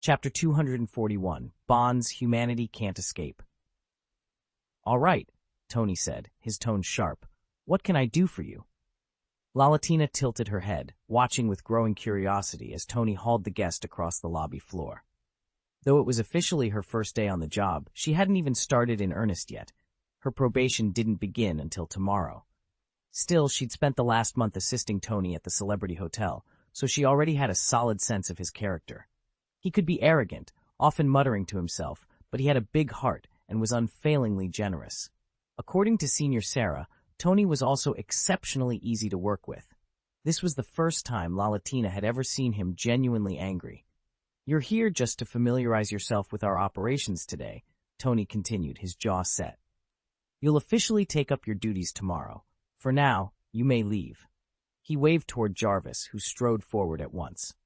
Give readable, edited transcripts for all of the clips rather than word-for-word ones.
Chapter 241, Bonds Humanity Can't Escape. "All right," Tony said, his tone sharp. "What can I do for you?" Lalatina tilted her head, watching with growing curiosity as Tony hauled the guest across the lobby floor. Though it was officially her first day on the job, she hadn't even started in earnest yet. Her probation didn't begin until tomorrow. Still, she'd spent the last month assisting Tony at the Celebrity Hotel, so she already had a solid sense of his character. He could be arrogant, often muttering to himself, but he had a big heart and was unfailingly generous. According to Senior Sarah, Tony was also exceptionally easy to work with. This was the first time Lalatina had ever seen him genuinely angry. "You're here just to familiarize yourself with our operations today," Tony continued, his jaw set. "You'll officially take up your duties tomorrow. For now, you may leave." He waved toward Jarvis, who strode forward at once.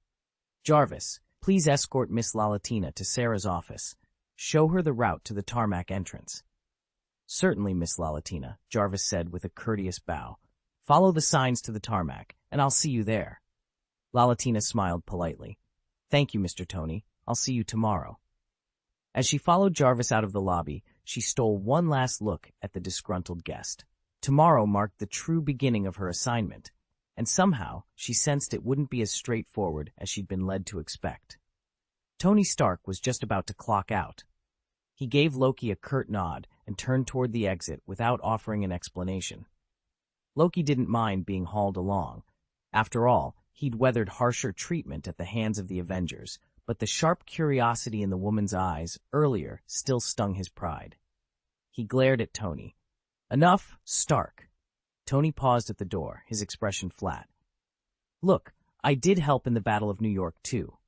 "Jarvis, please escort Miss Lalatina to Sarah's office. Show her the route to the tarmac entrance." "Certainly, Miss Lalatina," Jarvis said with a courteous bow. "Follow the signs to the tarmac, and I'll see you there." Lalatina smiled politely. "Thank you, Mr. Tony. I'll see you tomorrow." As she followed Jarvis out of the lobby, she stole one last look at the disgruntled guest. Tomorrow marked the true beginning of her assignment, and somehow she sensed it wouldn't be as straightforward as she'd been led to expect. Tony Stark was just about to clock out. He gave Loki a curt nod and turned toward the exit without offering an explanation. Loki didn't mind being hauled along. After all, he'd weathered harsher treatment at the hands of the Avengers, but the sharp curiosity in the woman's eyes earlier still stung his pride. He glared at Tony. "Enough, Stark." Tony paused at the door, his expression flat. "Look, I did help in the Battle of New York, too."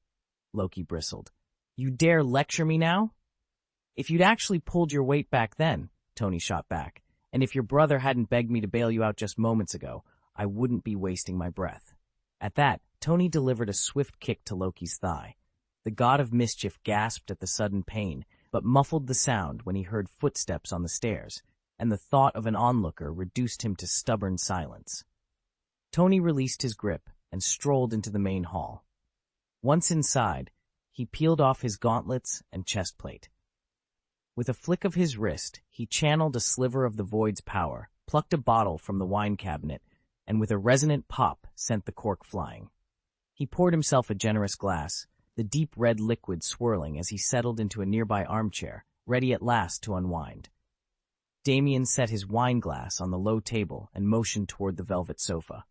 Loki bristled. "You dare lecture me now?" "If you'd actually pulled your weight back then," Tony shot back, "and if your brother hadn't begged me to bail you out just moments ago, I wouldn't be wasting my breath." At that, Tony delivered a swift kick to Loki's thigh. The god of mischief gasped at the sudden pain, but muffled the sound when he heard footsteps on the stairs, and the thought of an onlooker reduced him to stubborn silence. Tony released his grip and strolled into the main hall. Once inside, he peeled off his gauntlets and chestplate. With a flick of his wrist, he channeled a sliver of the Void's power, plucked a bottle from the wine cabinet, and with a resonant pop sent the cork flying. He poured himself a generous glass, the deep red liquid swirling as he settled into a nearby armchair, ready at last to unwind. Damien set his wine glass on the low table and motioned toward the velvet sofa.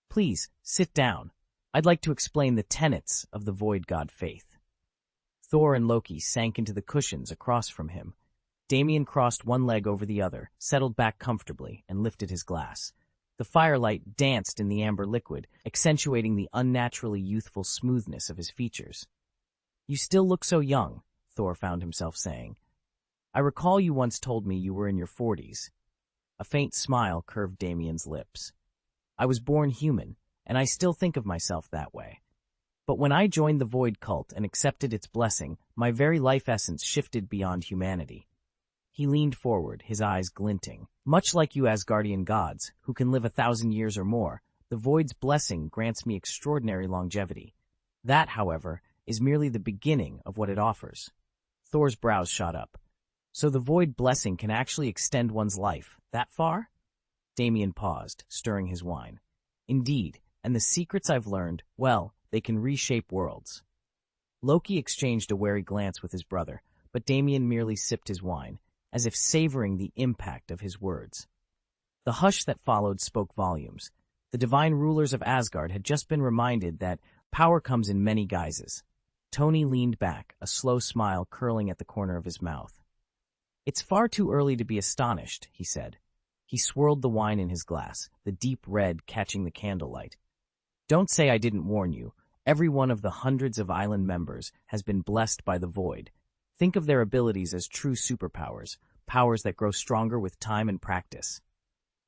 "Please, sit down. I'd like to explain the tenets of the Void God faith." Thor and Loki sank into the cushions across from him. Damien crossed one leg over the other, settled back comfortably, and lifted his glass. The firelight danced in the amber liquid, accentuating the unnaturally youthful smoothness of his features. "You still look so young," Thor found himself saying. "I recall you once told me you were in your 40s. A faint smile curved Damien's lips. "I was born human, and I still think of myself that way. But when I joined the Void cult and accepted its blessing, my very life essence shifted beyond humanity." He leaned forward, his eyes glinting. "Much like you Asgardian gods, who can live 1,000 years or more, the Void's blessing grants me extraordinary longevity. That, however, is merely the beginning of what it offers." Thor's brows shot up. "So the Void blessing can actually extend one's life that far?" Damien paused, stirring his wine. "Indeed, and the secrets I've learned, well, they can reshape worlds." Loki exchanged a wary glance with his brother, but Damien merely sipped his wine, as if savoring the impact of his words. The hush that followed spoke volumes. The divine rulers of Asgard had just been reminded that power comes in many guises. Tony leaned back, a slow smile curling at the corner of his mouth. "It's far too early to be astonished," he said. He swirled the wine in his glass, the deep red catching the candlelight. "Don't say I didn't warn you. Every one of the hundreds of island members has been blessed by the Void. Think of their abilities as true superpowers, powers that grow stronger with time and practice."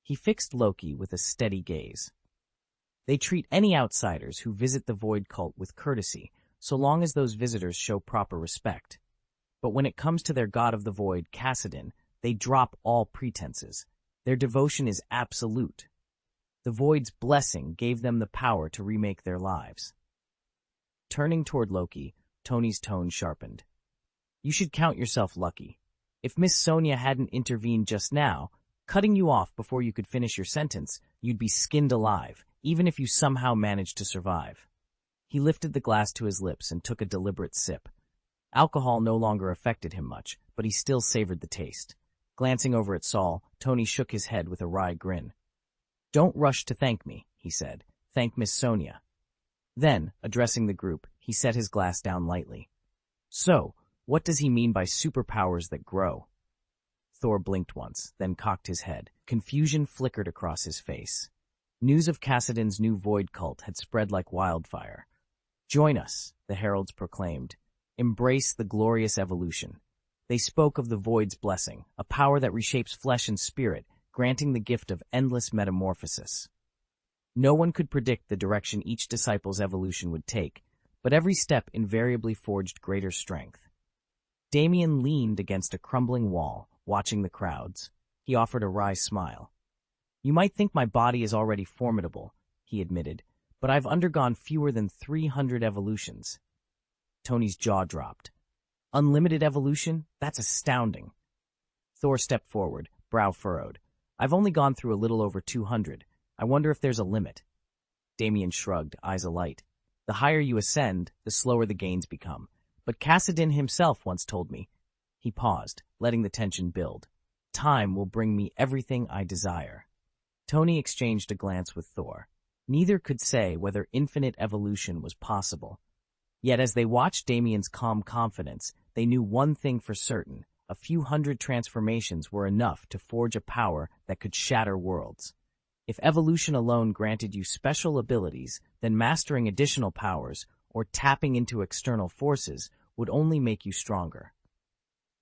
He fixed Loki with a steady gaze. "They treat any outsiders who visit the Void cult with courtesy, so long as those visitors show proper respect. But when it comes to their god of the Void, Kassadin, they drop all pretenses. Their devotion is absolute. The Void's blessing gave them the power to remake their lives." Turning toward Loki, Tony's tone sharpened. You should count yourself lucky. If Miss Sonia hadn't intervened just now, cutting you off before you could finish your sentence, you'd be skinned alive, even if you somehow managed to survive. He lifted the glass to his lips and took a deliberate sip. Alcohol no longer affected him much, but he still savored the taste. Glancing over at Saul, Tony shook his head with a wry grin. Don't rush to thank me, he said. Thank Miss Sonia. Then, addressing the group, he set his glass down lightly. So, what does he mean by superpowers that grow? Thor blinked once, then cocked his head. Confusion flickered across his face. News of Cassidon's new void cult had spread like wildfire. Join us, the heralds proclaimed. Embrace the glorious evolution. They spoke of the void's blessing, a power that reshapes flesh and spirit, granting the gift of endless metamorphosis. No one could predict the direction each disciple's evolution would take, but every step invariably forged greater strength. Damien leaned against a crumbling wall, watching the crowds. He offered a wry smile. You might think my body is already formidable, he admitted, but I've undergone fewer than 300 evolutions. Tony's jaw dropped. Unlimited evolution? That's astounding. Thor stepped forward, brow furrowed. I've only gone through a little over 200. I wonder if there's a limit. Damien shrugged, eyes alight. The higher you ascend, the slower the gains become. But Cassidon himself once told me. He paused, letting the tension build. Time will bring me everything I desire. Tony exchanged a glance with Thor. Neither could say whether infinite evolution was possible. Yet as they watched Damien's calm confidence, they knew one thing for certain. A few hundred transformations were enough to forge a power that could shatter worlds. If evolution alone granted you special abilities, then mastering additional powers, or tapping into external forces, would only make you stronger.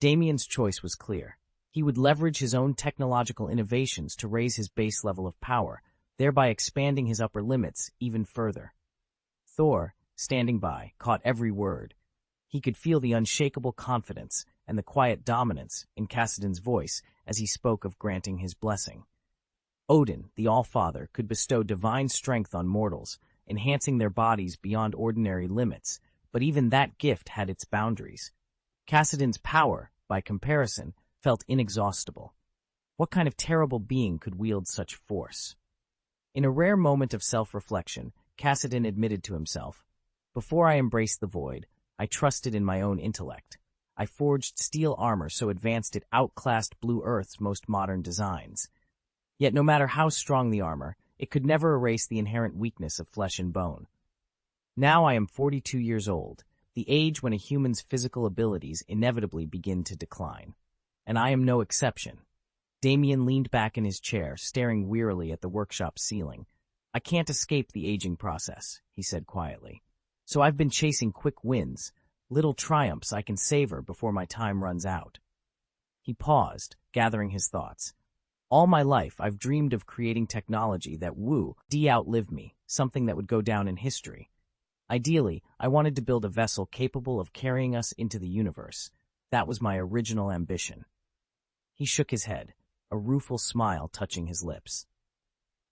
Damien's choice was clear. He would leverage his own technological innovations to raise his base level of power, thereby expanding his upper limits even further. Thor, standing by, caught every word. He could feel the unshakable confidence and the quiet dominance in Cassidon's voice as he spoke of granting his blessing. Odin, the All-Father, could bestow divine strength on mortals, enhancing their bodies beyond ordinary limits, but even that gift had its boundaries. Cassidon's power, by comparison, felt inexhaustible. What kind of terrible being could wield such force? In a rare moment of self-reflection, Cassidon admitted to himself, Before I embraced the void, I trusted in my own intellect. I forged steel armor so advanced it outclassed Blue Earth's most modern designs. Yet no matter how strong the armor, it could never erase the inherent weakness of flesh and bone. Now I am 42 years old, the age when a human's physical abilities inevitably begin to decline. And I am no exception. Damien leaned back in his chair, staring wearily at the workshop ceiling. I can't escape the aging process, he said quietly. So I've been chasing quick wins, little triumphs I can savor before my time runs out. He paused, gathering his thoughts. All my life, I've dreamed of creating technology that would outlive me, something that would go down in history. Ideally, I wanted to build a vessel capable of carrying us into the universe. That was my original ambition. He shook his head, a rueful smile touching his lips.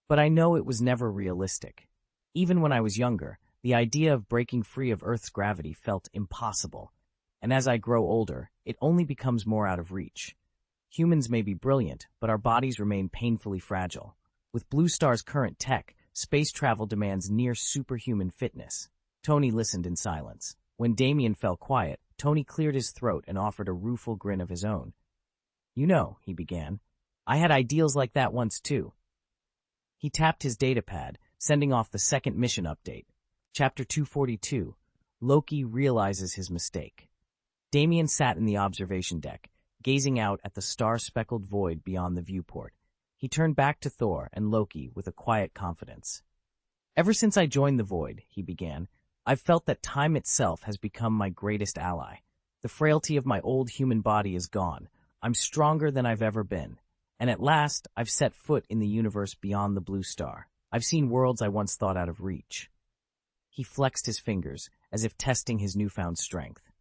But I know it was never realistic. Even when I was younger, the idea of breaking free of Earth's gravity felt impossible. And as I grow older, it only becomes more out of reach. Humans may be brilliant, but our bodies remain painfully fragile. With Blue Star's current tech, space travel demands near superhuman fitness. Tony listened in silence. When Damien fell quiet, Tony cleared his throat and offered a rueful grin of his own. You know, he began, I had ideals like that once too. He tapped his datapad, sending off the second mission update. Chapter 242, Loki realizes his mistake. Damien sat in the observation deck, gazing out at the star-speckled void beyond the viewport. He turned back to Thor and Loki with a quiet confidence. Ever since I joined the void, he began, I've felt that time itself has become my greatest ally. The frailty of my old human body is gone. I'm stronger than I've ever been. And at last, I've set foot in the universe beyond the blue star. I've seen worlds I once thought out of reach. He flexed his fingers, as if testing his newfound strength.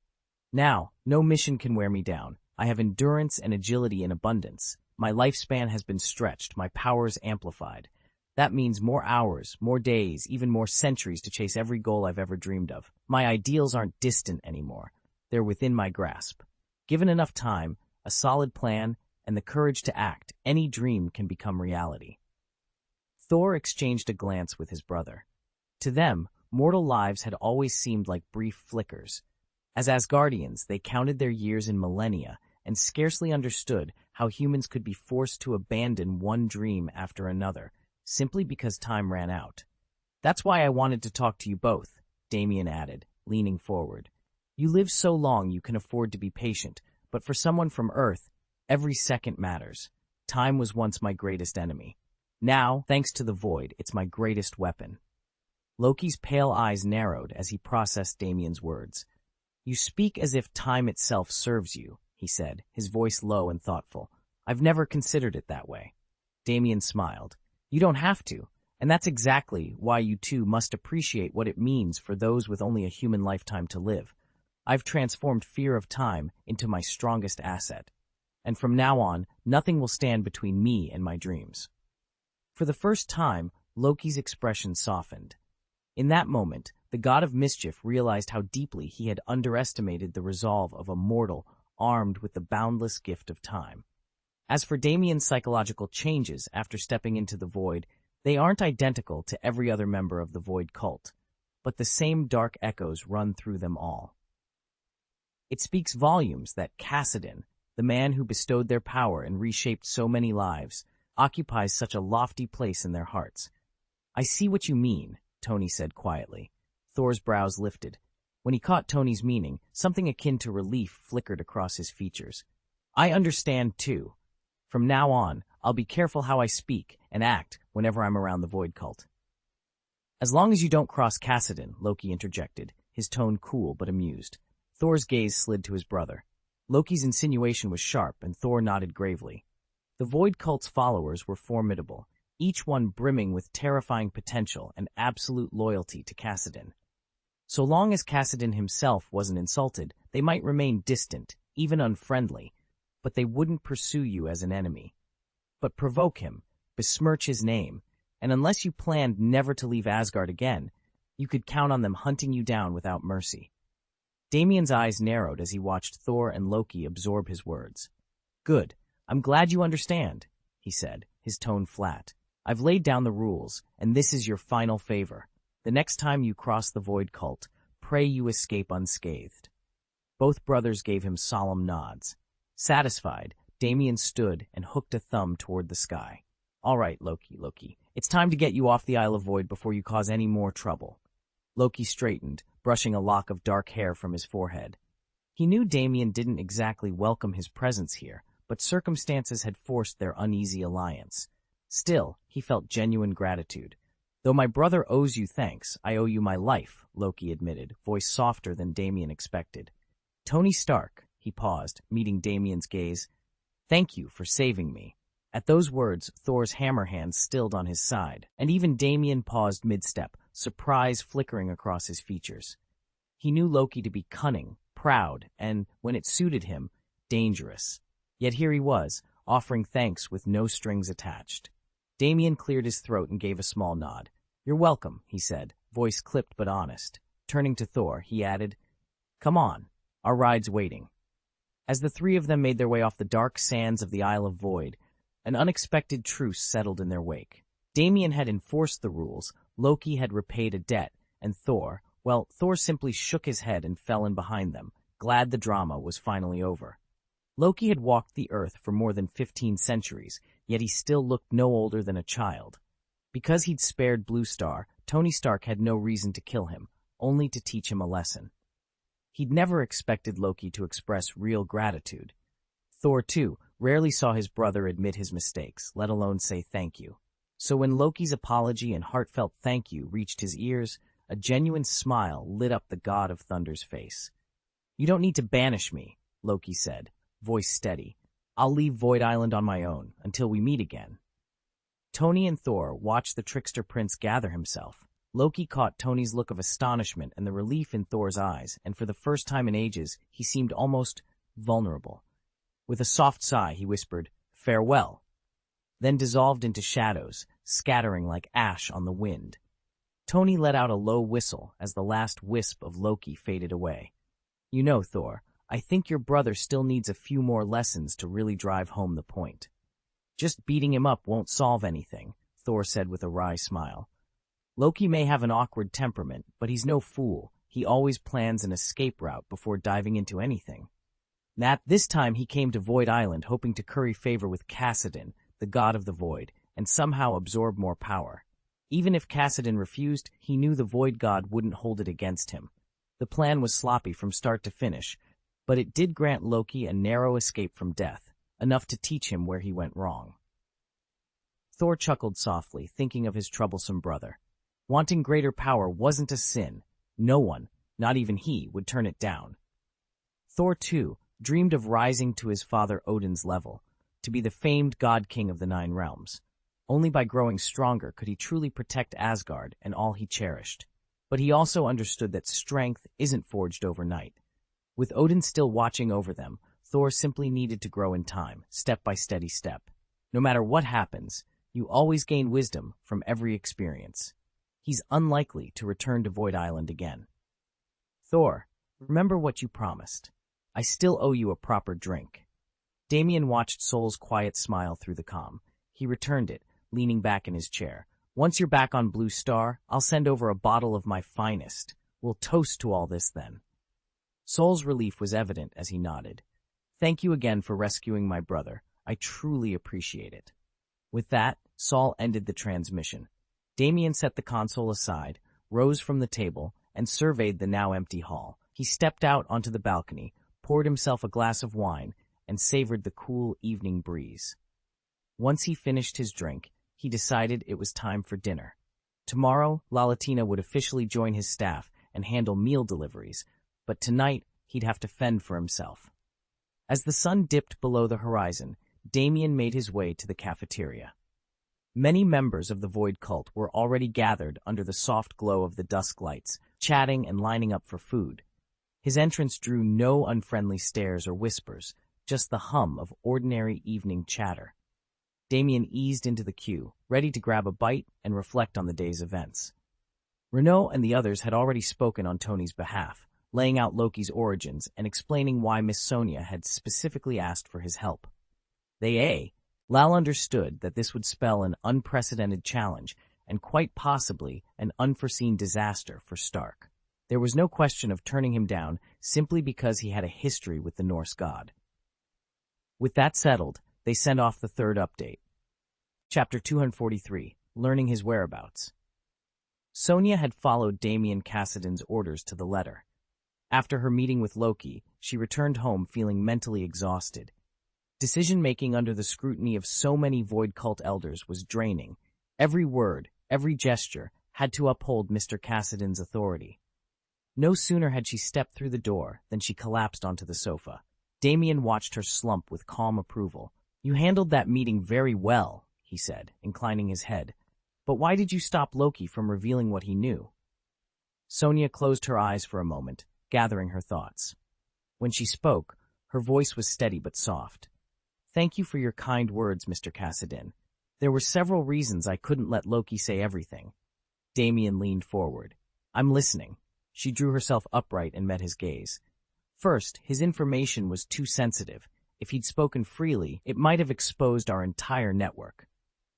Now, no mission can wear me down. I have endurance and agility in abundance. My lifespan has been stretched, my powers amplified. That means more hours, more days, even more centuries to chase every goal I've ever dreamed of. My ideals aren't distant anymore. They're within my grasp. Given enough time, a solid plan, and the courage to act, any dream can become reality. Thor exchanged a glance with his brother. To them, mortal lives had always seemed like brief flickers. As Asgardians, they counted their years in millennia and scarcely understood how humans could be forced to abandon one dream after another, simply because time ran out. That's why I wanted to talk to you both, Damien added, leaning forward. You live so long you can afford to be patient, but for someone from Earth, every second matters. Time was once my greatest enemy. Now, thanks to the void, it's my greatest weapon. Loki's pale eyes narrowed as he processed Damien's words. You speak as if time itself serves you, he said, his voice low and thoughtful. I've never considered it that way. Damien smiled. You don't have to, and that's exactly why you two must appreciate what it means for those with only a human lifetime to live. I've transformed fear of time into my strongest asset, and from now on, nothing will stand between me and my dreams. For the first time, Loki's expression softened. In that moment, the god of mischief realized how deeply he had underestimated the resolve of a mortal armed with the boundless gift of time. As for Damien's psychological changes after stepping into the void, they aren't identical to every other member of the void cult, but the same dark echoes run through them all. It speaks volumes that Kassadin, the man who bestowed their power and reshaped so many lives, occupies such a lofty place in their hearts. I see what you mean, Tony said quietly. Thor's brows lifted. When he caught Tony's meaning, something akin to relief flickered across his features. I understand, too. From now on, I'll be careful how I speak and act whenever I'm around the Void Cult. As long as you don't cross Kassadin, Loki interjected, his tone cool but amused. Thor's gaze slid to his brother. Loki's insinuation was sharp, and Thor nodded gravely. The Void Cult's followers were formidable, each one brimming with terrifying potential and absolute loyalty to Kassadin. So long as Kassadin himself wasn't insulted, they might remain distant, even unfriendly, but they wouldn't pursue you as an enemy. But provoke him, besmirch his name, and unless you planned never to leave Asgard again, you could count on them hunting you down without mercy. Damien's eyes narrowed as he watched Thor and Loki absorb his words. Good. I'm glad you understand, he said, his tone flat. I've laid down the rules, and this is your final favor. The next time you cross the Void Cult, pray you escape unscathed. Both brothers gave him solemn nods. Satisfied, Damien stood and hooked a thumb toward the sky. All right, Loki. It's time to get you off the Isle of Void before you cause any more trouble. Loki straightened, brushing a lock of dark hair from his forehead. He knew Damien didn't exactly welcome his presence here, but circumstances had forced their uneasy alliance. Still, he felt genuine gratitude. Though my brother owes you thanks, I owe you my life, Loki admitted, voice softer than Damien expected. Tony Stark, he paused, meeting Damien's gaze. Thank you for saving me. At those words, Thor's hammer hand stilled on his side, and even Damien paused mid-step, surprise flickering across his features. He knew Loki to be cunning, proud, and, when it suited him, dangerous. Yet here he was, offering thanks with no strings attached. Damien cleared his throat and gave a small nod. You're welcome, he said, voice clipped but honest. Turning to Thor, he added, Come on, our ride's waiting. As the three of them made their way off the dark sands of the Isle of Void, an unexpected truce settled in their wake. Damien had enforced the rules, Loki had repaid a debt, and Thor simply shook his head and fell in behind them, glad the drama was finally over. Loki had walked the earth for more than 15 centuries, yet he still looked no older than a child. Because he'd spared Blue Star, Tony Stark had no reason to kill him, only to teach him a lesson. He'd never expected Loki to express real gratitude. Thor, too, rarely saw his brother admit his mistakes, let alone say thank you. So when Loki's apology and heartfelt thank you reached his ears, a genuine smile lit up the god of Thunder's face. You don't need to banish me, Loki said, voice steady. I'll leave Void Island on my own, until we meet again. Tony and Thor watched the trickster prince gather himself. Loki caught Tony's look of astonishment and the relief in Thor's eyes, and for the first time in ages, he seemed almost vulnerable. With a soft sigh, he whispered, Farewell, then dissolved into shadows, scattering like ash on the wind. Tony let out a low whistle as the last wisp of Loki faded away. You know, Thor, I think your brother still needs a few more lessons to really drive home the point. Just beating him up won't solve anything, Thor said with a wry smile. Loki may have an awkward temperament, but he's no fool. He always plans an escape route before diving into anything. This time he came to Void Island hoping to curry favor with Kassadin, the god of the Void, and somehow absorb more power. Even if Kassadin refused, he knew the Void God wouldn't hold it against him. The plan was sloppy from start to finish, but it did grant Loki a narrow escape from death, enough to teach him where he went wrong. Thor chuckled softly, thinking of his troublesome brother. Wanting greater power wasn't a sin. No one, not even he, would turn it down. Thor, too, dreamed of rising to his father Odin's level, to be the famed god-king of the Nine Realms. Only by growing stronger could he truly protect Asgard and all he cherished. But he also understood that strength isn't forged overnight. With Odin still watching over them, Thor simply needed to grow in time, step by steady step. No matter what happens, you always gain wisdom from every experience. He's unlikely to return to Void Island again. Thor, remember what you promised. I still owe you a proper drink. Damien watched Soul's quiet smile through the comm. He returned it, leaning back in his chair. Once you're back on Blue Star, I'll send over a bottle of my finest. We'll toast to all this then. Soul's relief was evident as he nodded. Thank you again for rescuing my brother. I truly appreciate it. With that, Saul ended the transmission. Damien set the console aside, rose from the table, and surveyed the now empty hall. He stepped out onto the balcony, poured himself a glass of wine, and savored the cool evening breeze. Once he finished his drink, he decided it was time for dinner. Tomorrow, Lalatina would officially join his staff and handle meal deliveries, but tonight he'd have to fend for himself. As the sun dipped below the horizon, Damien made his way to the cafeteria. Many members of the Void cult were already gathered under the soft glow of the dusk lights, chatting and lining up for food. His entrance drew no unfriendly stares or whispers, just the hum of ordinary evening chatter. Damien eased into the queue, ready to grab a bite and reflect on the day's events. Renaud and the others had already spoken on Tony's behalf, laying out Loki's origins and explaining why Miss Sonia had specifically asked for his help. Lal understood that this would spell an unprecedented challenge and quite possibly an unforeseen disaster for Stark. There was no question of turning him down simply because he had a history with the Norse god. With that settled, they sent off the third update. Chapter 243, Learning His Whereabouts. Sonia had followed Damien Kassadin's orders to the letter. After her meeting with Loki, she returned home feeling mentally exhausted. Decision-making under the scrutiny of so many Void cult elders was draining. Every word, every gesture, had to uphold Mr. Kassadin's authority. No sooner had she stepped through the door than she collapsed onto the sofa. Damien watched her slump with calm approval. You handled that meeting very well, he said, inclining his head. But why did you stop Loki from revealing what he knew? Sonia closed her eyes for a moment, gathering her thoughts. When she spoke, her voice was steady but soft. Thank you for your kind words, Mr. Kassadin. There were several reasons I couldn't let Loki say everything. Damien leaned forward. I'm listening. She drew herself upright and met his gaze. First, his information was too sensitive. If he'd spoken freely, it might have exposed our entire network.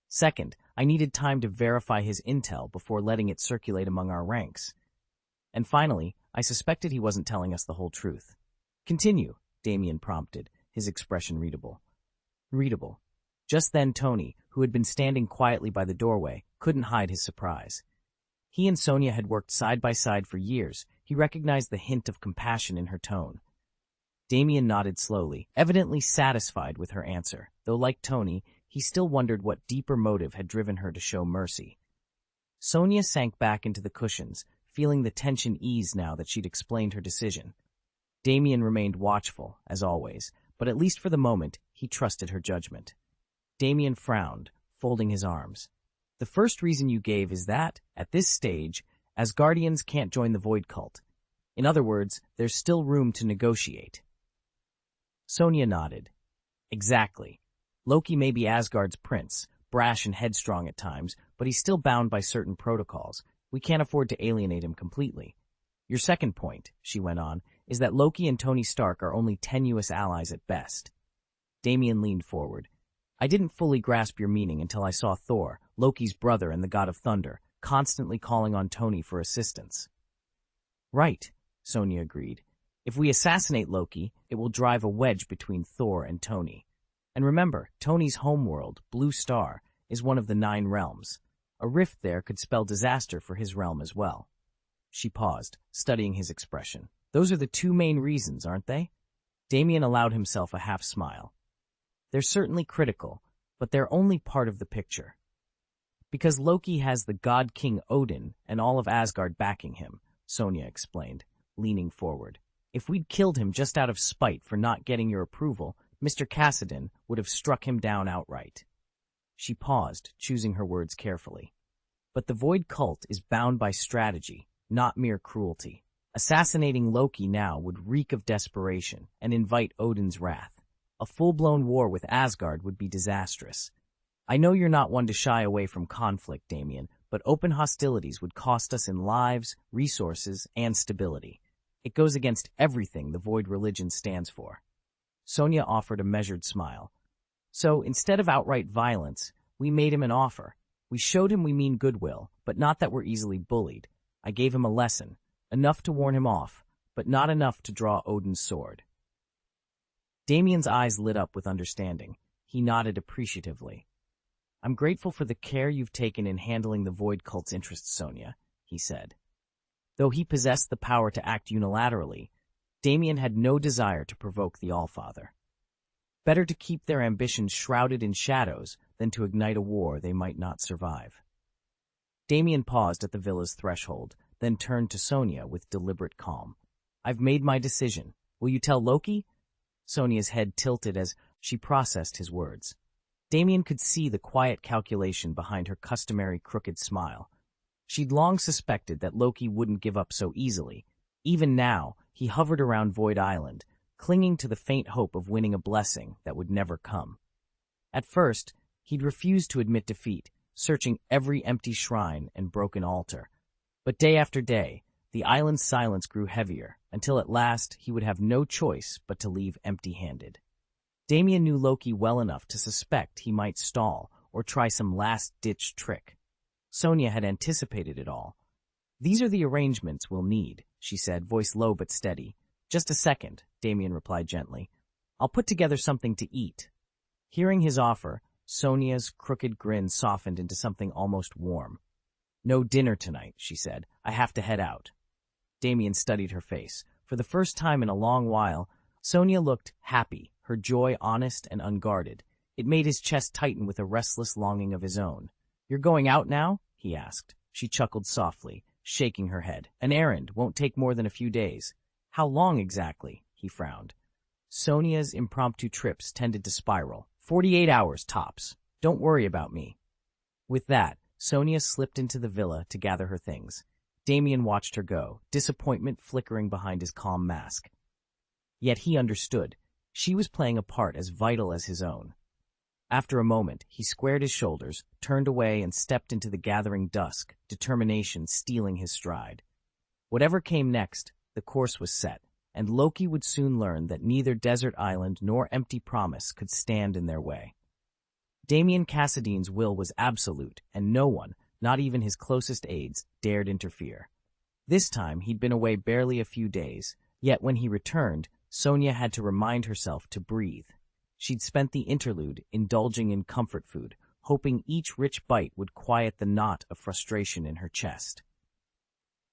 Second, I needed time to verify his intel before letting it circulate among our ranks. And finally, I suspected he wasn't telling us the whole truth. Continue, Damien prompted, his expression readable. Just then Tony, who had been standing quietly by the doorway, couldn't hide his surprise. He and Sonia had worked side by side for years. He recognized the hint of compassion in her tone. Damien nodded slowly, evidently satisfied with her answer, though like Tony, he still wondered what deeper motive had driven her to show mercy. Sonia sank back into the cushions, feeling the tension ease now that she'd explained her decision. Damien remained watchful, as always, but at least for the moment, he trusted her judgment. Damien frowned, folding his arms. The first reason you gave is that, at this stage, Asgardians can't join the Void cult. In other words, there's still room to negotiate. Sonia nodded. Exactly. Loki may be Asgard's prince, brash and headstrong at times, but he's still bound by certain protocols. We can't afford to alienate him completely. Your second point, she went on, is that Loki and Tony Stark are only tenuous allies at best. Damien leaned forward. I didn't fully grasp your meaning until I saw Thor, Loki's brother and the god of thunder, constantly calling on Tony for assistance. Right, Sonia agreed. If we assassinate Loki, it will drive a wedge between Thor and Tony. And remember, Tony's homeworld, Blue Star, is one of the 9 realms. A rift there could spell disaster for his realm as well. She paused, studying his expression. Those are the 2 main reasons, aren't they? Damien allowed himself a half smile. They're certainly critical, but they're only part of the picture. Because Loki has the god king Odin and all of Asgard backing him, Sonia explained, leaning forward. If we'd killed him just out of spite for not getting your approval, Mr. Cassidon would have struck him down outright. She paused, choosing her words carefully. But the Void cult is bound by strategy, not mere cruelty. Assassinating Loki now would reek of desperation and invite Odin's wrath. A full-blown war with Asgard would be disastrous. I know you're not one to shy away from conflict, Damien, but open hostilities would cost us in lives, resources, and stability. It goes against everything the Void religion stands for. Sonia offered a measured smile. So, instead of outright violence, we made him an offer. We showed him we mean goodwill, but not that we're easily bullied. I gave him a lesson, enough to warn him off, but not enough to draw Odin's sword. Damien's eyes lit up with understanding. He nodded appreciatively. I'm grateful for the care you've taken in handling the Void cult's interests, Sonia, he said. Though he possessed the power to act unilaterally, Damien had no desire to provoke the Allfather. Better to keep their ambitions shrouded in shadows than to ignite a war they might not survive. Damien paused at the villa's threshold, then turned to Sonia with deliberate calm. I've made my decision. Will you tell Loki? Sonia's head tilted as she processed his words. Damien could see the quiet calculation behind her customary crooked smile. She'd long suspected that Loki wouldn't give up so easily. Even now, he hovered around Void Island, clinging to the faint hope of winning a blessing that would never come. At first, he'd refused to admit defeat, searching every empty shrine and broken altar. But day after day, the island's silence grew heavier, until at last he would have no choice but to leave empty-handed. Damien knew Loki well enough to suspect he might stall or try some last-ditch trick. Sonia had anticipated it all. These are the arrangements we'll need, she said, voice low but steady. Just a second, Damien replied gently. I'll put together something to eat. Hearing his offer, Sonia's crooked grin softened into something almost warm. No dinner tonight, she said. I have to head out. Damien studied her face. For the first time in a long while, Sonia looked happy, her joy honest and unguarded. It made his chest tighten with a restless longing of his own. You're going out now? He asked. She chuckled softly, shaking her head. An errand won't take more than a few days. How long exactly? He frowned. Sonia's impromptu trips tended to spiral. 48 hours tops. Don't worry about me. With that, Sonia slipped into the villa to gather her things. Damien watched her go, disappointment flickering behind his calm mask. Yet he understood. She was playing a part as vital as his own. After a moment, he squared his shoulders, turned away, and stepped into the gathering dusk, determination stealing his stride. Whatever came next, the course was set, and Loki would soon learn that neither desert island nor empty promise could stand in their way. Damien Cassidon's will was absolute, and no one, not even his closest aides, dared interfere. This time he'd been away barely a few days, yet when he returned, Sonia had to remind herself to breathe. She'd spent the interlude indulging in comfort food, hoping each rich bite would quiet the knot of frustration in her chest.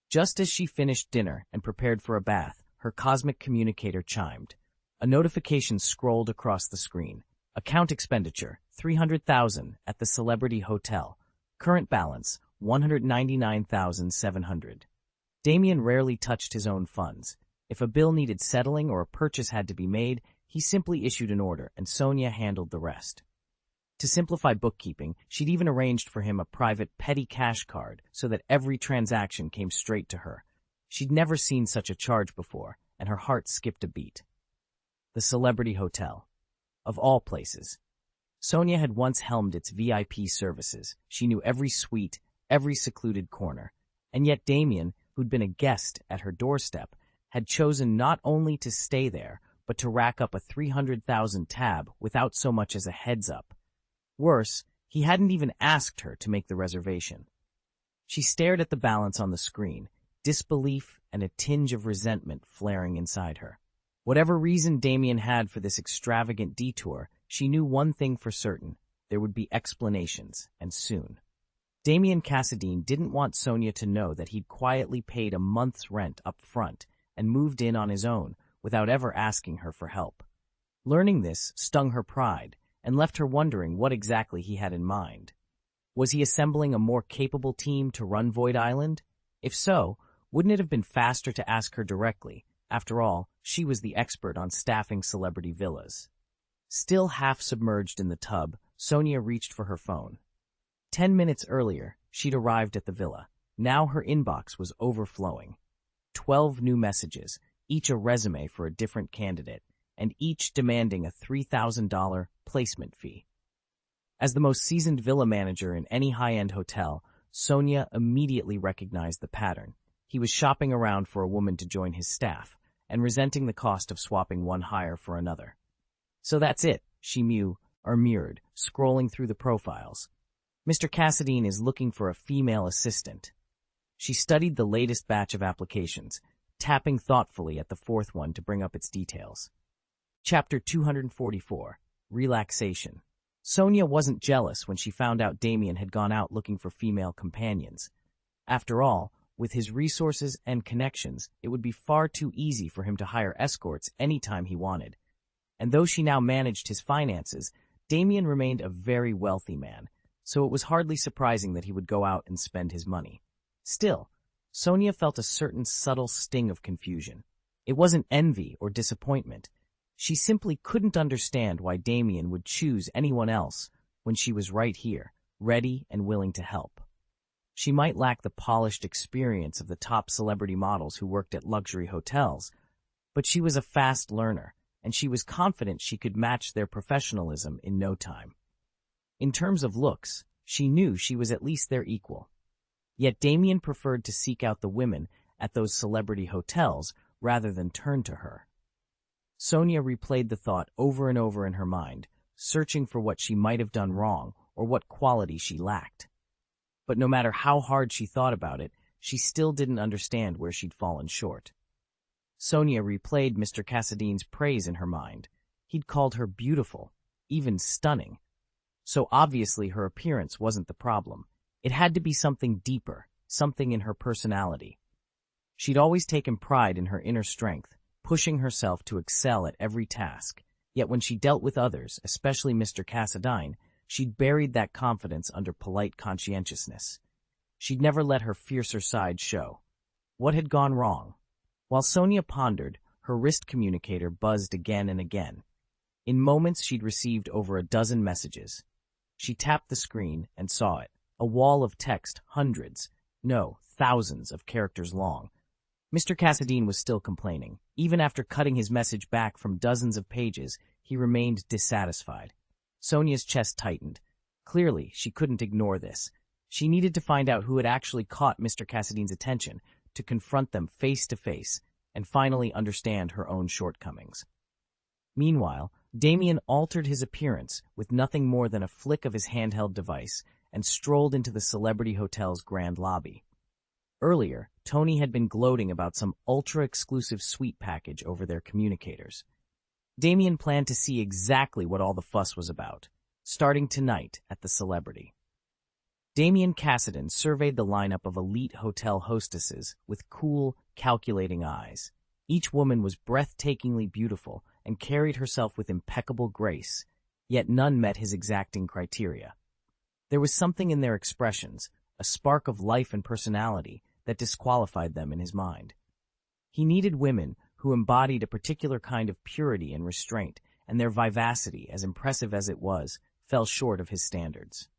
Just as she finished dinner and prepared for a bath, her cosmic communicator chimed. A notification scrolled across the screen. Account expenditure, $300,000 at the Celebrity Hotel. Current balance, $199,700. Damien rarely touched his own funds. If a bill needed settling or a purchase had to be made, he simply issued an order, and Sonia handled the rest. To simplify bookkeeping, she'd even arranged for him a private petty cash card so that every transaction came straight to her. She'd never seen such a charge before, and her heart skipped a beat. The Celebrity Hotel. Of all places. Sonia had once helmed its VIP services. She knew every suite, every secluded corner. And yet Damien, who'd been a guest at her doorstep, had chosen not only to stay there, but to rack up a 300,000 tab without so much as a heads-up. Worse, he hadn't even asked her to make the reservation. She stared at the balance on the screen, disbelief and a tinge of resentment flaring inside her. Whatever reason Damien had for this extravagant detour, she knew one thing for certain: there would be explanations, and soon. Damien Cassadine didn't want Sonia to know that he'd quietly paid a month's rent up front and moved in on his own without ever asking her for help. Learning this stung her pride and left her wondering what exactly he had in mind. Was he assembling a more capable team to run Void Island? If so, wouldn't it have been faster to ask her directly? After all, she was the expert on staffing celebrity villas. Still half submerged in the tub, Sonia reached for her phone. 10 minutes earlier, she'd arrived at the villa. Now her inbox was overflowing. 12 new messages, each a resume for a different candidate, and each demanding a $3,000 placement fee. As the most seasoned villa manager in any high-end hotel, Sonia immediately recognized the pattern. He was shopping around for a woman to join his staff, and resenting the cost of swapping one hire for another. So that's it, she murmured, scrolling through the profiles. Mr. Cassadine is looking for a female assistant. She studied the latest batch of applications, tapping thoughtfully at the fourth one to bring up its details. Chapter 244, Relaxation. Sonia wasn't jealous when she found out Damien had gone out looking for female companions. After all, with his resources and connections, it would be far too easy for him to hire escorts anytime he wanted. And though she now managed his finances, Damien remained a very wealthy man, so it was hardly surprising that he would go out and spend his money. Still, Sonia felt a certain subtle sting of confusion. It wasn't envy or disappointment. She simply couldn't understand why Damien would choose anyone else when she was right here, ready and willing to help. She might lack the polished experience of the top celebrity models who worked at luxury hotels, but she was a fast learner, and she was confident she could match their professionalism in no time. In terms of looks, she knew she was at least their equal. Yet Damien preferred to seek out the women at those celebrity hotels rather than turn to her. Sonia replayed the thought over and over in her mind, searching for what she might have done wrong or what quality she lacked. But no matter how hard she thought about it, she still didn't understand where she'd fallen short. Sonia replayed Mr. Cassadine's praise in her mind. He'd called her beautiful, even stunning. So obviously her appearance wasn't the problem. It had to be something deeper, something in her personality. She'd always taken pride in her inner strength, pushing herself to excel at every task. Yet when she dealt with others, especially Mr. Cassadine, she'd buried that confidence under polite conscientiousness. She'd never let her fiercer side show. What had gone wrong? While Sonia pondered, her wrist communicator buzzed again and again. In moments, she'd received over a dozen messages. She tapped the screen and saw it, a wall of text, hundreds, no, thousands of characters long. Mr. Cassadine was still complaining. Even after cutting his message back from dozens of pages, he remained dissatisfied. Sonia's chest tightened. Clearly, she couldn't ignore this. She needed to find out who had actually caught Mr. Cassadine's attention, to confront them face to face, and finally understand her own shortcomings. Meanwhile, Damien altered his appearance with nothing more than a flick of his handheld device and strolled into the celebrity hotel's grand lobby. Earlier, Tony had been gloating about some ultra-exclusive suite package over their communicators. Damien planned to see exactly what all the fuss was about, starting tonight at the celebrity. Damien Cassadine surveyed the lineup of elite hotel hostesses with cool, calculating eyes. Each woman was breathtakingly beautiful and carried herself with impeccable grace, yet none met his exacting criteria. There was something in their expressions, a spark of life and personality, that disqualified them in his mind. He needed women who embodied a particular kind of purity and restraint, and their vivacity, as impressive as it was, fell short of his standards.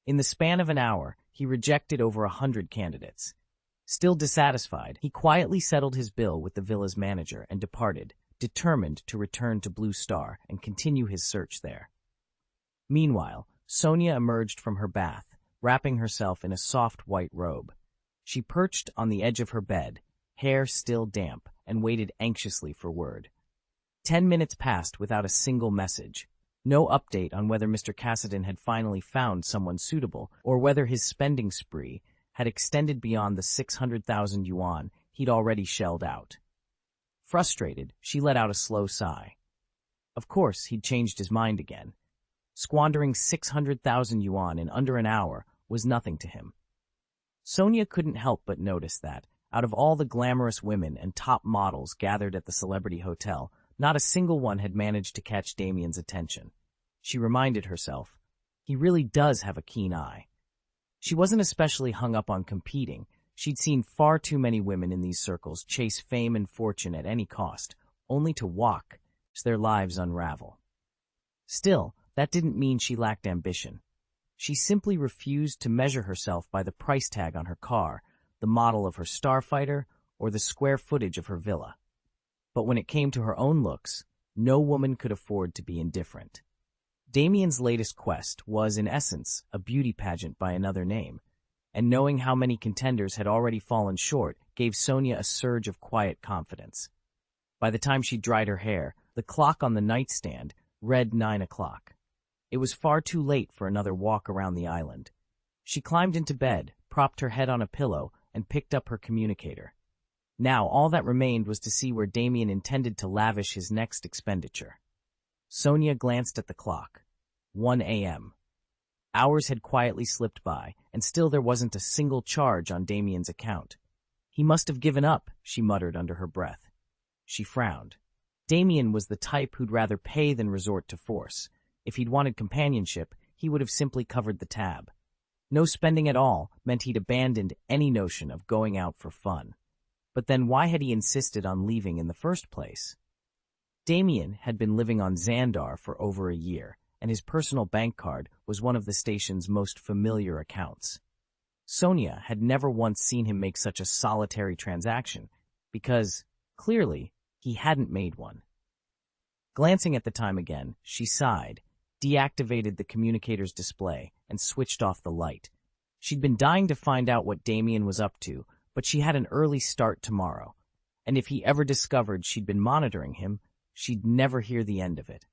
In the span of an hour, he rejected over 100 candidates. Still dissatisfied, he quietly settled his bill with the villa's manager and departed, determined to return to Blue Star and continue his search there. Meanwhile, Sonia emerged from her bath, wrapping herself in a soft white robe. She perched on the edge of her bed, hair still damp, and waited anxiously for word. 10 minutes passed without a single message. No update on whether Mr. Cassidy had finally found someone suitable, or whether his spending spree had extended beyond the 600,000 yuan he'd already shelled out. Frustrated, she let out a slow sigh. Of course, he'd changed his mind again. Squandering 600,000 yuan in under an hour was nothing to him. Sonia couldn't help but notice that, out of all the glamorous women and top models gathered at the celebrity hotel, not a single one had managed to catch Damien's attention. She reminded herself, he really does have a keen eye. She wasn't especially hung up on competing. She'd seen far too many women in these circles chase fame and fortune at any cost, only to watch their lives unravel. Still, that didn't mean she lacked ambition. She simply refused to measure herself by the price tag on her car, the model of her starfighter, or the square footage of her villa. But when it came to her own looks, no woman could afford to be indifferent. Damien's latest quest was, in essence, a beauty pageant by another name, and knowing how many contenders had already fallen short gave Sonia a surge of quiet confidence. By the time she dried her hair, the clock on the nightstand read 9 o'clock. It was far too late for another walk around the island. She climbed into bed, propped her head on a pillow, and picked up her communicator. Now all that remained was to see where Damien intended to lavish his next expenditure. Sonia glanced at the clock. 1 a.m. Hours had quietly slipped by, and still there wasn't a single charge on Damien's account. He must have given up, she muttered under her breath. She frowned. Damien was the type who'd rather pay than resort to force. If he'd wanted companionship, he would have simply covered the tab. No spending at all meant he'd abandoned any notion of going out for fun. But then why had he insisted on leaving in the first place? Damien had been living on Xandar for over a year, and his personal bank card was one of the station's most familiar accounts. Sonia had never once seen him make such a solitary transaction, because, clearly, he hadn't made one. Glancing at the time again, she sighed, deactivated the communicator's display, and switched off the light. She'd been dying to find out what Damien was up to, but she had an early start tomorrow, and if he ever discovered she'd been monitoring him, she'd never hear the end of it.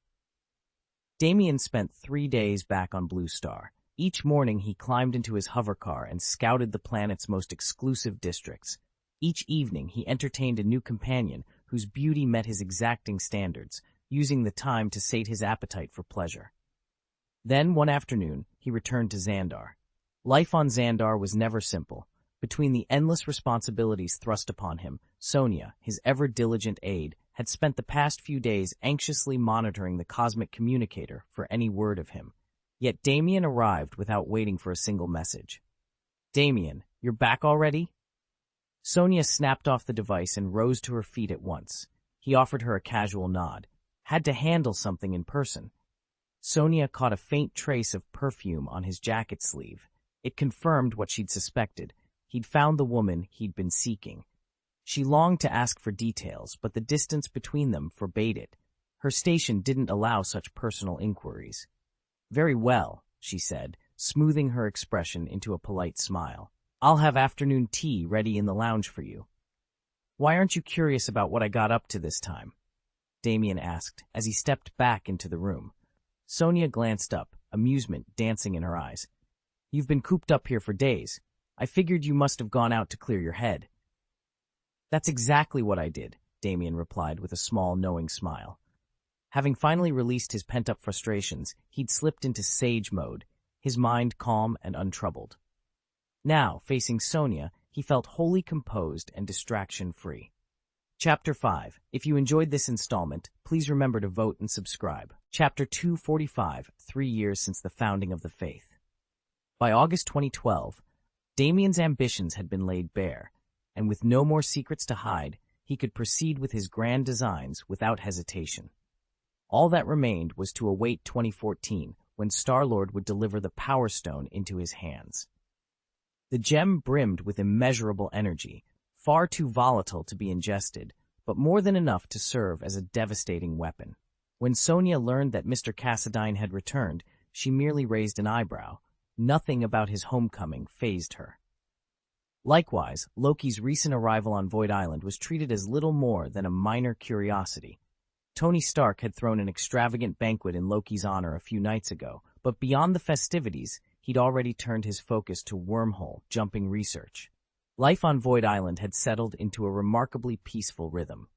Damien spent 3 days back on Blue Star. Each morning he climbed into his hovercar and scouted the planet's most exclusive districts. Each evening he entertained a new companion whose beauty met his exacting standards, using the time to sate his appetite for pleasure. Then, one afternoon, he returned to Xandar. Life on Xandar was never simple. Between the endless responsibilities thrust upon him, Sonia, his ever-diligent aide, had spent the past few days anxiously monitoring the cosmic communicator for any word of him. Yet Damien arrived without waiting for a single message. "Damien, you're back already?" Sonia snapped off the device and rose to her feet at once. He offered her a casual nod. Had to handle something in person. Sonia caught a faint trace of perfume on his jacket sleeve. It confirmed what she'd suspected. He'd found the woman he'd been seeking. She longed to ask for details, but the distance between them forbade it. Her station didn't allow such personal inquiries. "Very well," she said, smoothing her expression into a polite smile. "I'll have afternoon tea ready in the lounge for you." "Why aren't you curious about what I got up to this time?" Damien asked as he stepped back into the room. Sonia glanced up, amusement dancing in her eyes. "You've been cooped up here for days. I figured you must have gone out to clear your head." "That's exactly what I did," Damien replied with a small, knowing smile. Having finally released his pent-up frustrations, he'd slipped into sage mode, his mind calm and untroubled. Now, facing Sonia, he felt wholly composed and distraction-free. Chapter 5. If you enjoyed this installment, please remember to vote and subscribe. Chapter 245, 3 years since the founding of the faith. By August 2012, Damien's ambitions had been laid bare, and with no more secrets to hide, he could proceed with his grand designs without hesitation. All that remained was to await 2014, when Star-Lord would deliver the Power Stone into his hands. The gem brimmed with immeasurable energy, far too volatile to be ingested, but more than enough to serve as a devastating weapon. When Sonia learned that Mr. Cassadine had returned, she merely raised an eyebrow. Nothing about his homecoming fazed her. Likewise, Loki's recent arrival on Void Island was treated as little more than a minor curiosity. Tony Stark had thrown an extravagant banquet in Loki's honor a few nights ago, but beyond the festivities, he'd already turned his focus to wormhole-jumping research. Life on Void Island had settled into a remarkably peaceful rhythm.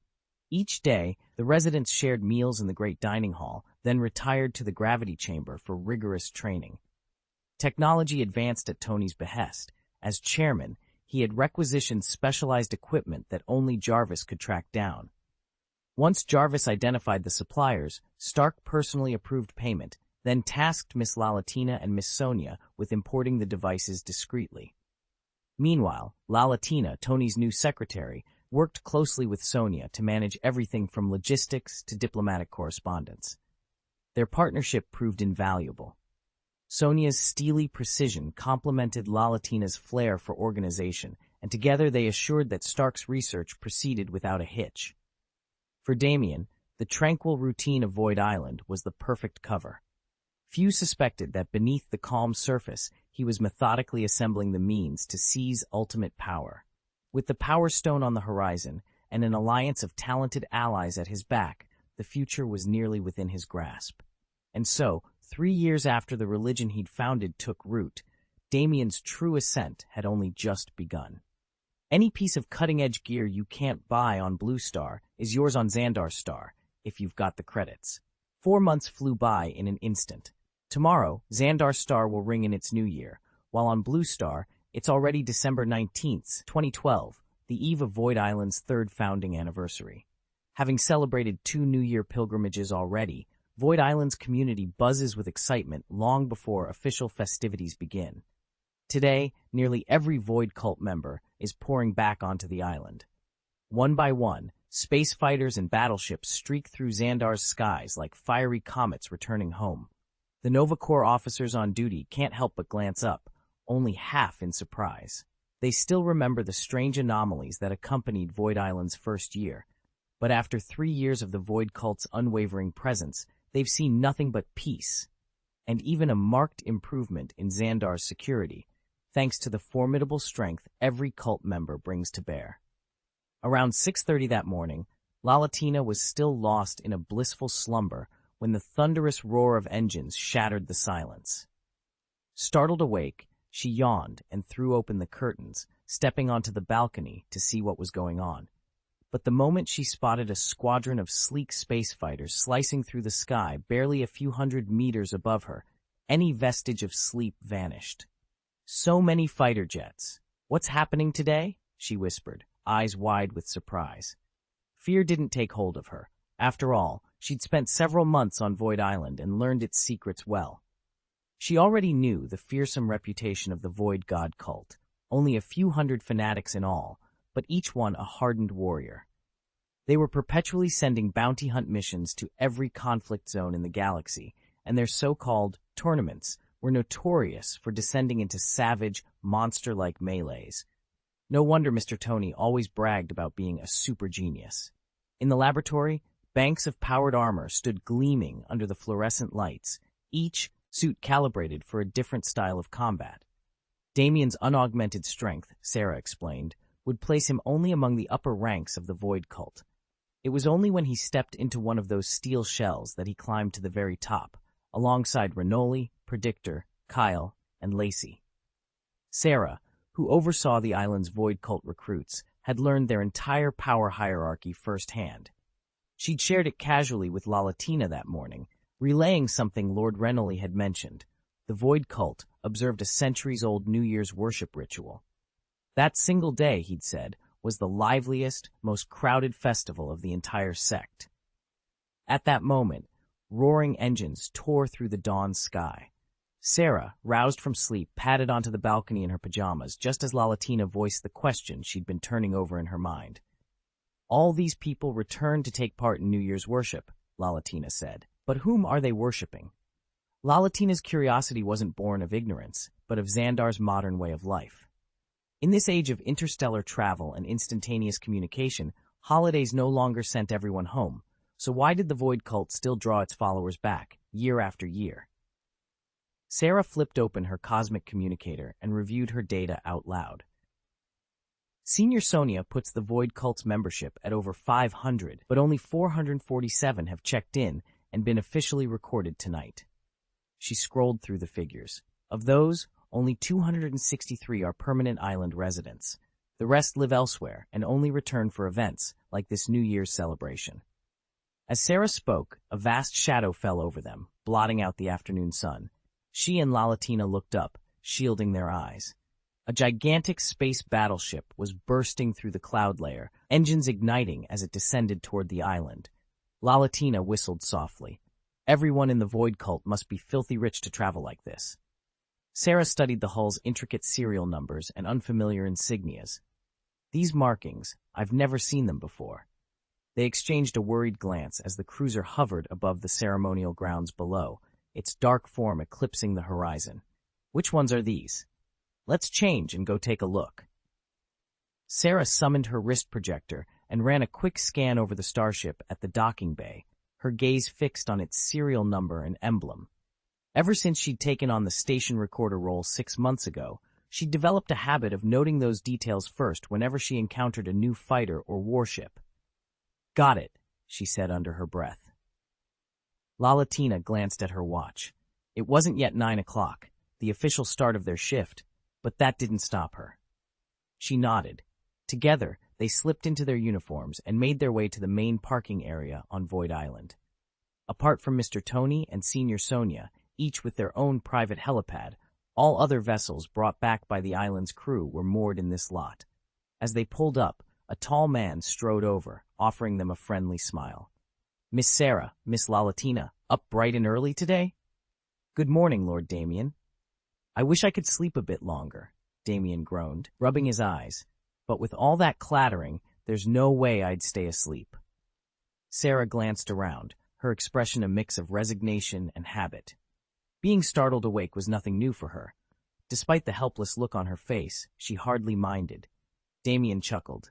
Each day, the residents shared meals in the great dining hall, then retired to the gravity chamber for rigorous training. Technology advanced at Tony's behest. As chairman, he had requisitioned specialized equipment that only Jarvis could track down. Once Jarvis identified the suppliers, Stark personally approved payment, then tasked Miss Lalatina and Miss Sonia with importing the devices discreetly. Meanwhile, Lalatina, Tony's new secretary, worked closely with Sonia to manage everything from logistics to diplomatic correspondence. Their partnership proved invaluable. Sonia's steely precision complemented Lalatina's flair for organization, and together they assured that Stark's research proceeded without a hitch. For Damien, the tranquil routine of Void Island was the perfect cover. Few suspected that beneath the calm surface, he was methodically assembling the means to seize ultimate power. With the Power Stone on the horizon and an alliance of talented allies at his back, the future was nearly within his grasp. And so, 3 years after the religion he'd founded took root, Damien's true ascent had only just begun. Any piece of cutting-edge gear you can't buy on Blue Star is yours on Xandar's Star, if you've got the credits. 4 months flew by in an instant. Tomorrow, Xandar's Star will ring in its new year, while on Blue Star, it's already December 19th, 2012, the eve of Void Island's 3rd founding anniversary. Having celebrated 2 New Year pilgrimages already, Void Island's community buzzes with excitement long before official festivities begin. Today, nearly every Void cult member is pouring back onto the island. One by one, space fighters and battleships streak through Xandar's skies like fiery comets returning home. The Nova Corps officers on duty can't help but glance up, only half in surprise. They still remember the strange anomalies that accompanied Void Island's first year, but after 3 years of the Void cult's unwavering presence, they've seen nothing but peace, and even a marked improvement in Xandar's security, thanks to the formidable strength every cult member brings to bear. Around 6:30 that morning, Lalatina was still lost in a blissful slumber when the thunderous roar of engines shattered the silence. Startled awake, she yawned and threw open the curtains, stepping onto the balcony to see what was going on. But the moment she spotted a squadron of sleek space fighters slicing through the sky barely a few hundred meters above her, any vestige of sleep vanished. So many fighter jets. What's happening today? She whispered, eyes wide with surprise. Fear didn't take hold of her. After all, she'd spent several months on Void Island and learned its secrets well. She already knew the fearsome reputation of the Void God cult, only a few hundred fanatics in all, but each one a hardened warrior. They were perpetually sending bounty hunt missions to every conflict zone in the galaxy, and their so-called tournaments were notorious for descending into savage, monster-like melees. No wonder Mr. Tony always bragged about being a super genius. In the laboratory, banks of powered armor stood gleaming under the fluorescent lights, each suit calibrated for a different style of combat. Damien's unaugmented strength, Sarah explained, would place him only among the upper ranks of the Void cult. It was only when he stepped into one of those steel shells that he climbed to the very top, alongside Renoli, Predictor, Kyle, and Lacey. Sarah, who oversaw the island's Void cult recruits, had learned their entire power hierarchy firsthand. She'd shared it casually with Lalatina that morning, relaying something Lord Renoli had mentioned. The Void cult observed a centuries-old New Year's worship ritual. That single day, he'd said, was the liveliest, most crowded festival of the entire sect. At that moment, roaring engines tore through the dawn sky. Sarah, roused from sleep, padded onto the balcony in her pajamas just as Lalatina voiced the question she'd been turning over in her mind. All these people returned to take part in New Year's worship, Lalatina said. But whom are they worshipping? Lalatina's curiosity wasn't born of ignorance, but of Xandar's modern way of life. In this age of interstellar travel and instantaneous communication, holidays no longer sent everyone home. So why did the Void cult still draw its followers back, year after year? Sarah flipped open her cosmic communicator and reviewed her data out loud. Senior Sonia puts the Void Cult's membership at over 500, but only 447 have checked in and been officially recorded tonight. She scrolled through the figures. Of those, only 263 are permanent island residents. The rest live elsewhere and only return for events like this New Year's celebration. As Sarah spoke, a vast shadow fell over them, blotting out the afternoon sun. She and Lalatina looked up, shielding their eyes. A gigantic space battleship was bursting through the cloud layer, engines igniting as it descended toward the island. Lalatina whistled softly. Everyone in the Void Cult must be filthy rich to travel like this. Sarah studied the hull's intricate serial numbers and unfamiliar insignias. These markings, I've never seen them before. They exchanged a worried glance as the cruiser hovered above the ceremonial grounds below, its dark form eclipsing the horizon. Which ones are these? Let's change and go take a look. Sarah summoned her wrist projector and ran a quick scan over the starship at the docking bay, her gaze fixed on its serial number and emblem. Ever since she'd taken on the station recorder role 6 months ago, she'd developed a habit of noting those details first whenever she encountered a new fighter or warship. Got it, she said under her breath. Lalatina glanced at her watch. It wasn't yet 9 o'clock, the official start of their shift, but that didn't stop her. She nodded. Together, they slipped into their uniforms and made their way to the main parking area on Void Island. Apart from Mr. Tony and Senior Sonia, each with their own private helipad, all other vessels brought back by the island's crew were moored in this lot. As they pulled up, a tall man strode over, offering them a friendly smile. Miss Sarah, Miss Lalatina, up bright and early today? Good morning, Lord Damien. I wish I could sleep a bit longer, Damien groaned, rubbing his eyes. But with all that clattering, there's no way I'd stay asleep. Sarah glanced around, her expression a mix of resignation and habit. Being startled awake was nothing new for her. Despite the helpless look on her face, she hardly minded. Damien chuckled.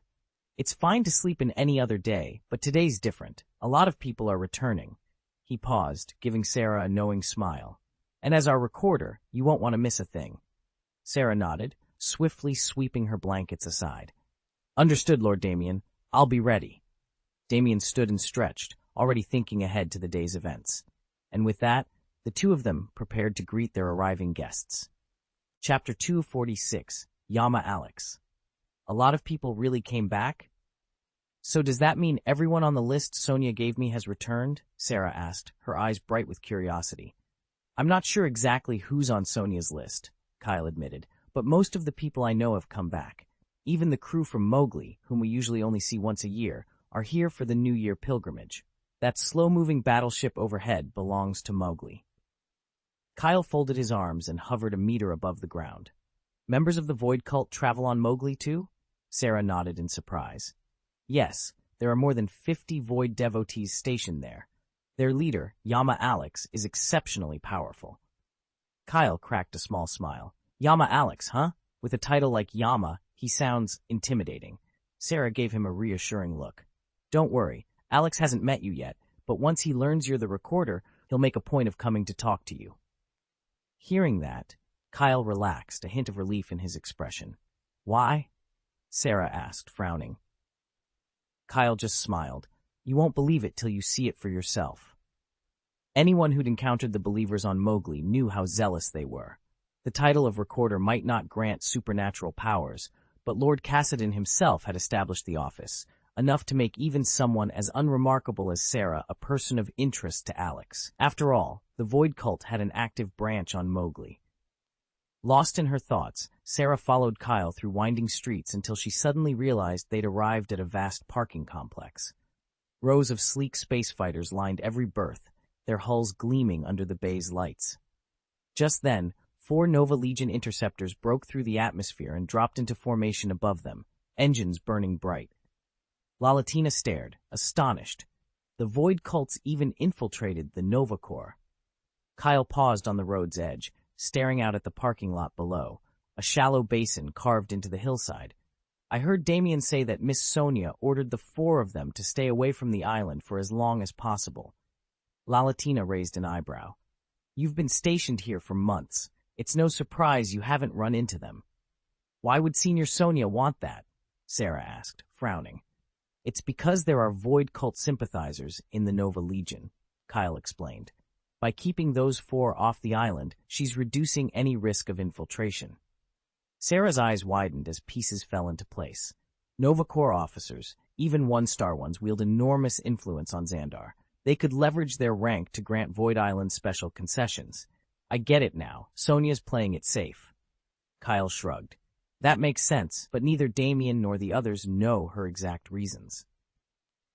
It's fine to sleep in any other day, but today's different. A lot of people are returning. He paused, giving Sarah a knowing smile. And as our recorder, you won't want to miss a thing. Sarah nodded, swiftly sweeping her blankets aside. Understood, Lord Damien. I'll be ready. Damien stood and stretched, already thinking ahead to the day's events. And with that, the two of them prepared to greet their arriving guests. Chapter 246, Yama Alex. A lot of people really came back? So does that mean everyone on the list Sonia gave me has returned? Sarah asked, her eyes bright with curiosity. I'm not sure exactly who's on Sonia's list, Kyle admitted, but most of the people I know have come back. Even the crew from Mowgli, whom we usually only see once a year, are here for the New Year pilgrimage. That slow-moving battleship overhead belongs to Mowgli. Kyle folded his arms and hovered a meter above the ground. Members of the Void Cult travel on Mowgli too? Sarah nodded in surprise. Yes, there are more than 50 Void devotees stationed there. Their leader, Yama Alex, is exceptionally powerful. Kyle cracked a small smile. Yama Alex, huh? With a title like Yama, he sounds intimidating. Sarah gave him a reassuring look. Don't worry, Alex hasn't met you yet, but once he learns you're the recorder, he'll make a point of coming to talk to you. Hearing that, Kyle relaxed, a hint of relief in his expression. Why? Sarah asked, frowning. Kyle just smiled. You won't believe it till you see it for yourself. Anyone who'd encountered the believers on Mowgli knew how zealous they were. The title of recorder might not grant supernatural powers, but Lord Cassidon himself had established the office, enough to make even someone as unremarkable as Sarah a person of interest to Alex. After all, the Void Cult had an active branch on Mowgli. Lost in her thoughts, Sarah followed Kyle through winding streets until she suddenly realized they'd arrived at a vast parking complex. Rows of sleek space fighters lined every berth, their hulls gleaming under the bay's lights. Just then, 4 Nova Legion interceptors broke through the atmosphere and dropped into formation above them, engines burning bright. Lalatina stared, astonished. The Void Cults even infiltrated the Nova Corps. Kyle paused on the road's edge, staring out at the parking lot below, a shallow basin carved into the hillside. I heard Damien say that Miss Sonia ordered the 4 of them to stay away from the island for as long as possible. Lalatina raised an eyebrow. You've been stationed here for months. It's no surprise you haven't run into them. Why would Senior Sonia want that? Sarah asked, frowning. It's because there are Void Cult sympathizers in the Nova Legion, Kyle explained. By keeping those 4 off the island, she's reducing any risk of infiltration. Sarah's eyes widened as pieces fell into place. Nova Corps officers, even 1-star ones, wield enormous influence on Xandar. They could leverage their rank to grant Void Island special concessions. I get it now. Sonia's playing it safe. Kyle shrugged. That makes sense, but neither Damien nor the others know her exact reasons.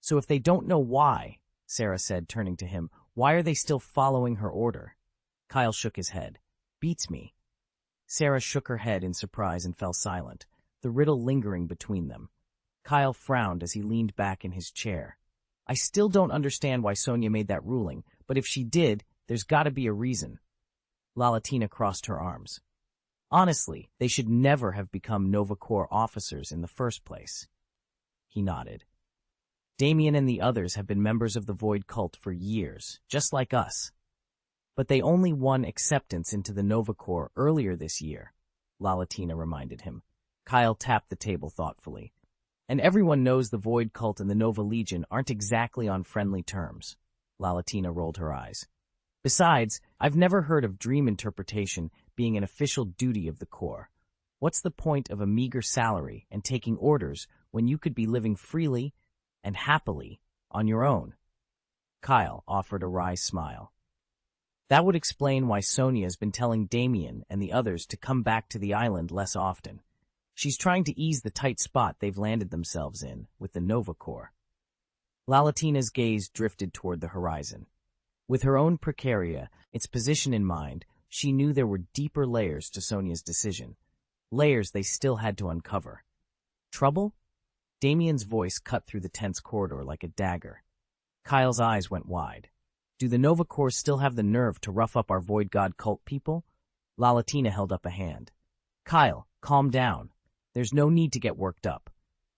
So if they don't know why, Sarah said, turning to him, why are they still following her order? Kyle shook his head. Beats me. Sarah shook her head in surprise and fell silent, the riddle lingering between them. Kyle frowned as he leaned back in his chair. I still don't understand why Sonia made that ruling, but if she did, there's gotta be a reason. Lalatina crossed her arms. Honestly, they should never have become Nova Corps officers in the first place. He nodded. Damien and the others have been members of the Void Cult for years, just like us. But they only won acceptance into the Nova Corps earlier this year, Lalatina reminded him. Kyle tapped the table thoughtfully. And everyone knows the Void Cult and the Nova Legion aren't exactly on friendly terms. Lalatina rolled her eyes. Besides, I've never heard of dream interpretation being an official duty of the Corps. What's the point of a meager salary and taking orders when you could be living freely and happily on your own? Kyle offered a wry smile. That would explain why Sonia's been telling Damien and the others to come back to the island less often. She's trying to ease the tight spot they've landed themselves in with the Nova Corps. Lalatina's gaze drifted toward the horizon. With her own precaria, its position in mind, she knew there were deeper layers to Sonia's decision, layers they still had to uncover. Trouble? Damien's voice cut through the tense corridor like a dagger. Kyle's eyes went wide. Do the Nova Corps still have the nerve to rough up our Void God cult people? Lalatina held up a hand. Kyle, calm down. There's no need to get worked up.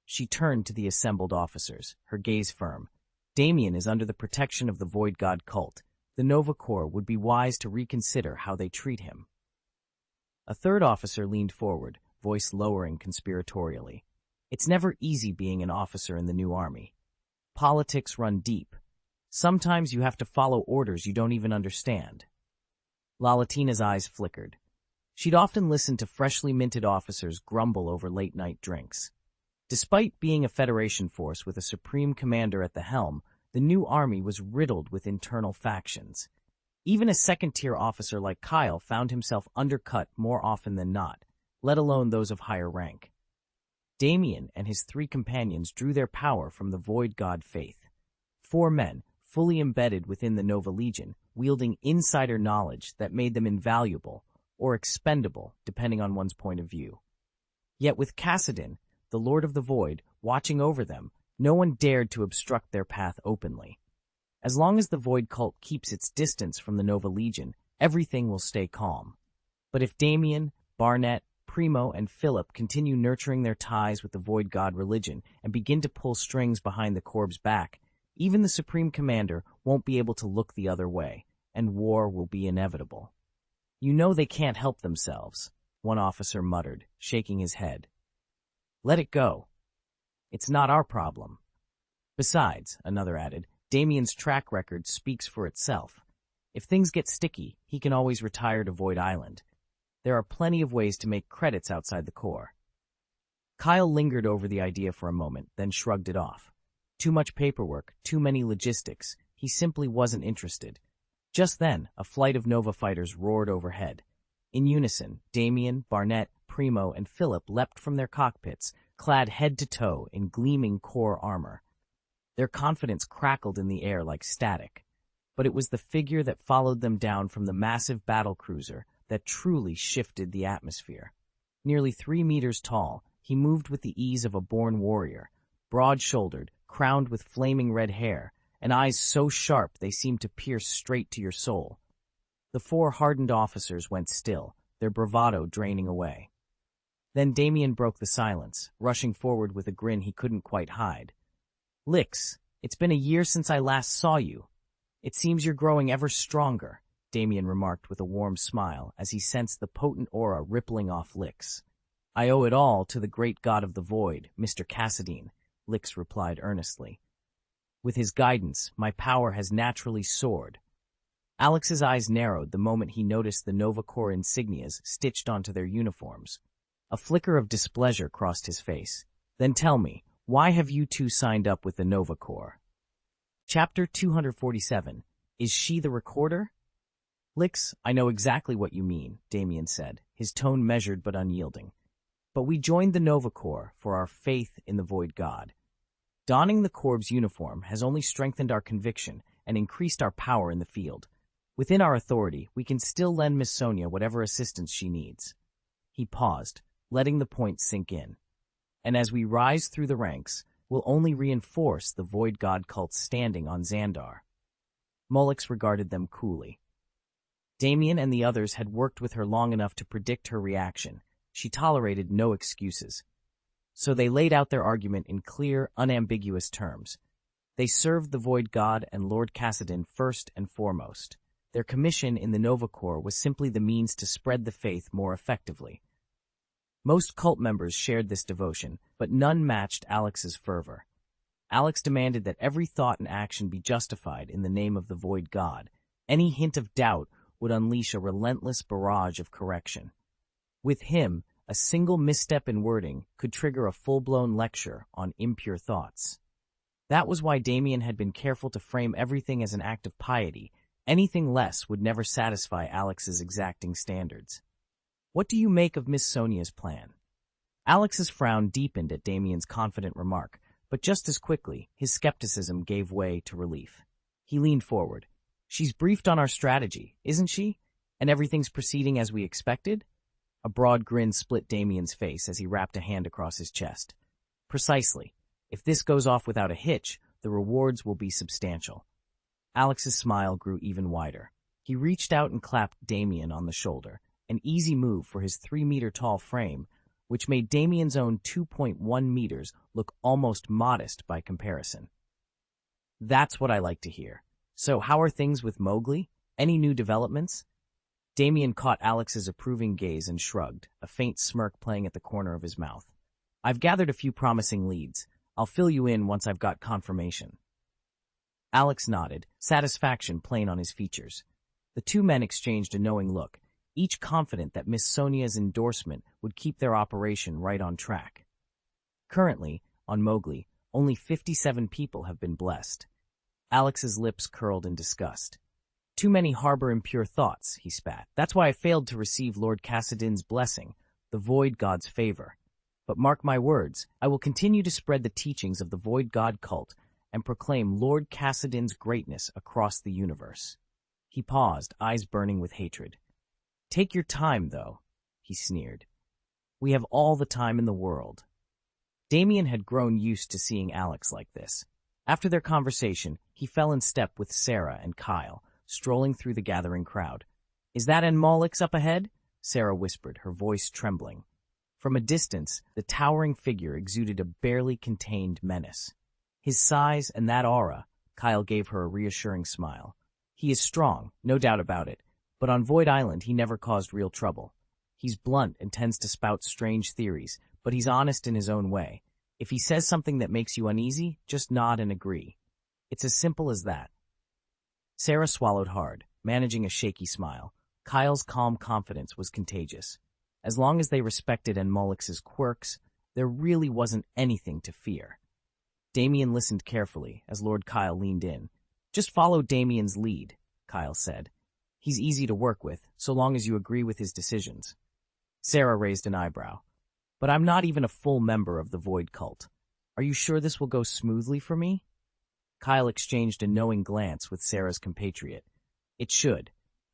She turned to the assembled officers, her gaze firm. Damien is under the protection of the Void God cult. The Nova Corps would be wise to reconsider how they treat him. A third officer leaned forward, voice lowering conspiratorially. It's never easy being an officer in the new army. Politics run deep. Sometimes you have to follow orders you don't even understand. Lalatina's eyes flickered. She'd often listened to freshly minted officers grumble over late-night drinks. Despite being a Federation force with a supreme commander at the helm, the new army was riddled with internal factions. Even a second-tier officer like Kyle found himself undercut more often than not, let alone those of higher rank. Damien and his 3 companions drew their power from the Void God faith. 4 men, fully embedded within the Nova Legion, wielding insider knowledge that made them invaluable, or expendable, depending on one's point of view. Yet with Kassadin, the Lord of the Void, watching over them, no one dared to obstruct their path openly. As long as the Void Cult keeps its distance from the Nova Legion, everything will stay calm. But if Damien, Barnett, Primo, and Philip continue nurturing their ties with the Void God religion and begin to pull strings behind the Corps' back, even the Supreme Commander won't be able to look the other way, and war will be inevitable. You know they can't help themselves, one officer muttered, shaking his head. Let it go. It's not our problem. Besides, another added, Damien's track record speaks for itself. If things get sticky, he can always retire to Void Island. There are plenty of ways to make credits outside the Corps. Kyle lingered over the idea for a moment, then shrugged it off. Too much paperwork, too many logistics. He simply wasn't interested. Just then, a flight of Nova fighters roared overhead. In unison, Damien, Barnett, Primo, and Philip leapt from their cockpits, clad head to toe in gleaming Corps armor. Their confidence crackled in the air like static, but it was the figure that followed them down from the massive battlecruiser that truly shifted the atmosphere. Nearly 3 meters tall, he moved with the ease of a born warrior, broad-shouldered, crowned with flaming red hair, and eyes so sharp they seemed to pierce straight to your soul. The 4 hardened officers went still, their bravado draining away. Then Damien broke the silence, rushing forward with a grin he couldn't quite hide. Lix, it's been a year since I last saw you. It seems you're growing ever stronger. Damien remarked with a warm smile as he sensed the potent aura rippling off Lix. I owe it all to the great god of the void, Mr. Cassadine, Lix replied earnestly. With his guidance, my power has naturally soared. Alex's eyes narrowed the moment he noticed the Nova Corps insignias stitched onto their uniforms. A flicker of displeasure crossed his face. Then tell me, why have you two signed up with the Nova Corps? Chapter 247. Is she the recorder? Lix, I know exactly what you mean, Damien said, his tone measured but unyielding. But we joined the Nova Corps for our faith in the Void God. Donning the Corps' uniform has only strengthened our conviction and increased our power in the field. Within our authority, we can still lend Miss Sonia whatever assistance she needs. He paused, letting the point sink in. And as we rise through the ranks, we'll only reinforce the Void God cult's standing on Xandar. Mollix regarded them coolly. Damien and the others had worked with her long enough to predict her reaction. She tolerated no excuses. So they laid out their argument in clear, unambiguous terms. They served the Void God and Lord Cassadine first and foremost. Their commission in the Nova Corps was simply the means to spread the faith more effectively. Most cult members shared this devotion, but none matched Alex's fervor. Alex demanded that every thought and action be justified in the name of the Void God. Any hint of doubt would unleash a relentless barrage of correction. With him, a single misstep in wording could trigger a full-blown lecture on impure thoughts. That was why Damien had been careful to frame everything as an act of piety. Anything less would never satisfy Alex's exacting standards. What do you make of Miss Sonia's plan? Alex's frown deepened at Damien's confident remark, but just as quickly, his skepticism gave way to relief. He leaned forward. She's briefed on our strategy, isn't she? And everything's proceeding as we expected? A broad grin split Damien's face as he wrapped a hand across his chest. Precisely. If this goes off without a hitch, the rewards will be substantial. Alex's smile grew even wider. He reached out and clapped Damien on the shoulder, an easy move for his 3-meter-tall frame, which made Damien's own 2.1 meters look almost modest by comparison. That's what I like to hear. So how are things with Mowgli? Any new developments? Damien caught Alex's approving gaze and shrugged, a faint smirk playing at the corner of his mouth. I've gathered a few promising leads. I'll fill you in once I've got confirmation. Alex nodded, satisfaction plain on his features. The two men exchanged a knowing look, each confident that Miss Sonia's endorsement would keep their operation right on track. Currently, on Mowgli, only 57 people have been blessed. Alex's lips curled in disgust. Too many harbor impure thoughts, he spat. That's why I failed to receive Lord Cassadine's blessing, the Void God's favor. But mark my words, I will continue to spread the teachings of the Void God cult and proclaim Lord Cassadine's greatness across the universe. He paused, eyes burning with hatred. Take your time, though, he sneered. We have all the time in the world. Damien had grown used to seeing Alex like this. After their conversation, he fell in step with Sarah and Kyle, strolling through the gathering crowd. Is that Mollix up ahead? Sarah whispered, her voice trembling. From a distance, the towering figure exuded a barely contained menace. His size and that aura, Kyle gave her a reassuring smile. He is strong, no doubt about it, but on Void Island he never caused real trouble. He's blunt and tends to spout strange theories, but he's honest in his own way. If he says something that makes you uneasy, just nod and agree. It's as simple as that. Sarah swallowed hard, managing a shaky smile. Kyle's calm confidence was contagious. As long as they respected Mollix's quirks, there really wasn't anything to fear. Damien listened carefully as Lord Kyle leaned in. Just follow Damien's lead, Kyle said. He's easy to work with, so long as you agree with his decisions. Sarah raised an eyebrow. But I'm not even a full member of the Void Cult. Are you sure this will go smoothly for me? Kyle exchanged a knowing glance with Sarah's compatriot. It should.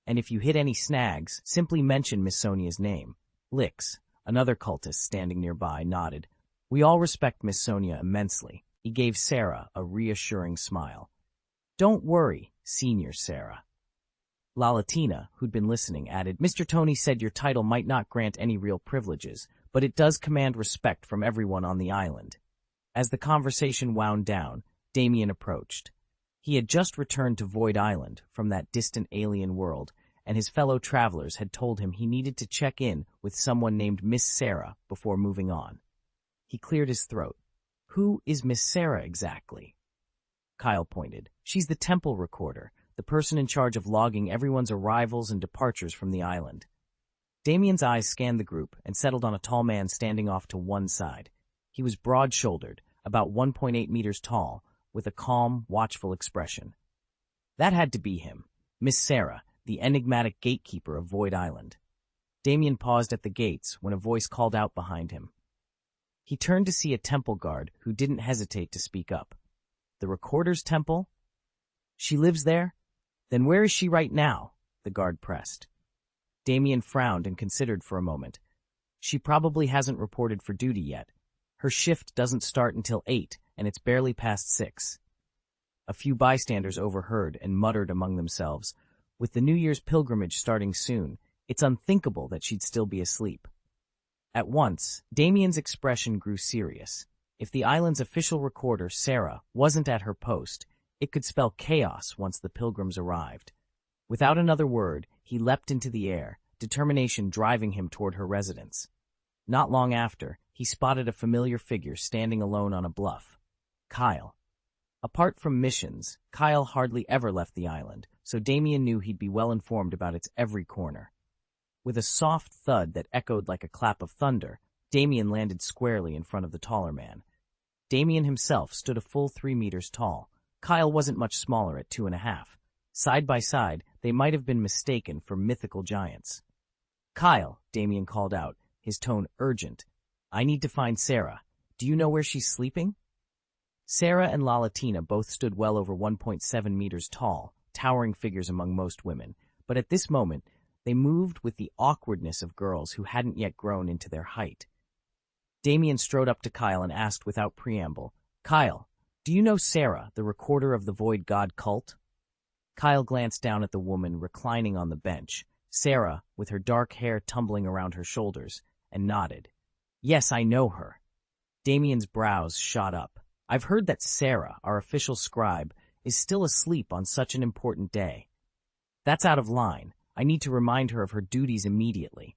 And if you hit any snags, simply mention Miss Sonia's name. Lix, another cultist standing nearby, nodded. We all respect Miss Sonia immensely. He gave Sarah a reassuring smile. Don't worry, Senior Sarah. Lalatina, who'd been listening, added, Mr. Tony said your title might not grant any real privileges, but it does command respect from everyone on the island. As the conversation wound down, Damien approached. He had just returned to Void Island from that distant alien world, and his fellow travelers had told him he needed to check in with someone named Miss Sarah before moving on. He cleared his throat. Who is Miss Sarah exactly? Kyle pointed. She's the temple recorder, the person in charge of logging everyone's arrivals and departures from the island. Damien's eyes scanned the group and settled on a tall man standing off to one side. He was broad-shouldered, about 1.8 meters tall, with a calm, watchful expression. That had to be him, Miss Sarah, the enigmatic gatekeeper of Void Island. Damien paused at the gates when a voice called out behind him. He turned to see a temple guard who didn't hesitate to speak up. The Recorder's temple? She lives there? Then where is she right now? The guard pressed. Damien frowned and considered for a moment. She probably hasn't reported for duty yet. Her shift doesn't start until 8, and it's barely past 6. A few bystanders overheard and muttered among themselves, with the New Year's pilgrimage starting soon, it's unthinkable that she'd still be asleep. At once, Damien's expression grew serious. If the island's official recorder, Sarah, wasn't at her post, it could spell chaos once the pilgrims arrived. Without another word, he leapt into the air, determination driving him toward her residence. Not long after, he spotted a familiar figure standing alone on a bluff. Kyle. Apart from missions, Kyle hardly ever left the island, so Damien knew he'd be well informed about its every corner. With a soft thud that echoed like a clap of thunder, Damien landed squarely in front of the taller man. Damien himself stood a full 3 meters tall. Kyle wasn't much smaller at 2.5. Side by side, they might have been mistaken for mythical giants. Kyle, Damien called out, his tone urgent. I need to find Sarah. Do you know where she's sleeping? Sarah and Lalatina both stood well over 1.7 meters tall, towering figures among most women, but at this moment, they moved with the awkwardness of girls who hadn't yet grown into their height. Damien strode up to Kyle and asked without preamble, Kyle, do you know Sarah, the recorder of the Void God cult? Kyle glanced down at the woman reclining on the bench, Sarah, with her dark hair tumbling around her shoulders, and nodded. Yes, I know her. Damien's brows shot up. I've heard that Sarah, our official scribe, is still asleep on such an important day. That's out of line. I need to remind her of her duties immediately.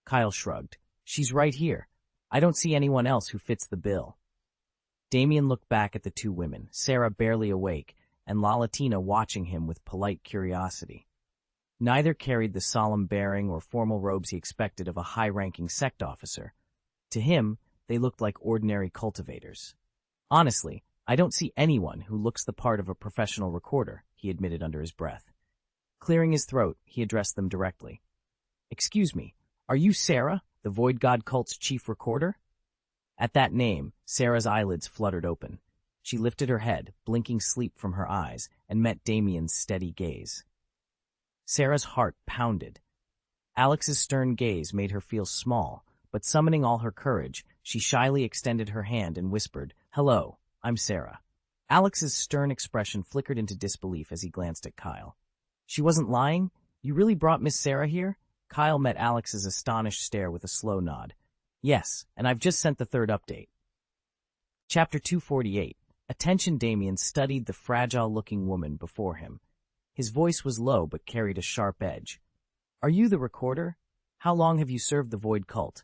Kyle shrugged. She's right here. I don't see anyone else who fits the bill. Damien looked back at the two women, Sarah barely awake, and Lalatina watching him with polite curiosity. Neither carried the solemn bearing or formal robes he expected of a high-ranking sect officer. To him, they looked like ordinary cultivators. Honestly, I don't see anyone who looks the part of a professional recorder, he admitted under his breath. Clearing his throat, he addressed them directly. Excuse me, are you Sarah, the Void God cult's chief recorder? At that name, Sarah's eyelids fluttered open. She lifted her head, blinking sleep from her eyes, and met Damien's steady gaze. Sarah's heart pounded. Alex's stern gaze made her feel small, but summoning all her courage, she shyly extended her hand and whispered, Hello, I'm Sarah. Alex's stern expression flickered into disbelief as he glanced at Kyle. She wasn't lying? You really brought Miss Sarah here? Kyle met Alex's astonished stare with a slow nod. Yes, and I've just sent the 3rd update. Chapter 248. Attention. Damien studied the fragile-looking woman before him. His voice was low but carried a sharp edge. Are you the recorder? How long have you served the Void cult?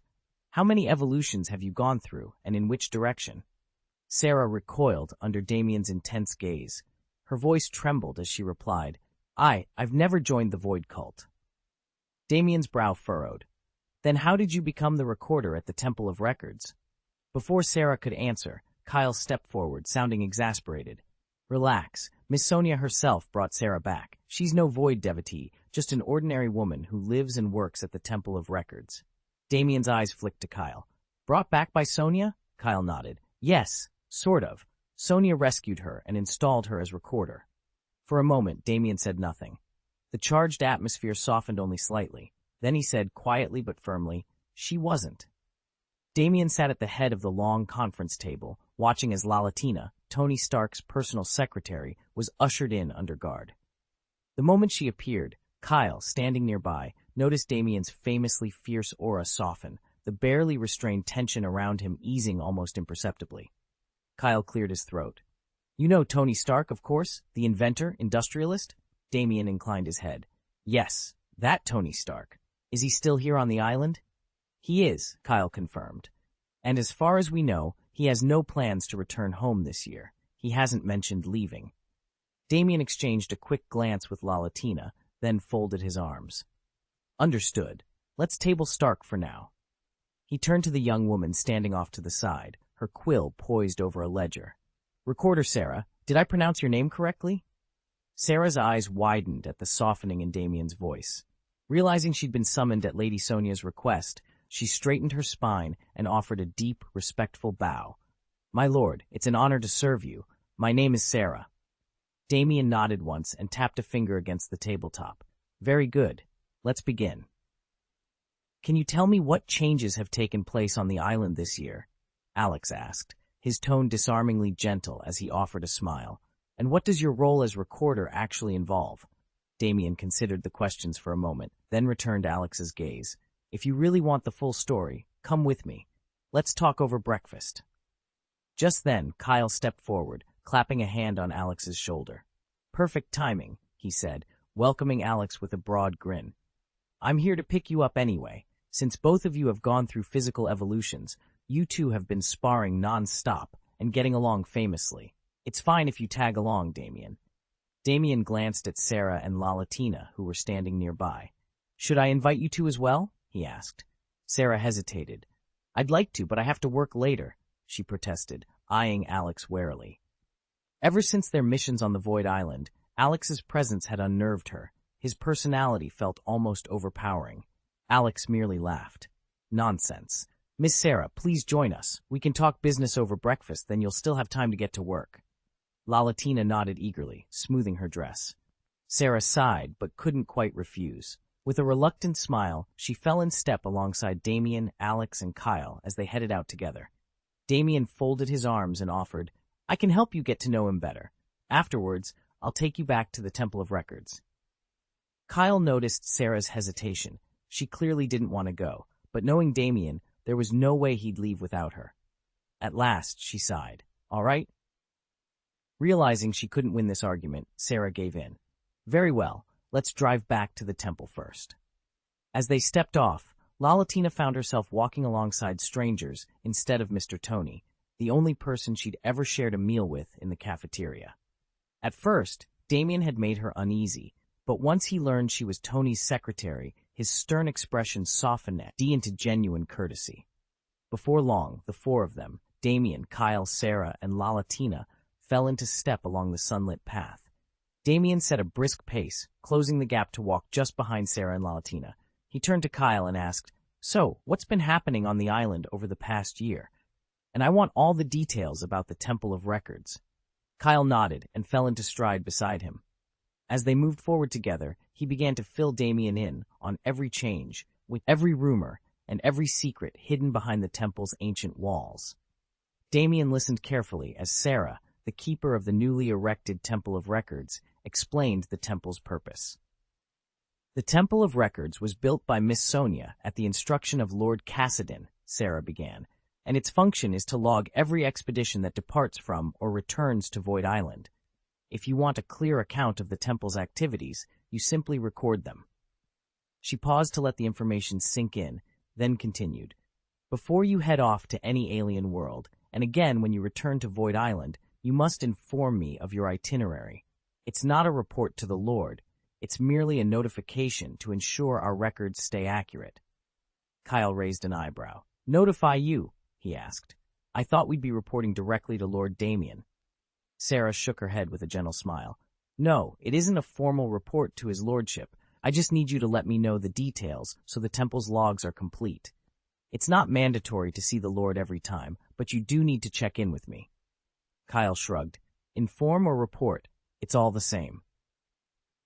How many evolutions have you gone through, and in which direction? Sarah recoiled under Damien's intense gaze. Her voice trembled as she replied, I've never joined the Void cult. Damien's brow furrowed. Then how did you become the recorder at the Temple of Records? Before Sarah could answer, Kyle stepped forward, sounding exasperated. Relax. Miss Sonia herself brought Sarah back. She's no Void devotee, just an ordinary woman who lives and works at the Temple of Records. Damien's eyes flicked to Kyle. Brought back by Sonia? Kyle nodded. Yes, sort of. Sonia rescued her and installed her as recorder. For a moment, Damien said nothing. The charged atmosphere softened only slightly. Then he said quietly but firmly, She wasn't. Damien sat at the head of the long conference table, watching as Lalatina, Tony Stark's personal secretary, was ushered in under guard. The moment she appeared, Kyle, standing nearby, noticed Damien's famously fierce aura soften, the barely restrained tension around him easing almost imperceptibly. Kyle cleared his throat. You know Tony Stark, of course, the inventor, industrialist? Damien inclined his head. Yes, That Tony Stark. Is he still here on the island? He is, Kyle confirmed. And as far as we know, he has no plans to return home this year. He hasn't mentioned leaving. Damien exchanged a quick glance with Lalatina, then folded his arms. Understood. Let's table Stark for now. He turned to the young woman standing off to the side, her quill poised over a ledger. Recorder Sarah, did I pronounce your name correctly? Sarah's eyes widened at the softening in Damien's voice. Realizing she'd been summoned at Lady Sonia's request, she straightened her spine and offered a deep, respectful bow. My lord, it's an honor to serve you. My name is Sarah. Damien nodded once and tapped a finger against the tabletop. Very good. Let's begin. Can you tell me what changes have taken place on the island this year? Alex asked, his tone disarmingly gentle as he offered a smile. And what does your role as recorder actually involve? Damien considered the questions for a moment, then returned Alex's gaze. If you really want the full story, come with me. Let's talk over breakfast. Just then, Kyle stepped forward, clapping a hand on Alex's shoulder. Perfect timing, he said, welcoming Alex with a broad grin. I'm here to pick you up anyway. Since both of you have gone through physical evolutions, you two have been sparring non-stop and getting along famously. It's fine if you tag along, Damien. Damien glanced at Sarah and Lalatina, who were standing nearby. Should I invite you two as well? He asked. Sarah hesitated. I'd like to, but I have to work later, she protested, eyeing Alex warily. Ever since their missions on the Void Island, Alex's presence had unnerved her. His personality felt almost overpowering. Alex merely laughed. Nonsense. Miss Sarah, please join us. We can talk business over breakfast, then you'll still have time to get to work. Lalatina nodded eagerly, smoothing her dress. Sarah sighed, but couldn't quite refuse. With a reluctant smile, she fell in step alongside Damien, Alex, and Kyle as they headed out together. Damien folded his arms and offered, I can help you get to know him better. Afterwards, I'll take you back to the Temple of Records. Kyle noticed Sarah's hesitation. She clearly didn't want to go, but knowing Damien, there was no way he'd leave without her. At last, she sighed. All right? Realizing she couldn't win this argument, Sarah gave in. Very well, let's drive back to the temple first. As they stepped off, Lalatina found herself walking alongside strangers instead of Mr. Tony, the only person she'd ever shared a meal with in the cafeteria. At first, Damien had made her uneasy, but once he learned she was Tony's secretary, his stern expression softened into genuine courtesy. Before long, the four of them, Damien, Kyle, Sarah, and Lalatina, fell into step along the sunlit path. Damien set a brisk pace, closing the gap to walk just behind Sarah and Lalatina. He turned to Kyle and asked, So, what's been happening on the island over the past year? And I want all the details about the Temple of Records. Kyle nodded and fell into stride beside him. As they moved forward together, he began to fill Damien in on every change, with every rumor, and every secret hidden behind the temple's ancient walls. Damien listened carefully as Sarah, the keeper of the newly erected Temple of Records, explained the temple's purpose. The Temple of Records was built by Miss Sonia at the instruction of Lord Cassidon, Sarah began, and its function is to log every expedition that departs from or returns to Void Island. If you want a clear account of the temple's activities, you simply record them. She paused to let the information sink in, then continued. Before you head off to any alien world, and again when you return to Void Island, you must inform me of your itinerary. It's not a report to the Lord. It's merely a notification to ensure our records stay accurate. Kyle raised an eyebrow. Notify you, he asked. I thought we'd be reporting directly to Lord Damien. Sarah shook her head with a gentle smile. No, it isn't a formal report to his lordship. I just need you to let me know the details so the temple's logs are complete. It's not mandatory to see the Lord every time, but you do need to check in with me. Kyle shrugged. Inform or report, it's all the same.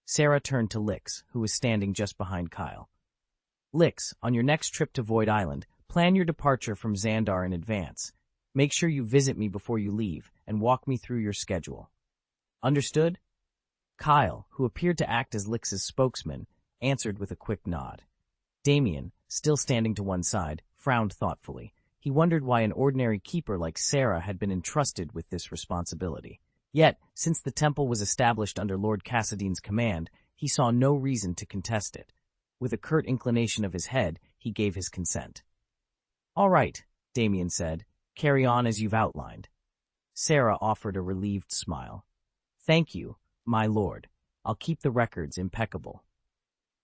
Sarah turned to Lix, who was standing just behind Kyle. Lix, on your next trip to Void Island, plan your departure from Xandar in advance. Make sure you visit me before you leave and walk me through your schedule. Understood? Kyle, who appeared to act as Lix's spokesman, answered with a quick nod. Damien, still standing to one side, frowned thoughtfully. He wondered why an ordinary keeper like Sarah had been entrusted with this responsibility. Yet, since the temple was established under Lord Cassidon's command, he saw no reason to contest it. With a curt inclination of his head, he gave his consent. "All right," Damien said. "Carry on as you've outlined." Sarah offered a relieved smile. "Thank you, my lord. I'll keep the records impeccable."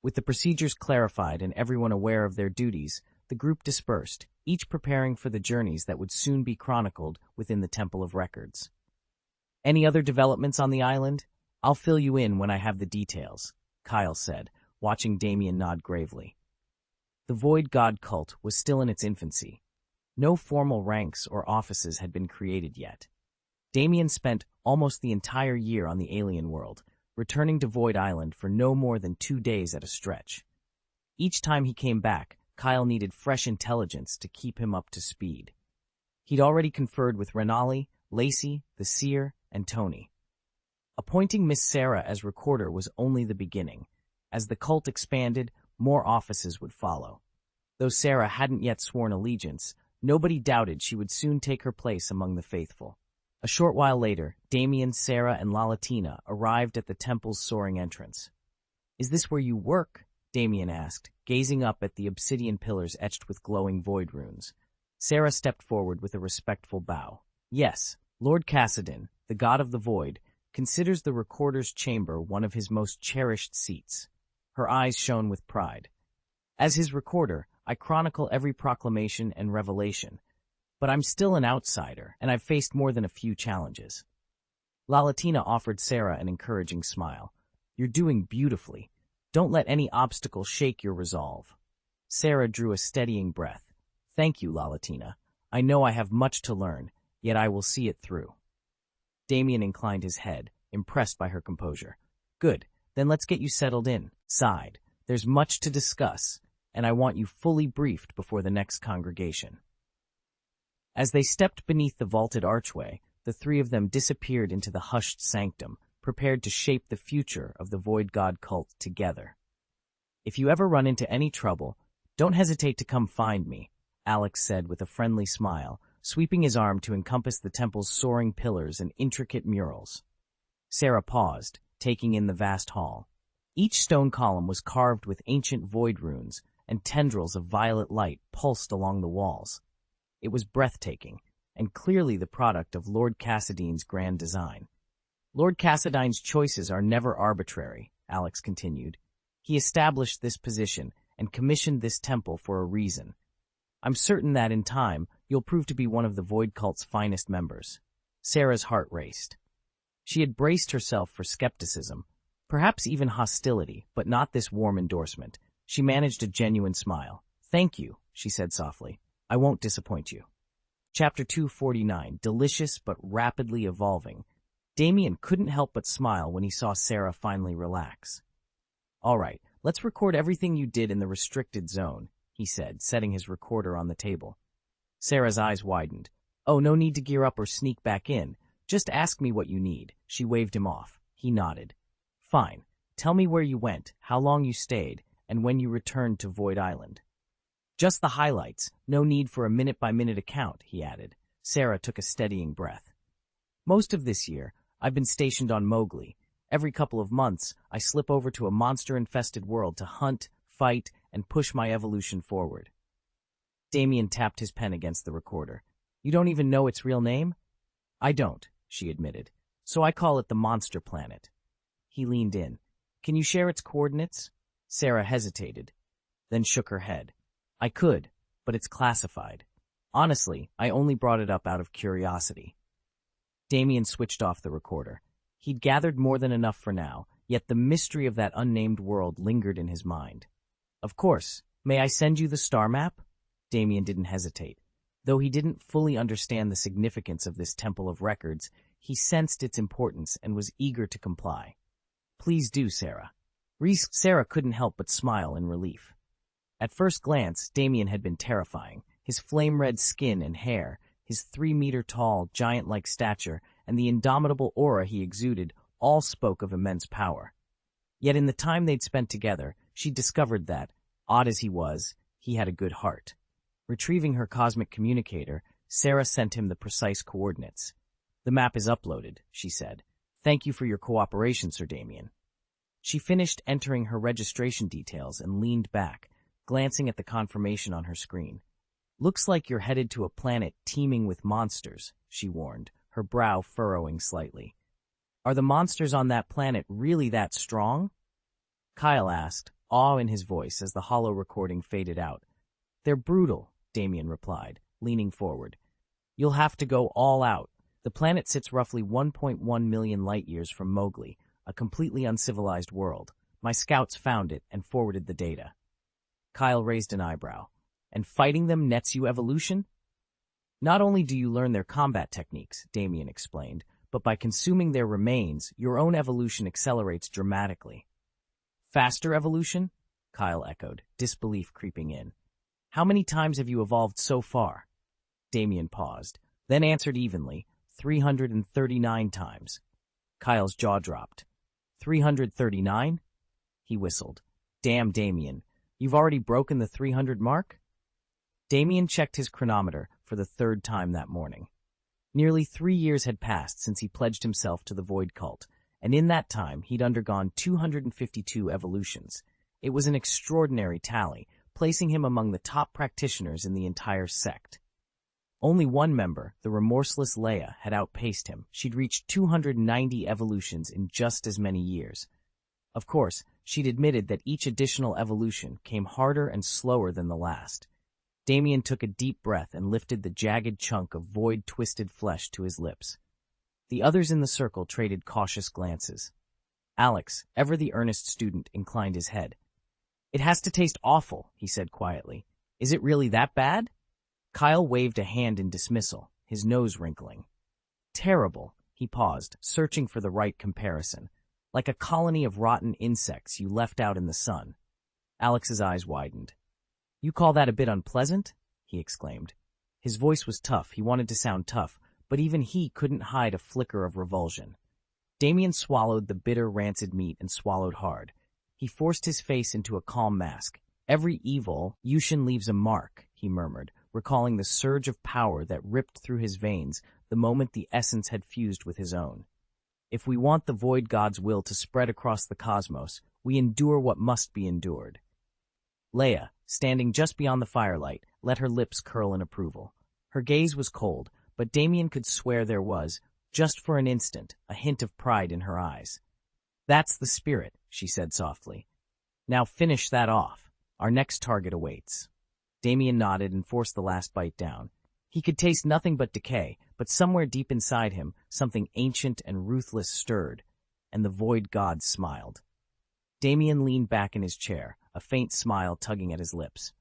With the procedures clarified and everyone aware of their duties, the group dispersed, each preparing for the journeys that would soon be chronicled within the Temple of Records. "Any other developments on the island? I'll fill you in when I have the details," Kyle said, watching Damien nod gravely. The Void God cult was still in its infancy. No formal ranks or offices had been created yet. Damien spent almost the entire year on the alien world, returning to Void Island for no more than 2 days at a stretch. Each time he came back, Kyle needed fresh intelligence to keep him up to speed. He'd already conferred with Renali, Lacey, the Seer, and Tony. Appointing Miss Sarah as recorder was only the beginning. As the cult expanded, more offices would follow. Though Sarah hadn't yet sworn allegiance, nobody doubted she would soon take her place among the faithful. A short while later, Damien, Sarah, and Lalatina arrived at the temple's soaring entrance. "Is this where you work?" Damien asked, gazing up at the obsidian pillars etched with glowing void runes. Sarah stepped forward with a respectful bow. "Yes, Lord Cassidon, the god of the void, considers the recorder's chamber one of his most cherished seats." Her eyes shone with pride. "As his recorder, I chronicle every proclamation and revelation. But I'm still an outsider, and I've faced more than a few challenges." Lalatina offered Sarah an encouraging smile. "You're doing beautifully. Don't let any obstacle shake your resolve." Sarah drew a steadying breath. "Thank you, Lalatina. I know I have much to learn, yet I will see it through." Damien inclined his head, impressed by her composure. "Good, then let's get you settled in." Sighed. "There's much to discuss, and I want you fully briefed before the next congregation." As they stepped beneath the vaulted archway, the three of them disappeared into the hushed sanctum, prepared to shape the future of the Void God cult together. "If you ever run into any trouble, don't hesitate to come find me," Alex said with a friendly smile, sweeping his arm to encompass the temple's soaring pillars and intricate murals. Sarah paused, taking in the vast hall. Each stone column was carved with ancient void runes, and tendrils of violet light pulsed along the walls. It was breathtaking, and clearly the product of Lord Cassidon's grand design. "Lord Cassidon's choices are never arbitrary," Alex continued. "He established this position and commissioned this temple for a reason. I'm certain that in time, you'll prove to be one of the Void Cult's finest members." Sarah's heart raced. She had braced herself for skepticism, perhaps even hostility, but not this warm endorsement. She managed a genuine smile. "Thank you," she said softly. "I won't disappoint you." Chapter 249, delicious but rapidly evolving. Damien couldn't help but smile when he saw Sarah finally relax. "All right, let's record everything you did in the restricted zone," he said, setting his recorder on the table. Sarah's eyes widened. "Oh, no need to gear up or sneak back in. Just ask me what you need." She waved him off. He nodded. "Fine. Tell me where you went, how long you stayed, and when you returned to Void Island." "Just the highlights. No need for a minute-by-minute account," he added. Sarah took a steadying breath. "Most of this year, I've been stationed on Mowgli. Every couple of months, I slip over to a monster-infested world to hunt, fight, and push my evolution forward." Damien tapped his pen against the recorder. "You don't even know its real name?" "I don't," she admitted. "So I call it the Monster Planet." He leaned in. "Can you share its coordinates?" Sarah hesitated, then shook her head. "I could, but it's classified. Honestly, I only brought it up out of curiosity." Damien switched off the recorder. He'd gathered more than enough for now, yet the mystery of that unnamed world lingered in his mind. "Of course. May I send you the star map?" Damien didn't hesitate. Though he didn't fully understand the significance of this Temple of Records, he sensed its importance and was eager to comply. "Please do, Sarah." Sarah couldn't help but smile in relief. At first glance, Damien had been terrifying. His flame-red skin and hair, his 3-meter-tall, giant-like stature, and the indomitable aura he exuded all spoke of immense power. Yet in the time they'd spent together, she discovered that, odd as he was, he had a good heart. Retrieving her cosmic communicator, Sarah sent him the precise coordinates. "The map is uploaded," she said. "Thank you for your cooperation, Sir Damien." She finished entering her registration details and leaned back, glancing at the confirmation on her screen. "Looks like you're headed to a planet teeming with monsters," she warned, her brow furrowing slightly. "Are the monsters on that planet really that strong?" Kyle asked, awe in his voice as the hollow recording faded out. "They're brutal," Damien replied, leaning forward. "You'll have to go all out. The planet sits roughly 1.1 million light-years from Mowgli, a completely uncivilized world. My scouts found it and forwarded the data." Kyle raised an eyebrow. "And fighting them nets you evolution?" "Not only do you learn their combat techniques," Damien explained, "but by consuming their remains, your own evolution accelerates dramatically." "Faster evolution?" Kyle echoed, disbelief creeping in. "How many times have you evolved so far?" Damien paused, then answered evenly, 339 times. Kyle's jaw dropped. 339? He whistled. "Damn, Damien, you've already broken the 300 mark?" Damien checked his chronometer for the third time that morning. Nearly 3 years had passed since he pledged himself to the Void Cult, and in that time he'd undergone 252 evolutions. It was an extraordinary tally, placing him among the top practitioners in the entire sect. Only one member, the remorseless Leia, had outpaced him. She'd reached 290 evolutions in just as many years. Of course, she'd admitted that each additional evolution came harder and slower than the last. Damien took a deep breath and lifted the jagged chunk of void-twisted flesh to his lips. The others in the circle traded cautious glances. Alex, ever the earnest student, inclined his head. "It has to taste awful," he said quietly. "Is it really that bad?" Kyle waved a hand in dismissal, his nose wrinkling. "Terrible," he paused, searching for the right comparison. "Like a colony of rotten insects you left out in the sun." Alex's eyes widened. "You call that a bit unpleasant?" he exclaimed. His voice was tough, he wanted to sound tough, but even he couldn't hide a flicker of revulsion. Damien swallowed the bitter, rancid meat and swallowed hard. He forced his face into a calm mask. "Every evil Yushin leaves a mark," he murmured, recalling the surge of power that ripped through his veins the moment the essence had fused with his own. "If we want the Void God's will to spread across the cosmos, we endure what must be endured." Leia, standing just beyond the firelight, let her lips curl in approval. Her gaze was cold, but Damien could swear there was, just for an instant, a hint of pride in her eyes. "That's the spirit," she said softly. "Now finish that off. Our next target awaits." Damien nodded and forced the last bite down. He could taste nothing but decay, but somewhere deep inside him, something ancient and ruthless stirred, and the Void God smiled. Damien leaned back in his chair, a faint smile tugging at his lips.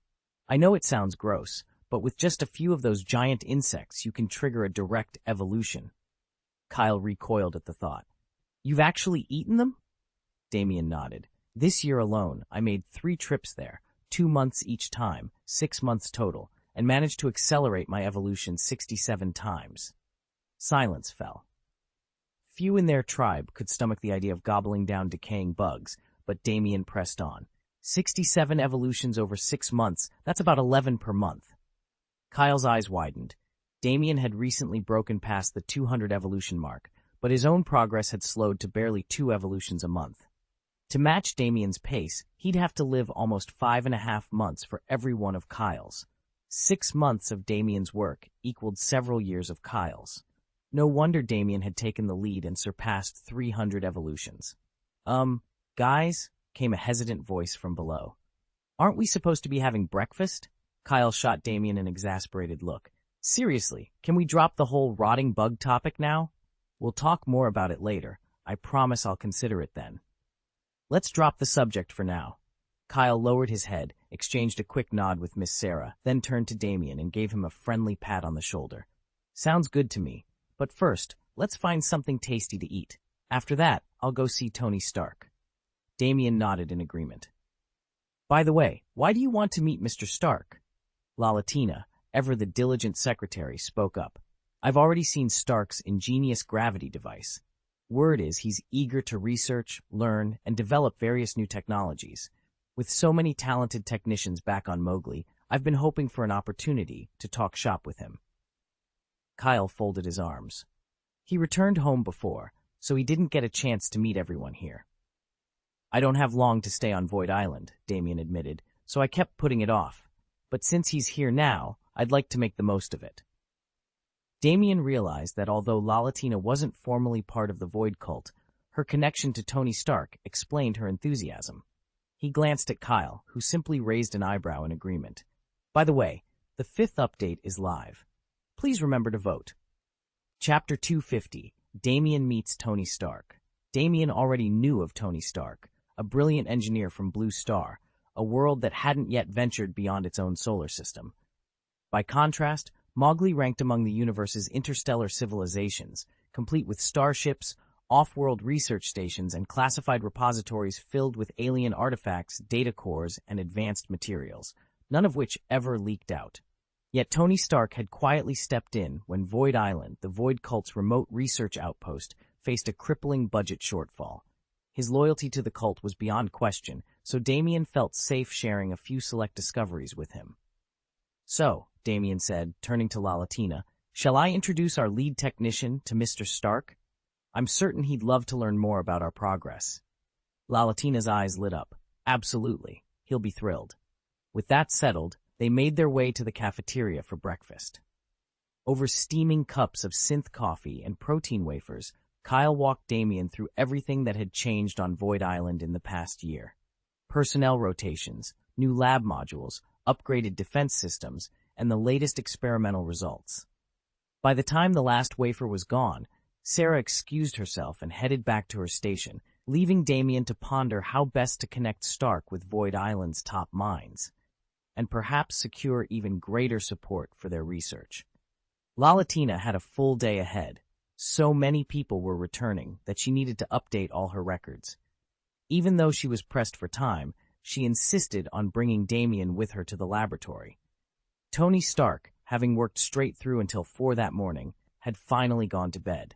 "I know it sounds gross, but with just a few of those giant insects, you can trigger a direct evolution." Kyle recoiled at the thought. "You've actually eaten them?" Damien nodded. "This year alone, I made 3 trips there, 2 months each time, 6 months total, and managed to accelerate my evolution 67 times. Silence fell. Few in their tribe could stomach the idea of gobbling down decaying bugs, but Damien pressed on. 67 evolutions over 6 months, that's about 11 per month. Kyle's eyes widened. Damien had recently broken past the 200 evolution mark, but his own progress had slowed to barely 2 evolutions a month. To match Damien's pace, he'd have to live almost 5.5 months for every one of Kyle's. 6 months of Damien's work equaled several years of Kyle's. No wonder Damien had taken the lead and surpassed 300 evolutions. Guys, came a hesitant voice from below. "Aren't we supposed to be having breakfast?" Kyle shot Damien an exasperated look. "Seriously, can we drop the whole rotting bug topic now? We'll talk more about it later. I promise I'll consider it then." "Let's drop the subject for now." Kyle lowered his head, exchanged a quick nod with Miss Sarah, then turned to Damien and gave him a friendly pat on the shoulder. "Sounds good to me. But first, let's find something tasty to eat. After that, I'll go see Tony Stark." Damien nodded in agreement. "By the way, why do you want to meet Mr. Stark?" Lalatina, ever the diligent secretary, spoke up. "I've already seen Stark's ingenious gravity device. Word is he's eager to research, learn, and develop various new technologies. With so many talented technicians back on Mowgli, I've been hoping for an opportunity to talk shop with him." Kyle folded his arms. He returned home before, so he didn't get a chance to meet everyone here. I don't have long to stay on Void Island, Damien admitted, so I kept putting it off. But since he's here now, I'd like to make the most of it. Damien realized that although Lalatina wasn't formally part of the Void cult, her connection to Tony Stark explained her enthusiasm. He glanced at Kyle, who simply raised an eyebrow in agreement. By the way, the 5th update is live. Please remember to vote. Chapter 250, Damien meets Tony Stark. Damien already knew of Tony Stark, a brilliant engineer from Blue Star, a world that hadn't yet ventured beyond its own solar system. By contrast, Mowgli ranked among the universe's interstellar civilizations, complete with starships, off-world research stations, and classified repositories filled with alien artifacts, data cores, and advanced materials, none of which ever leaked out. Yet Tony Stark had quietly stepped in when Void Island, the Void cult's remote research outpost, faced a crippling budget shortfall. His loyalty to the cult was beyond question, so Damien felt safe sharing a few select discoveries with him. So, Damien said, turning to Lalatina, shall I introduce our lead technician to Mr. Stark? I'm certain he'd love to learn more about our progress. Lalatina's eyes lit up. Absolutely. He'll be thrilled. With that settled, they made their way to the cafeteria for breakfast. Over steaming cups of synth coffee and protein wafers, Kyle walked Damien through everything that had changed on Void Island in the past year. Personnel rotations, new lab modules, upgraded defense systems, and the latest experimental results. By the time the last wafer was gone, Sarah excused herself and headed back to her station, leaving Damien to ponder how best to connect Stark with Void Island's top minds, and perhaps secure even greater support for their research. Lalatina had a full day ahead. So many people were returning that she needed to update all her records. Even though she was pressed for time, she insisted on bringing Damien with her to the laboratory. Tony Stark, having worked straight through until 4 that morning, had finally gone to bed.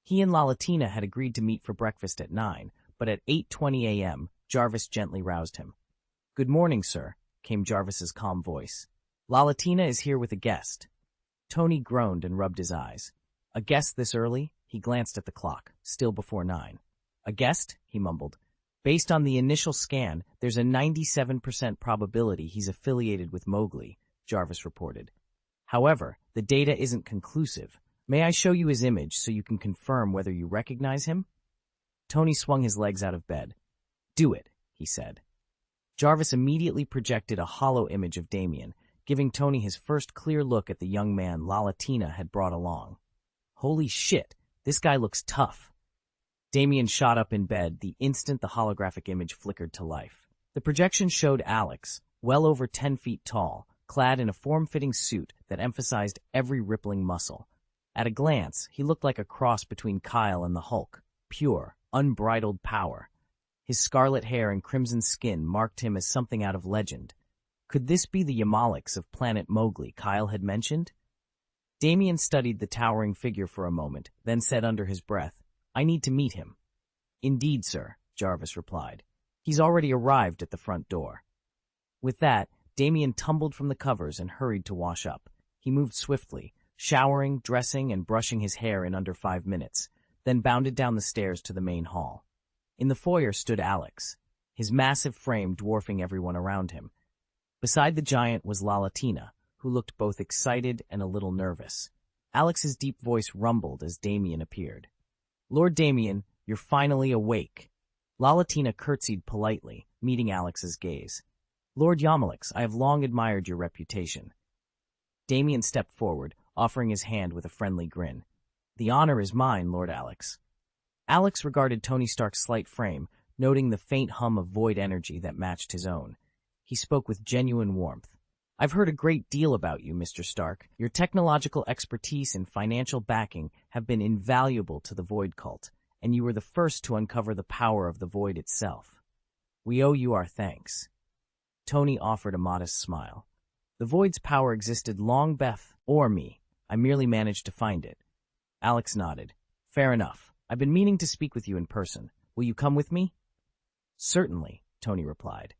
He and Lalatina had agreed to meet for breakfast at 9, but at 8:20 a.m., Jarvis gently roused him. "Good morning, sir," came Jarvis's calm voice. "Lalatina is here with a guest." Tony groaned and rubbed his eyes. "A guest this early?" He glanced at the clock, still before 9. "A guest?" he mumbled. "Based on the initial scan, there's a 97% probability he's affiliated with Mowgli," Jarvis reported. "However, the data isn't conclusive. May I show you his image so you can confirm whether you recognize him?" Tony swung his legs out of bed. "Do it," he said. Jarvis immediately projected a hollow image of Damien, giving Tony his first clear look at the young man Lalatina had brought along. "Holy shit, this guy looks tough." Damien shot up in bed the instant the holographic image flickered to life. The projection showed Alex, well over 10 feet tall, clad in a form-fitting suit that emphasized every rippling muscle. At a glance, he looked like a cross between Kyle and the Hulk, pure, unbridled power. His scarlet hair and crimson skin marked him as something out of legend. Could this be the Yamaliks of planet Mowgli Kyle had mentioned? Damien studied the towering figure for a moment, then said under his breath, "I need to meet him." "Indeed, sir," Jarvis replied. "He's already arrived at the front door." With that, Damien tumbled from the covers and hurried to wash up. He moved swiftly, showering, dressing, and brushing his hair in under 5 minutes, then bounded down the stairs to the main hall. In the foyer stood Alex, his massive frame dwarfing everyone around him. Beside the giant was Lalatina, who looked both excited and a little nervous. Alex's deep voice rumbled as Damien appeared. "Lord Damien, you're finally awake." Lalatina curtsied politely, meeting Alex's gaze. "Lord Yamaliks, I have long admired your reputation." Damien stepped forward, offering his hand with a friendly grin. "The honor is mine, Lord Alex." Alex regarded Tony Stark's slight frame, noting the faint hum of void energy that matched his own. He spoke with genuine warmth. "I've heard a great deal about you, Mr. Stark. Your technological expertise and financial backing have been invaluable to the Void cult, and you were the first to uncover the power of the Void itself. We owe you our thanks." Tony offered a modest smile. "The Void's power existed long before me. I merely managed to find it." Alex nodded. "Fair enough. I've been meaning to speak with you in person. Will you come with me?" "Certainly," Tony replied.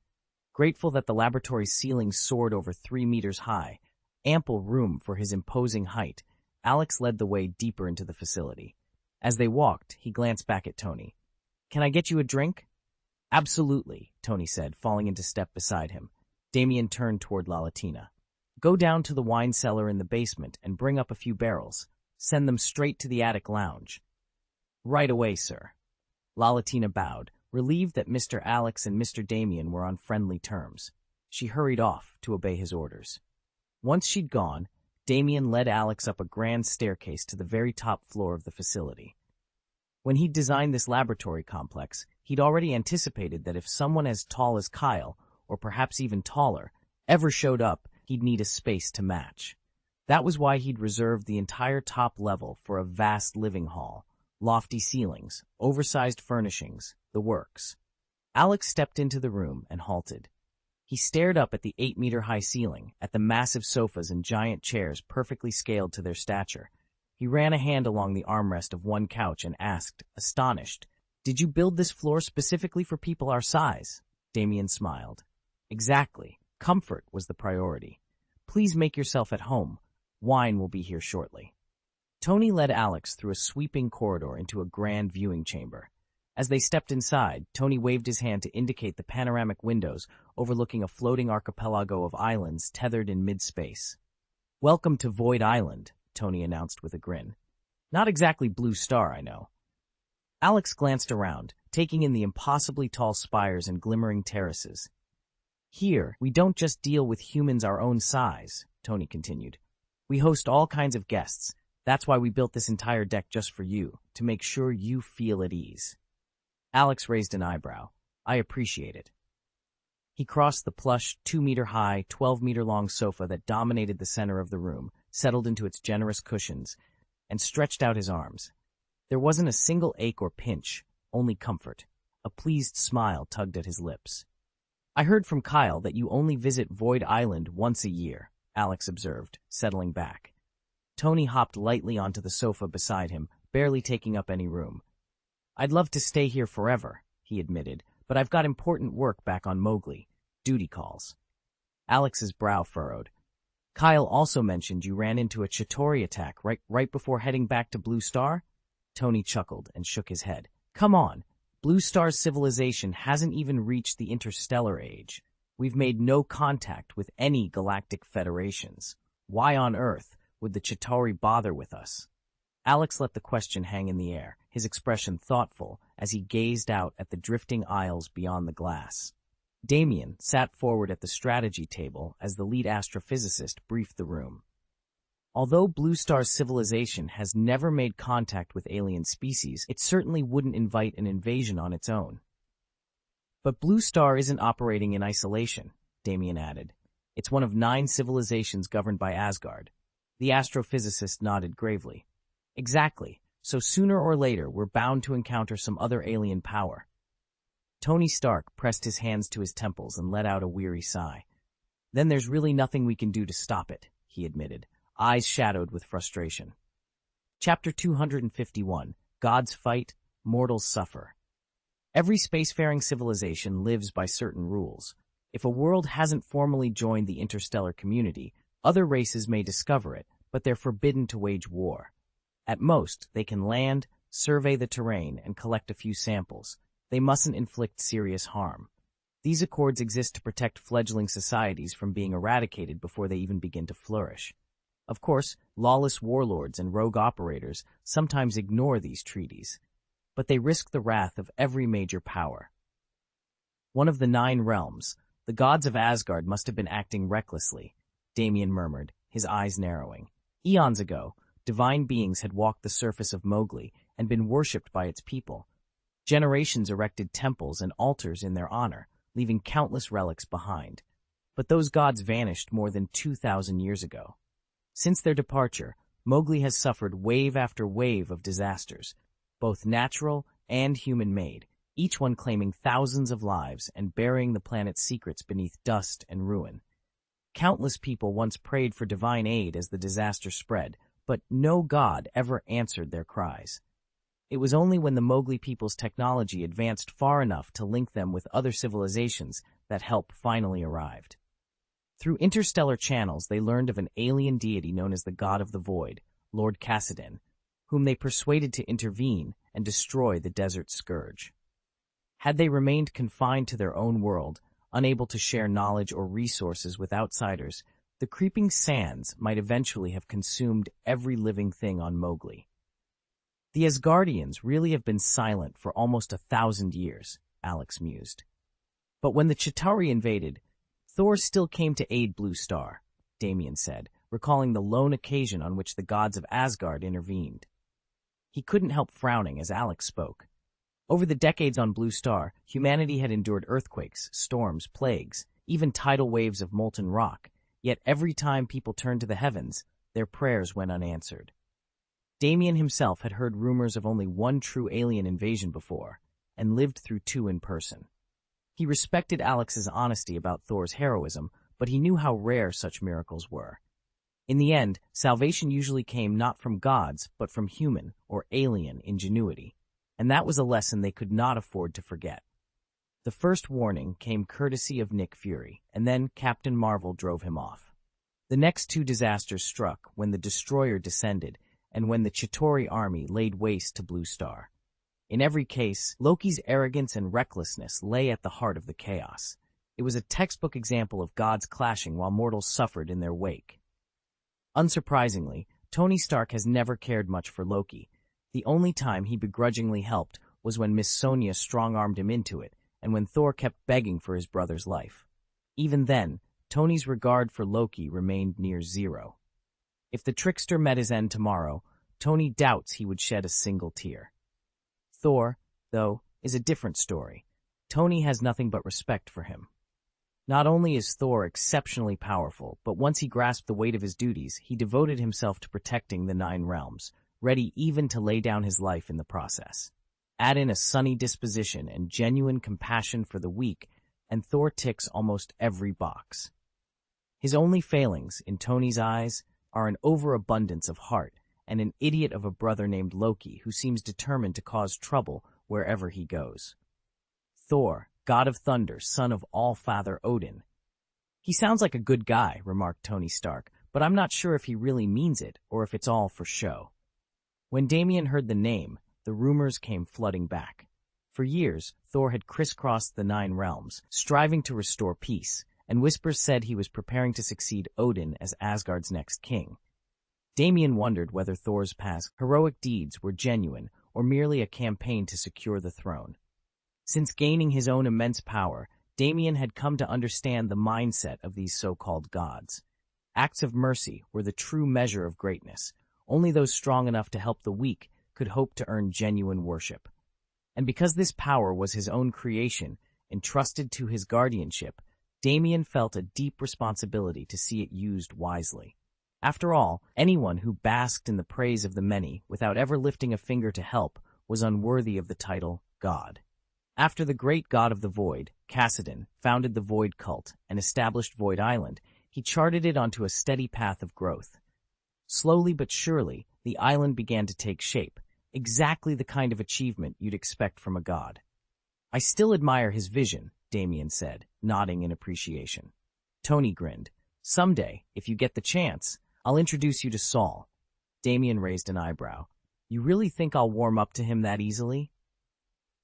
Grateful that the laboratory's ceiling soared over 3 meters high, ample room for his imposing height, Alex led the way deeper into the facility. As they walked, he glanced back at Tony. "Can I get you a drink?" Absolutely, Tony said, falling into step beside him. Damien turned toward Lalatina. Go down to the wine cellar in the basement and bring up a few barrels. Send them straight to the attic lounge. Right away, sir. Lalatina bowed, relieved that Mr. Alex and Mr. Damien were on friendly terms. She hurried off to obey his orders. Once she'd gone, Damien led Alex up a grand staircase to the very top floor of the facility. When he'd designed this laboratory complex, he'd already anticipated that if someone as tall as Kyle, or perhaps even taller, ever showed up, he'd need a space to match. That was why he'd reserved the entire top level for a vast living hall, lofty ceilings, oversized furnishings, the works. Alex stepped into the room and halted. He stared up at the 8-meter-high ceiling, at the massive sofas and giant chairs perfectly scaled to their stature. He ran a hand along the armrest of one couch and asked, astonished, "Did you build this floor specifically for people our size?" Damien smiled. Exactly. Comfort was the priority. Please make yourself at home. Wine will be here shortly. Tony led Alex through a sweeping corridor into a grand viewing chamber. As they stepped inside, Tony waved his hand to indicate the panoramic windows overlooking a floating archipelago of islands tethered in mid-space. Welcome to Void Island, Tony announced with a grin. Not exactly Blue Star, I know. Alex glanced around, taking in the impossibly tall spires and glimmering terraces. Here, we don't just deal with humans our own size, Tony continued. We host all kinds of guests. That's why we built this entire deck just for you, to make sure you feel at ease. Alex raised an eyebrow. I appreciate it. He crossed the plush, 2-meter-high, 12-meter-long sofa that dominated the center of the room, settled into its generous cushions, and stretched out his arms. There wasn't a single ache or pinch, only comfort. A pleased smile tugged at his lips. I heard from Kyle that you only visit Void Island once a year, Alex observed, settling back. Tony hopped lightly onto the sofa beside him, barely taking up any room. I'd love to stay here forever, he admitted, but I've got important work back on Mowgli. Duty calls. Alex's brow furrowed. Kyle also mentioned you ran into a Chitauri attack right before heading back to Blue Star? Tony chuckled and shook his head. Come on. Blue Star's civilization hasn't even reached the interstellar age. We've made no contact with any galactic federations. Why on earth would the Chitauri bother with us? Alex let the question hang in the air, his expression thoughtful as he gazed out at the drifting isles beyond the glass. Damien sat forward at the strategy table as the lead astrophysicist briefed the room. Although Blue Star's civilization has never made contact with alien species, it certainly wouldn't invite an invasion on its own. But Blue Star isn't operating in isolation, Damien added. It's one of 9 civilizations governed by Asgard. The astrophysicist nodded gravely. Exactly, so sooner or later we're bound to encounter some other alien power. Tony Stark pressed his hands to his temples and let out a weary sigh. Then there's really nothing we can do to stop it, he admitted, eyes shadowed with frustration. Chapter 251, Gods Fight, Mortals Suffer. Every spacefaring civilization lives by certain rules. If a world hasn't formally joined the interstellar community, other races may discover it, but they're forbidden to wage war. At most, they can land, survey the terrain, and collect a few samples. They mustn't inflict serious harm. These accords exist to protect fledgling societies from being eradicated before they even begin to flourish. Of course, lawless warlords and rogue operators sometimes ignore these treaties, but they risk the wrath of every major power. One of the 9 realms, the gods of Asgard must have been acting recklessly, Damien murmured, his eyes narrowing. Eons ago, divine beings had walked the surface of Mowgli and been worshipped by its people. Generations erected temples and altars in their honor, leaving countless relics behind. But those gods vanished more than 2,000 years ago. Since their departure, Mowgli has suffered wave after wave of disasters, both natural and human-made, each one claiming thousands of lives and burying the planet's secrets beneath dust and ruin. Countless people once prayed for divine aid as the disaster spread, but no god ever answered their cries. It was only when the Mowgli people's technology advanced far enough to link them with other civilizations that help finally arrived. Through interstellar channels, they learned of an alien deity known as the God of the Void, Lord Kassadin, whom they persuaded to intervene and destroy the Desert Scourge. Had they remained confined to their own world, unable to share knowledge or resources with outsiders, the creeping sands might eventually have consumed every living thing on Mowgli. The Asgardians really have been silent for almost 1,000 years, Alex mused. But when the Chitauri invaded, Thor still came to aid Blue Star, Damien said, recalling the lone occasion on which the gods of Asgard intervened. He couldn't help frowning as Alex spoke. Over the decades on Blue Star, humanity had endured earthquakes, storms, plagues, even tidal waves of molten rock, yet every time people turned to the heavens, their prayers went unanswered. Damien himself had heard rumors of only one true alien invasion before, and lived through 2 in person. He respected Alex's honesty about Thor's heroism, but he knew how rare such miracles were. In the end, salvation usually came not from gods, but from human or alien ingenuity, and that was a lesson they could not afford to forget. The first warning came courtesy of Nick Fury, and then Captain Marvel drove him off. The next 2 disasters struck when the destroyer descended and when the Chitauri army laid waste to Blue Star. In every case, Loki's arrogance and recklessness lay at the heart of the chaos. It was a textbook example of gods clashing while mortals suffered in their wake. Unsurprisingly, Tony Stark has never cared much for Loki. The only time he begrudgingly helped was when Miss Sonya strong-armed him into it, and when Thor kept begging for his brother's life. Even then, Tony's regard for Loki remained near zero. If the trickster met his end tomorrow, Tony doubts he would shed a single tear. Thor, though, is a different story. Tony has nothing but respect for him. Not only is Thor exceptionally powerful, but once he grasped the weight of his duties, he devoted himself to protecting the 9 realms, ready even to lay down his life in the process. Add in a sunny disposition and genuine compassion for the weak, and Thor ticks almost every box. His only failings, in Tony's eyes, are an overabundance of heart and an idiot of a brother named Loki who seems determined to cause trouble wherever he goes. Thor, god of thunder, son of All-Father Odin. He sounds like a good guy, remarked Tony Stark, but I'm not sure if he really means it or if it's all for show. When Damien heard the name, the rumors came flooding back. For years, Thor had crisscrossed the 9 realms, striving to restore peace, and whispers said he was preparing to succeed Odin as Asgard's next king. Damien wondered whether Thor's past heroic deeds were genuine or merely a campaign to secure the throne. Since gaining his own immense power, Damien had come to understand the mindset of these so-called gods. Acts of mercy were the true measure of greatness. Only those strong enough to help the weak could hope to earn genuine worship. And because this power was his own creation, entrusted to his guardianship, Damien felt a deep responsibility to see it used wisely. After all, anyone who basked in the praise of the many without ever lifting a finger to help was unworthy of the title God. After the great god of the Void, Kassadin, founded the Void cult and established Void Island, he charted it onto a steady path of growth. Slowly but surely, the island began to take shape, exactly the kind of achievement you'd expect from a god. I still admire his vision, Damien said, nodding in appreciation. Tony grinned. Someday, if you get the chance, I'll introduce you to Saul. Damien raised an eyebrow. You really think I'll warm up to him that easily?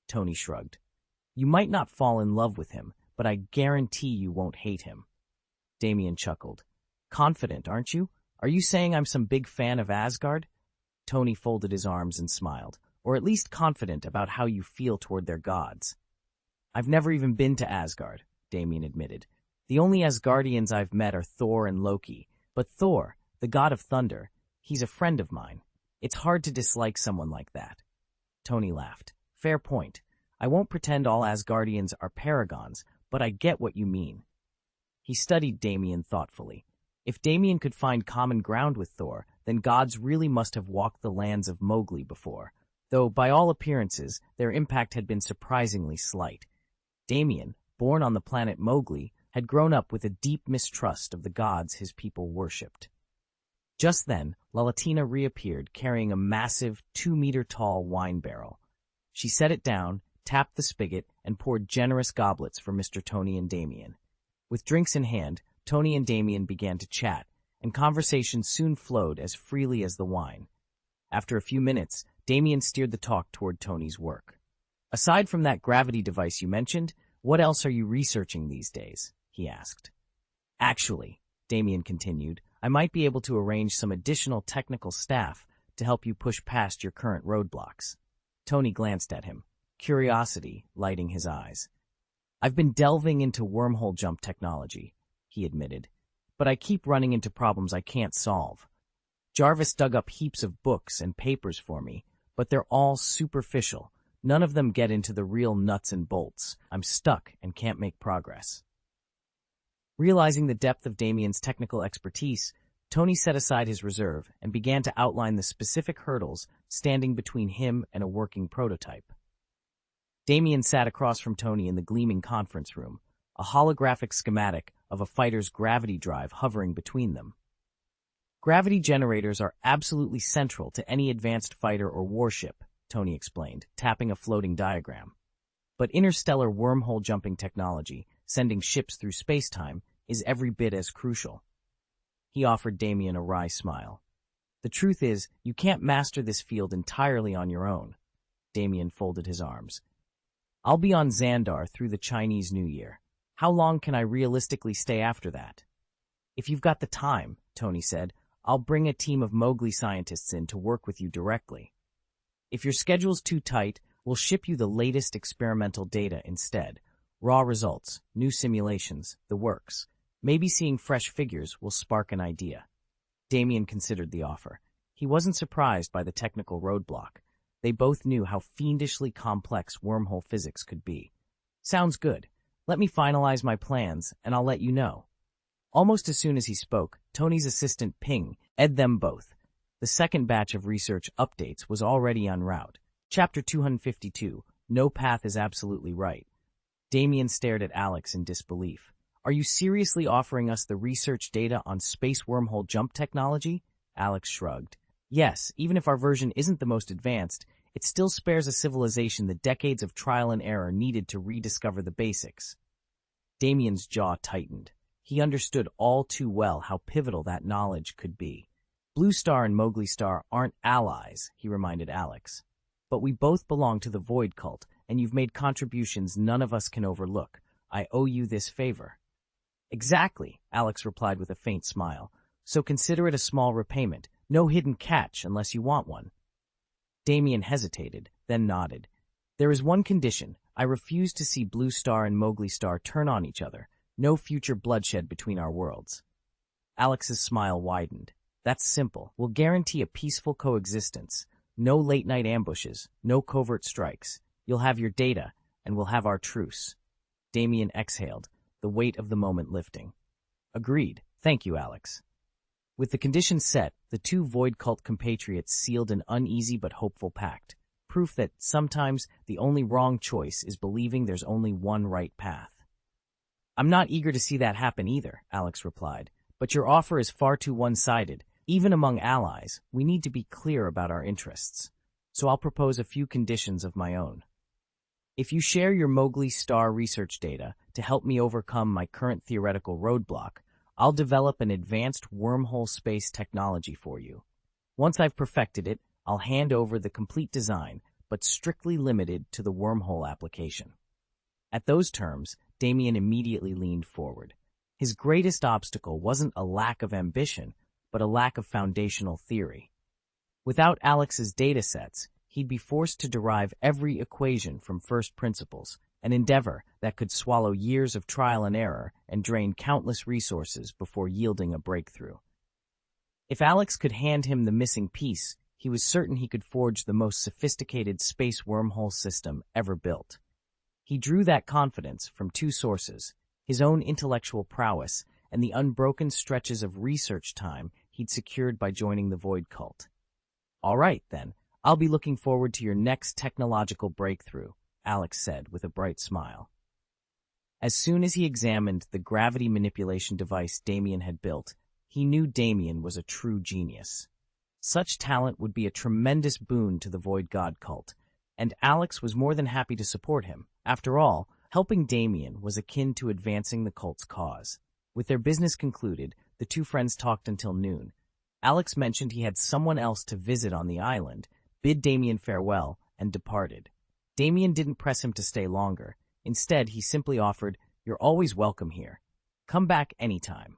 Tony shrugged. You might not fall in love with him, but I guarantee you won't hate him. Damien chuckled. Confident, aren't you? Are you saying I'm some big fan of Asgard? Tony folded his arms and smiled. Or at least confident about how you feel toward their gods. I've never even been to Asgard, Damien admitted. The only Asgardians I've met are Thor and Loki, but Thor, the god of thunder, he's a friend of mine. It's hard to dislike someone like that. Tony laughed. Fair point. I won't pretend all Asgardians are paragons, but I get what you mean. He studied Damien thoughtfully. If Damien could find common ground with Thor, then gods really must have walked the lands of Mowgli before, though by all appearances their impact had been surprisingly slight. Damien, born on the planet Mowgli, had grown up with a deep mistrust of the gods his people worshipped. Just then, Lalatina reappeared carrying a massive 2-meter-tall wine barrel. She set it down, tapped the spigot, and poured generous goblets for Mr. Tony and Damien. With drinks in hand, Tony and Damien began to chat, and conversation soon flowed as freely as the wine. After a few minutes, Damien steered the talk toward Tony's work. Aside from that gravity device you mentioned, what else are you researching these days? He asked. Actually, Damien continued, I might be able to arrange some additional technical staff to help you push past your current roadblocks. Tony glanced at him, curiosity lighting his eyes. I've been delving into wormhole jump technology, he admitted, but I keep running into problems I can't solve. Jarvis dug up heaps of books and papers for me, but they're all superficial. None of them get into the real nuts and bolts. I'm stuck and can't make progress. Realizing the depth of Damien's technical expertise, Tony set aside his reserve and began to outline the specific hurdles standing between him and a working prototype. Damien sat across from Tony in the gleaming conference room, a holographic schematic of a fighter's gravity drive hovering between them. Gravity generators are absolutely central to any advanced fighter or warship, Tony explained, tapping a floating diagram. But interstellar wormhole jumping technology, sending ships through space-time, is every bit as crucial. He offered Damien a wry smile. The truth is, you can't master this field entirely on your own. Damien folded his arms. I'll be on Xandar through the Chinese New Year. How long can I realistically stay after that? If you've got the time, Tony said, I'll bring a team of Mowgli scientists in to work with you directly. If your schedule's too tight, we'll ship you the latest experimental data instead. Raw results, new simulations, the works. Maybe seeing fresh figures will spark an idea. Damien considered the offer. He wasn't surprised by the technical roadblock. They both knew how fiendishly complex wormhole physics could be. Sounds good. Let me finalize my plans, and I'll let you know. Almost as soon as he spoke, Tony's assistant Ping ed them both. The second batch of research updates was already en route. Chapter 252, No Path is Absolutely Right. Damien stared at Alex in disbelief. Are you seriously offering us the research data on space wormhole jump technology? Alex shrugged. Yes, even if our version isn't the most advanced, it still spares a civilization the decades of trial and error needed to rediscover the basics. Damien's jaw tightened. He understood all too well how pivotal that knowledge could be. Blue Star and Mowgli Star aren't allies, he reminded Alex. But we both belong to the Void Cult, and you've made contributions none of us can overlook. I owe you this favor. Exactly, Alex replied with a faint smile. So consider it a small repayment. No hidden catch unless you want one. Damien hesitated, then nodded. There is one condition. I refuse to see Blue Star and Mowgli Star turn on each other. No future bloodshed between our worlds. Alex's smile widened. That's simple. We'll guarantee a peaceful coexistence. No late-night ambushes, no covert strikes. You'll have your data, and we'll have our truce. Damien exhaled, the weight of the moment lifting. Agreed. Thank you, Alex. With the conditions set, the two Void Cult compatriots sealed an uneasy but hopeful pact, proof that sometimes the only wrong choice is believing there's only one right path. I'm not eager to see that happen either, Alex replied, but your offer is far too one-sided. Even among allies, we need to be clear about our interests. So I'll propose a few conditions of my own. If you share your Mowgli Star research data to help me overcome my current theoretical roadblock, I'll develop an advanced wormhole space technology for you. Once I've perfected it, I'll hand over the complete design, but strictly limited to the wormhole application. At those terms, Damien immediately leaned forward. His greatest obstacle wasn't a lack of ambition, but a lack of foundational theory. Without Alex's datasets, he'd be forced to derive every equation from first principles, an endeavor that could swallow years of trial and error and drain countless resources before yielding a breakthrough. If Alex could hand him the missing piece, he was certain he could forge the most sophisticated space wormhole system ever built. He drew that confidence from two sources, his own intellectual prowess and the unbroken stretches of research time he'd secured by joining the Void Cult. All right, then, I'll be looking forward to your next technological breakthrough, Alex said with a bright smile. As soon as he examined the gravity manipulation device Damien had built, he knew Damien was a true genius. Such talent would be a tremendous boon to the Void God cult, and Alex was more than happy to support him. After all, helping Damien was akin to advancing the cult's cause. With their business concluded, the two friends talked until noon. Alex mentioned he had someone else to visit on the island, bid Damien farewell, and departed. Damien didn't press him to stay longer. Instead, he simply offered, "You're always welcome here. Come back anytime."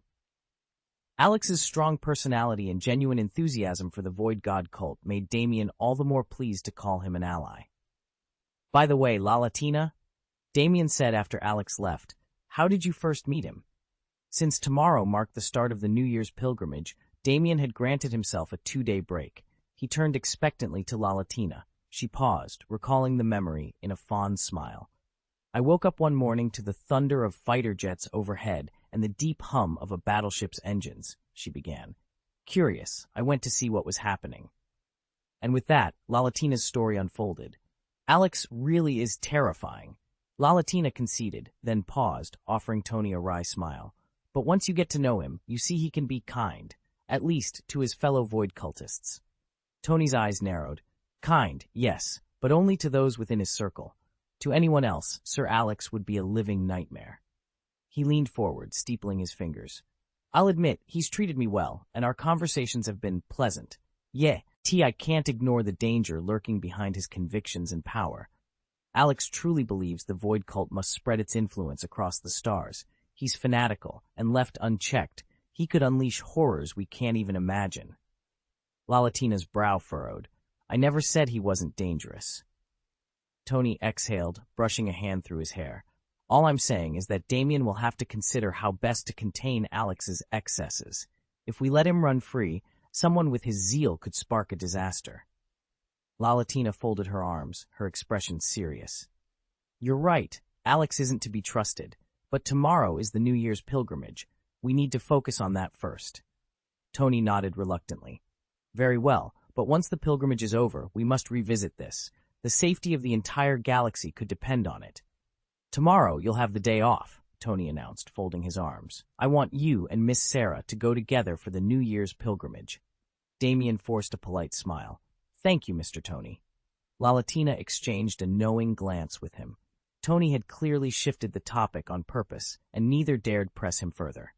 Alex's strong personality and genuine enthusiasm for the Void God cult made Damien all the more pleased to call him an ally. "By the way, Lalatina," Damien said after Alex left, "how did you first meet him?" Since tomorrow marked the start of the New Year's pilgrimage, Damien had granted himself a 2-day break. He turned expectantly to Lalatina. She paused, recalling the memory in a fond smile. "I woke up one morning to the thunder of fighter jets overhead and the deep hum of a battleship's engines," she began. "Curious, I went to see what was happening." And with that, Lalatina's story unfolded. "Alex really is terrifying." Lalatina conceded, then paused, offering Tony a wry smile. "But once you get to know him, you see he can be kind, at least to his fellow Void cultists." Tony's eyes narrowed. "Kind, yes, but only to those within his circle. To anyone else, Sir Alex would be a living nightmare." He leaned forward, steepling his fingers. "I'll admit, he's treated me well, and our conversations have been pleasant. I can't ignore the danger lurking behind his convictions and power. Alex truly believes the Void cult must spread its influence across the stars. He's fanatical, and left unchecked, he could unleash horrors we can't even imagine." Lalatina's brow furrowed. "I never said he wasn't dangerous." Tony exhaled, brushing a hand through his hair. "All I'm saying is that Damien will have to consider how best to contain Alex's excesses. If we let him run free, someone with his zeal could spark a disaster." Lalatina folded her arms, her expression serious. "You're right, Alex isn't to be trusted, but tomorrow is the New Year's pilgrimage. We need to focus on that first." Tony nodded reluctantly. "Very well, but once the pilgrimage is over, we must revisit this. The safety of the entire galaxy could depend on it." "Tomorrow you'll have the day off," Tony announced, folding his arms. "I want you and Miss Sarah to go together for the New Year's pilgrimage." Damien forced a polite smile. "Thank you, Mr. Tony." Lalatina exchanged a knowing glance with him. Tony had clearly shifted the topic on purpose, and neither dared press him further.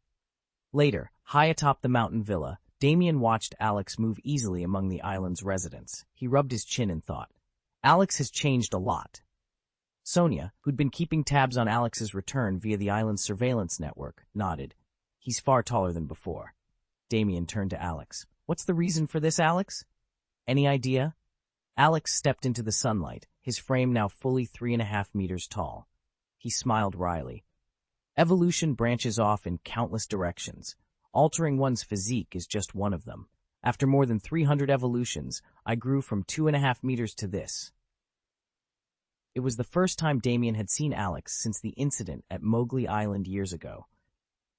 Later, high atop the mountain villa, Damien watched Alex move easily among the island's residents. He rubbed his chin in thought. Alex has changed a lot. Sonia, who'd been keeping tabs on Alex's return via the island's surveillance network, nodded. "He's far taller than before." Damien turned to Alex. "What's the reason for this, Alex?" "Any idea?" Alex stepped into the sunlight, his frame now fully 3.5 meters tall. He smiled wryly. "Evolution branches off in countless directions. Altering one's physique is just one of them. After more than 300 evolutions, I grew from 2.5 meters to this." It was the first time Damien had seen Alex since the incident at Mowgli Island years ago.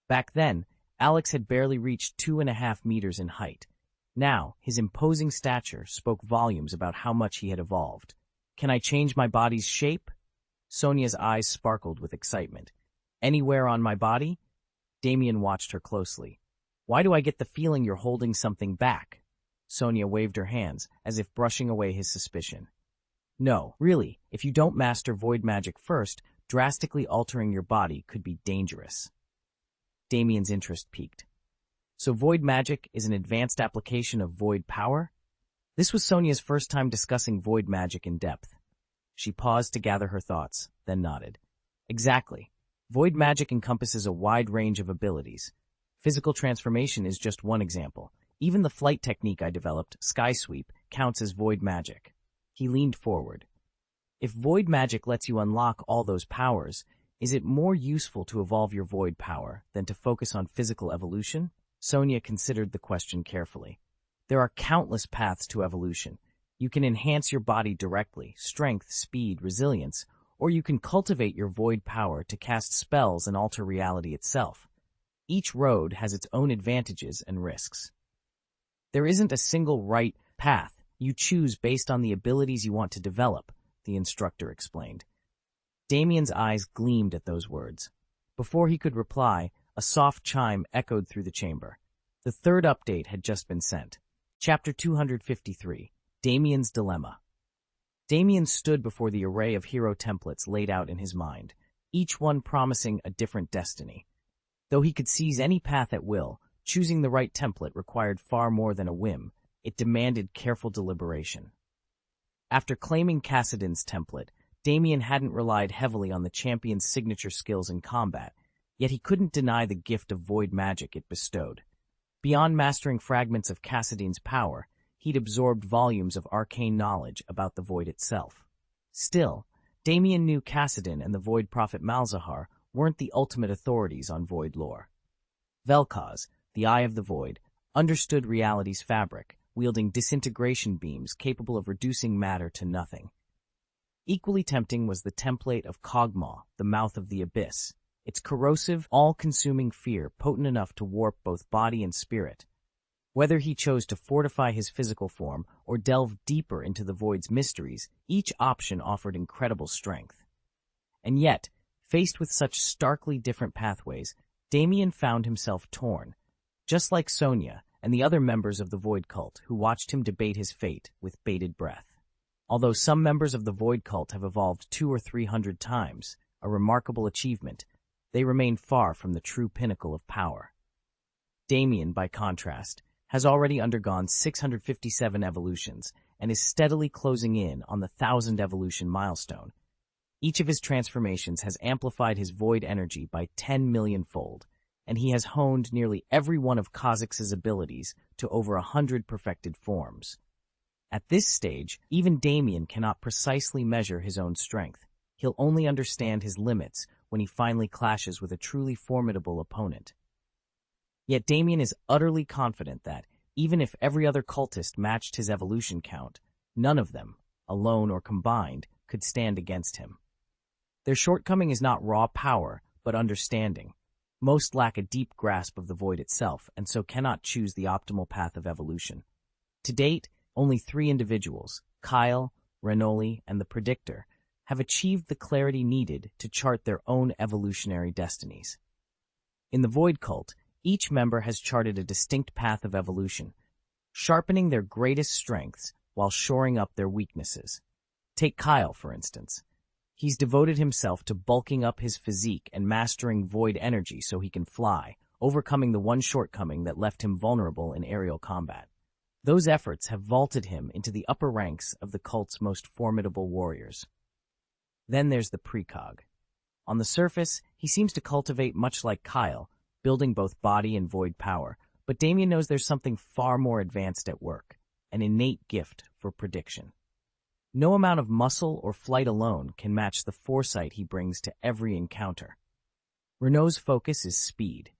Back then, Alex had barely reached 2.5 meters in height. Now, his imposing stature spoke volumes about how much he had evolved. "Can I change my body's shape?" Sonia's eyes sparkled with excitement. "Anywhere on my body?" Damien watched her closely. "Why do I get the feeling you're holding something back?" Sonia waved her hands, as if brushing away his suspicion. "No, really, if you don't master void magic first, drastically altering your body could be dangerous." Damien's interest piqued. "So void magic is an advanced application of void power?" This was Sonia's first time discussing void magic in depth. She paused to gather her thoughts, then nodded. "Exactly. Void magic encompasses a wide range of abilities. Physical transformation is just one example. Even the flight technique I developed, Sky Sweep, counts as void magic." He leaned forward. "If void magic lets you unlock all those powers, is it more useful to evolve your void power than to focus on physical evolution?" Sonia considered the question carefully. "There are countless paths to evolution. You can enhance your body directly, strength, speed, resilience, or you can cultivate your void power to cast spells and alter reality itself. Each road has its own advantages and risks. There isn't a single right path. You choose based on the abilities you want to develop," the instructor explained. Damien's eyes gleamed at those words. Before he could reply, a soft chime echoed through the chamber. The third update had just been sent. Chapter 253, Damien's Dilemma. Damien stood before the array of hero templates laid out in his mind, each one promising a different destiny. Though he could seize any path at will, choosing the right template required far more than a whim. It demanded careful deliberation. After claiming Cassidin's template, Damien hadn't relied heavily on the champion's signature skills in combat, yet he couldn't deny the gift of void magic it bestowed. Beyond mastering fragments of Cassidy's power, he'd absorbed volumes of arcane knowledge about the void itself. Still, Damien knew Cassidyn and the Void Prophet Malzahar weren't the ultimate authorities on void lore. Vel'Koz, the Eye of the Void, understood reality's fabric, wielding disintegration beams capable of reducing matter to nothing. Equally tempting was the template of Kog'Maw, the Mouth of the Abyss, its corrosive, all-consuming fear potent enough to warp both body and spirit. Whether he chose to fortify his physical form or delve deeper into the Void's mysteries, each option offered incredible strength. And yet, faced with such starkly different pathways, Damien found himself torn, just like Sonya and the other members of the Void cult who watched him debate his fate with bated breath. Although some members of the Void cult have evolved 200 or 300 times, a remarkable achievement, they remain far from the true pinnacle of power. Damien, by contrast, has already undergone 657 evolutions and is steadily closing in on the 1,000 evolution milestone. Each of his transformations has amplified his void energy by 10 million-fold, and he has honed nearly every one of Kha'Zix's abilities to over 100 perfected forms. At this stage, even Damien cannot precisely measure his own strength. He'll only understand his limits when he finally clashes with a truly formidable opponent. Yet Damien is utterly confident that, even if every other cultist matched his evolution count, none of them, alone or combined, could stand against him. Their shortcoming is not raw power, but understanding. Most lack a deep grasp of the void itself, and so cannot choose the optimal path of evolution. To date, only 3 individuals, Kyle, Renoli, and the Predictor, have achieved the clarity needed to chart their own evolutionary destinies. In the Void Cult, each member has charted a distinct path of evolution, sharpening their greatest strengths while shoring up their weaknesses. Take Kyle, for instance. He's devoted himself to bulking up his physique and mastering void energy so he can fly, overcoming the one shortcoming that left him vulnerable in aerial combat. Those efforts have vaulted him into the upper ranks of the cult's most formidable warriors. Then there's the precog. On the surface, he seems to cultivate much like Kyle, building both body and void power, but Damien knows there's something far more advanced at work, an innate gift for prediction. No amount of muscle or flight alone can match the foresight he brings to every encounter. Renault's focus is speed.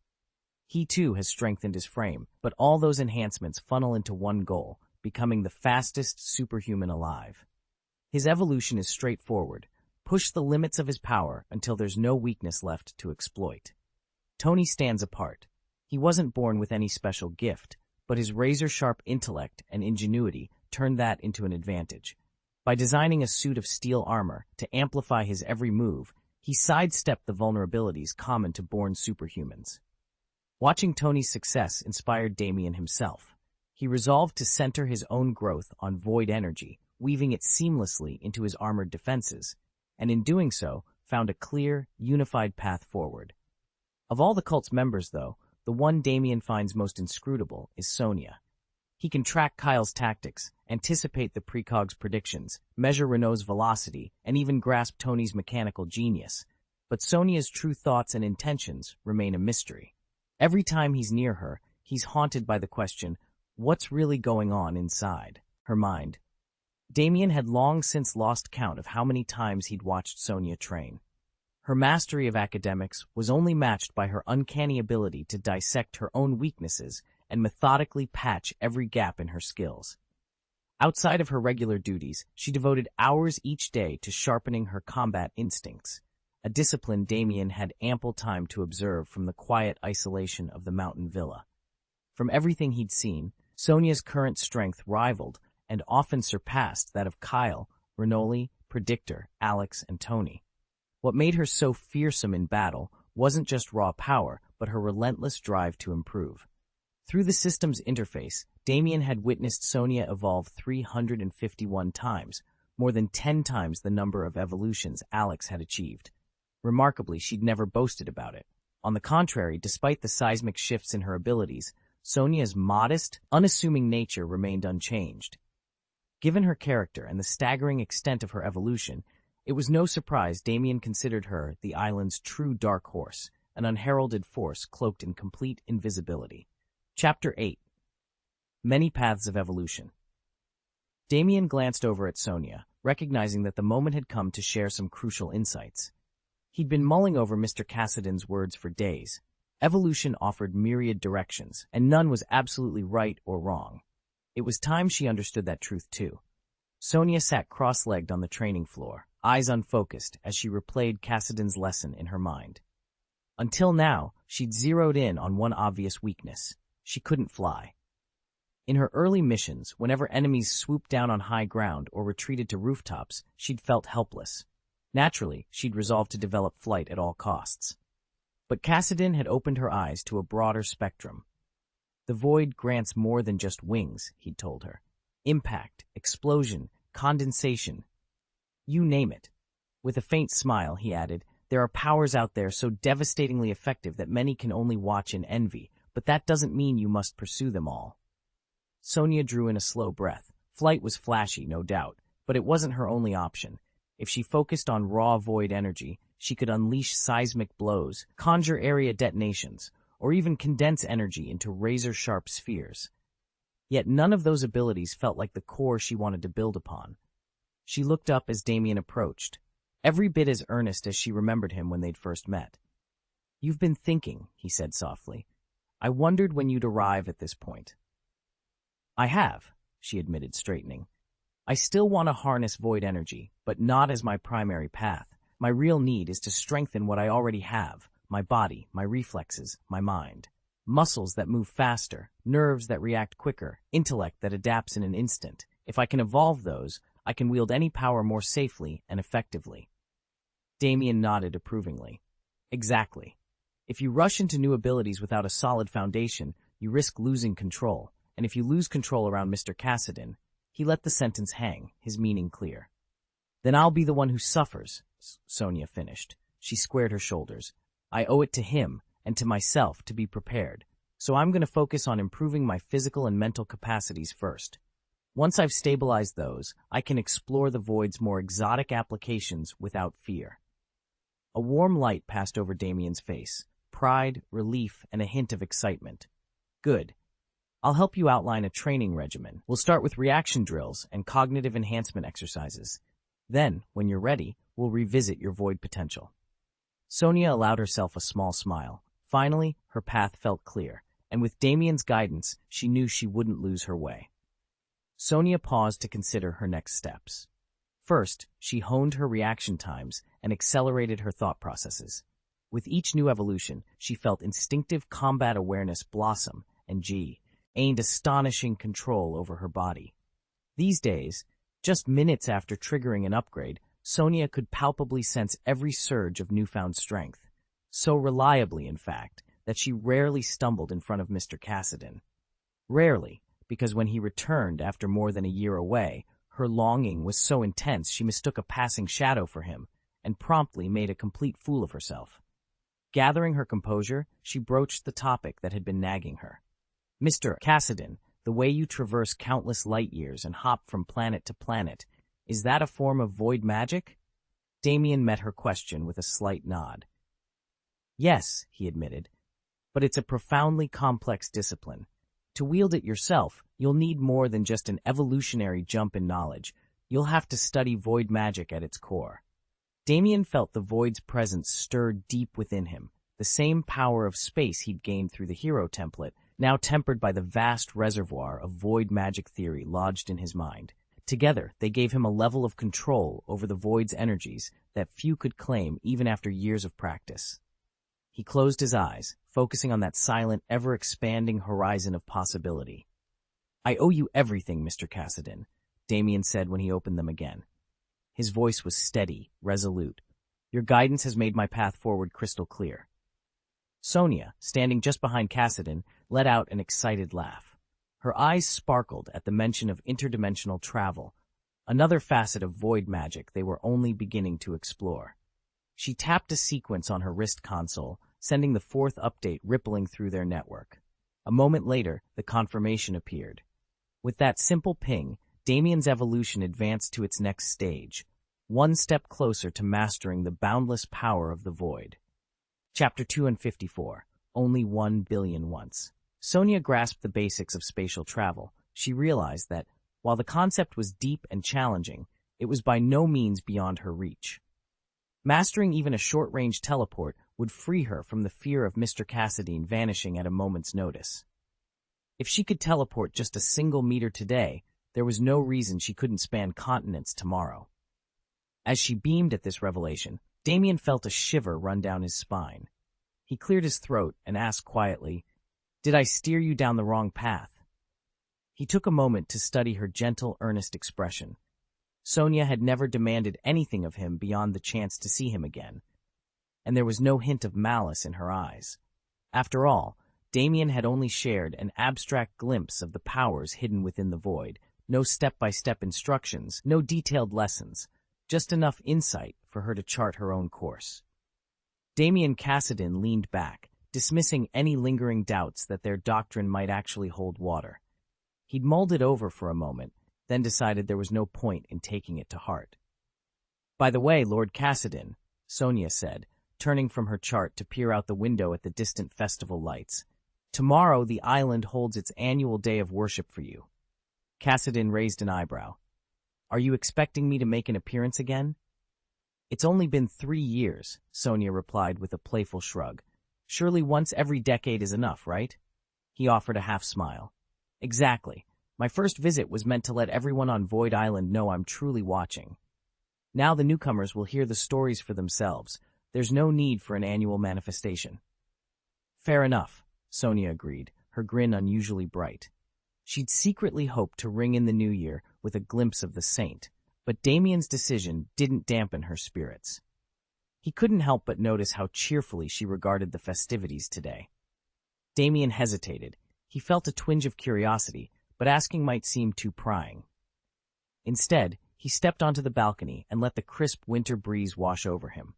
He too has strengthened his frame, but all those enhancements funnel into one goal, becoming the fastest superhuman alive. His evolution is straightforward. Push the limits of his power until there's no weakness left to exploit. Tony stands apart. He wasn't born with any special gift, but his razor-sharp intellect and ingenuity turned that into an advantage. By designing a suit of steel armor to amplify his every move, he sidestepped the vulnerabilities common to born superhumans. Watching Tony's success inspired Damien himself. He resolved to center his own growth on void energy, weaving it seamlessly into his armored defenses, and in doing so, found a clear, unified path forward. Of all the cult's members, though, the one Damien finds most inscrutable is Sonya. He can track Kyle's tactics, anticipate the precog's predictions, measure Renault's velocity, and even grasp Tony's mechanical genius. But Sonya's true thoughts and intentions remain a mystery. Every time he's near her, he's haunted by the question, what's really going on inside her mind? Damien had long since lost count of how many times he'd watched Sonya train. Her mastery of academics was only matched by her uncanny ability to dissect her own weaknesses and methodically patch every gap in her skills. Outside of her regular duties, she devoted hours each day to sharpening her combat instincts, a discipline Damien had ample time to observe from the quiet isolation of the mountain villa. From everything he'd seen, Sonya's current strength rivaled and often surpassed that of Kyle, Renoli, Predictor, Alex, and Tony. What made her so fearsome in battle wasn't just raw power, but her relentless drive to improve. Through the system's interface, Damien had witnessed Sonya evolve 351 times, more than 10 times the number of evolutions Alex had achieved. Remarkably, she'd never boasted about it. On the contrary, despite the seismic shifts in her abilities, Sonya's modest, unassuming nature remained unchanged. Given her character and the staggering extent of her evolution, It was no surprise Damien considered her the island's true dark horse, an unheralded force cloaked in complete invisibility. Chapter 8. Many Paths of Evolution. Damien glanced over at Sonia, recognizing that the moment had come to share some crucial insights. He'd been mulling over Mr. Cassidy's words for days. Evolution offered myriad directions, and none was absolutely right or wrong. It was time she understood that truth too. Sonia sat cross-legged on the training floor, eyes unfocused as she replayed Cassidy's lesson in her mind. Until now, she'd zeroed in on one obvious weakness. She couldn't fly. In her early missions, whenever enemies swooped down on high ground or retreated to rooftops, she'd felt helpless. Naturally, she'd resolved to develop flight at all costs. But Cassidy had opened her eyes to a broader spectrum. The void grants more than just wings, he'd told her. Impact, explosion, condensation. You name it. With a faint smile, he added, there are powers out there so devastatingly effective that many can only watch in envy, but that doesn't mean you must pursue them all. Sonia drew in a slow breath. Flight was flashy, no doubt, but it wasn't her only option. If she focused on raw void energy, she could unleash seismic blows, conjure area detonations, or even condense energy into razor-sharp spheres. Yet none of those abilities felt like the core she wanted to build upon. She looked up as Damien approached, every bit as earnest as she remembered him when they'd first met. "You've been thinking," he said softly. "I wondered when you'd arrive at this point." "I have," she admitted, straightening. "I still want to harness void energy, but not as my primary path. My real need is to strengthen what I already have, my body, my reflexes, my mind. Muscles that move faster, nerves that react quicker, intellect that adapts in an instant. If I can evolve those, I can wield any power more safely and effectively." Damien nodded approvingly. "Exactly. If you rush into new abilities without a solid foundation, you risk losing control, and if you lose control around Mr. Cassidy," he let the sentence hang, his meaning clear. "Then I'll be the one who suffers," Sonia finished. She squared her shoulders. "I owe it to him and to myself to be prepared, so I'm going to focus on improving my physical and mental capacities first. Once I've stabilized those, I can explore the void's more exotic applications without fear." A warm light passed over Damien's face, pride, relief, and a hint of excitement. "Good. I'll help you outline a training regimen. We'll start with reaction drills and cognitive enhancement exercises. Then, when you're ready, we'll revisit your void potential." Sonia allowed herself a small smile. Finally, her path felt clear, and with Damien's guidance, she knew she wouldn't lose her way. Sonia paused to consider her next steps. First, she honed her reaction times and accelerated her thought processes. With each new evolution, she felt instinctive combat awareness blossom and gained astonishing control over her body. These days, just minutes after triggering an upgrade, Sonia could palpably sense every surge of newfound strength, so reliably, in fact, that she rarely stumbled in front of Mr. Cassidy. Rarely, because when he returned after more than a year away, her longing was so intense she mistook a passing shadow for him and promptly made a complete fool of herself. Gathering her composure, she broached the topic that had been nagging her. "Mr. Cassidy, the way you traverse countless light years and hop from planet to planet, is that a form of void magic?" Damien met her question with a slight nod. "Yes," he admitted, "but it's a profoundly complex discipline. To wield it yourself, you'll need more than just an evolutionary jump in knowledge. You'll have to study void magic at its core." Damien felt the void's presence stir deep within him, the same power of space he'd gained through the hero template, now tempered by the vast reservoir of void magic theory lodged in his mind. Together, they gave him a level of control over the void's energies that few could claim even after years of practice. He closed his eyes, focusing on that silent, ever-expanding horizon of possibility. "I owe you everything, Mr. Cassidy," Damien said when he opened them again. His voice was steady, resolute. "Your guidance has made my path forward crystal clear." Sonia, standing just behind Cassidy, let out an excited laugh. Her eyes sparkled at the mention of interdimensional travel, another facet of void magic they were only beginning to explore. She tapped a sequence on her wrist console, sending the fourth update rippling through their network. A moment later, the confirmation appeared. With that simple ping, Damien's evolution advanced to its next stage, one step closer to mastering the boundless power of the void. Chapter 254, Only 1 Billion Once. Sonia grasped the basics of spatial travel. She realized that, while the concept was deep and challenging, it was by no means beyond her reach. Mastering even a short-range teleport would free her from the fear of Mr. Cassadine vanishing at a moment's notice. If she could teleport just a single meter today, there was no reason she couldn't span continents tomorrow. As she beamed at this revelation, Damien felt a shiver run down his spine. He cleared his throat and asked quietly, "Did I steer you down the wrong path?" He took a moment to study her gentle, earnest expression. Sonia had never demanded anything of him beyond the chance to see him again, and there was no hint of malice in her eyes. After all, Damien had only shared an abstract glimpse of the powers hidden within the void, no step-by-step instructions, no detailed lessons, just enough insight for her to chart her own course. Damien Cassadine leaned back, dismissing any lingering doubts that their doctrine might actually hold water. He'd mulled it over for a moment, then decided there was no point in taking it to heart. "By the way, Lord Cassadine," Sonia said, turning from her chart to peer out the window at the distant festival lights, "tomorrow the island holds its annual day of worship for you." Cassadine raised an eyebrow. "Are you expecting me to make an appearance again?" "It's only been 3 years," Sonia replied with a playful shrug. "Surely once every decade is enough, right?" He offered a half-smile. "Exactly. My first visit was meant to let everyone on Void Island know I'm truly watching. Now the newcomers will hear the stories for themselves. There's no need for an annual manifestation." "Fair enough," Sonia agreed, her grin unusually bright. She'd secretly hoped to ring in the new year with a glimpse of the saint, but Damien's decision didn't dampen her spirits. He couldn't help but notice how cheerfully she regarded the festivities today. Damien hesitated. He felt a twinge of curiosity, but asking might seem too prying. Instead, he stepped onto the balcony and let the crisp winter breeze wash over him.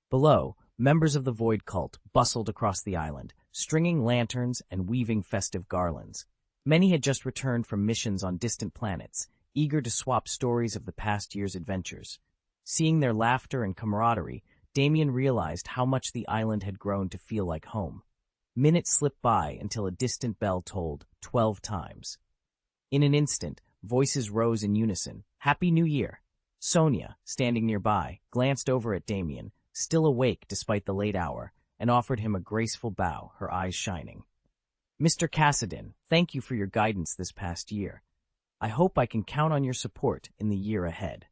Below, members of the Void cult bustled across the island, stringing lanterns and weaving festive garlands. Many had just returned from missions on distant planets, eager to swap stories of the past year's adventures. Seeing their laughter and camaraderie, Damien realized how much the island had grown to feel like home. Minutes slipped by until a distant bell tolled 12 times. In an instant, voices rose in unison. "Happy New Year!" Sonia, standing nearby, glanced over at Damien, still awake despite the late hour, and offered him a graceful bow, her eyes shining. "Mr. Cassadine, thank you for your guidance this past year. I hope I can count on your support in the year ahead."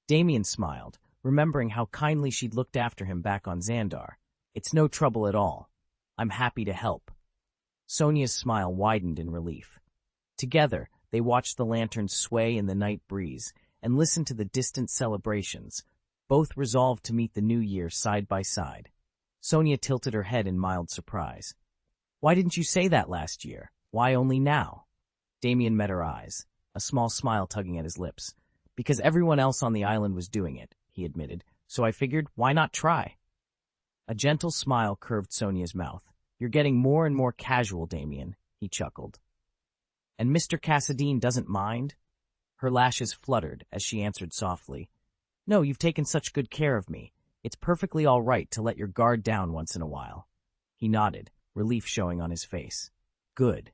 Damien smiled, remembering how kindly she'd looked after him back on Xandar. "It's no trouble at all. I'm happy to help." Sonia's smile widened in relief. Together, they watched the lanterns sway in the night breeze and listened to the distant celebrations, both resolved to meet the new year side by side. Sonia tilted her head in mild surprise. "Why didn't you say that last year? Why only now?" Damien met her eyes, a small smile tugging at his lips. "Because everyone else on the island was doing it," he admitted, "so I figured, why not try?" A gentle smile curved Sonia's mouth. "You're getting more and more casual, Damien," he chuckled. "And Mr. Cassadine doesn't mind?" Her lashes fluttered as she answered softly, "No, you've taken such good care of me. It's perfectly all right to let your guard down once in a while." He nodded, relief showing on his face. "Good."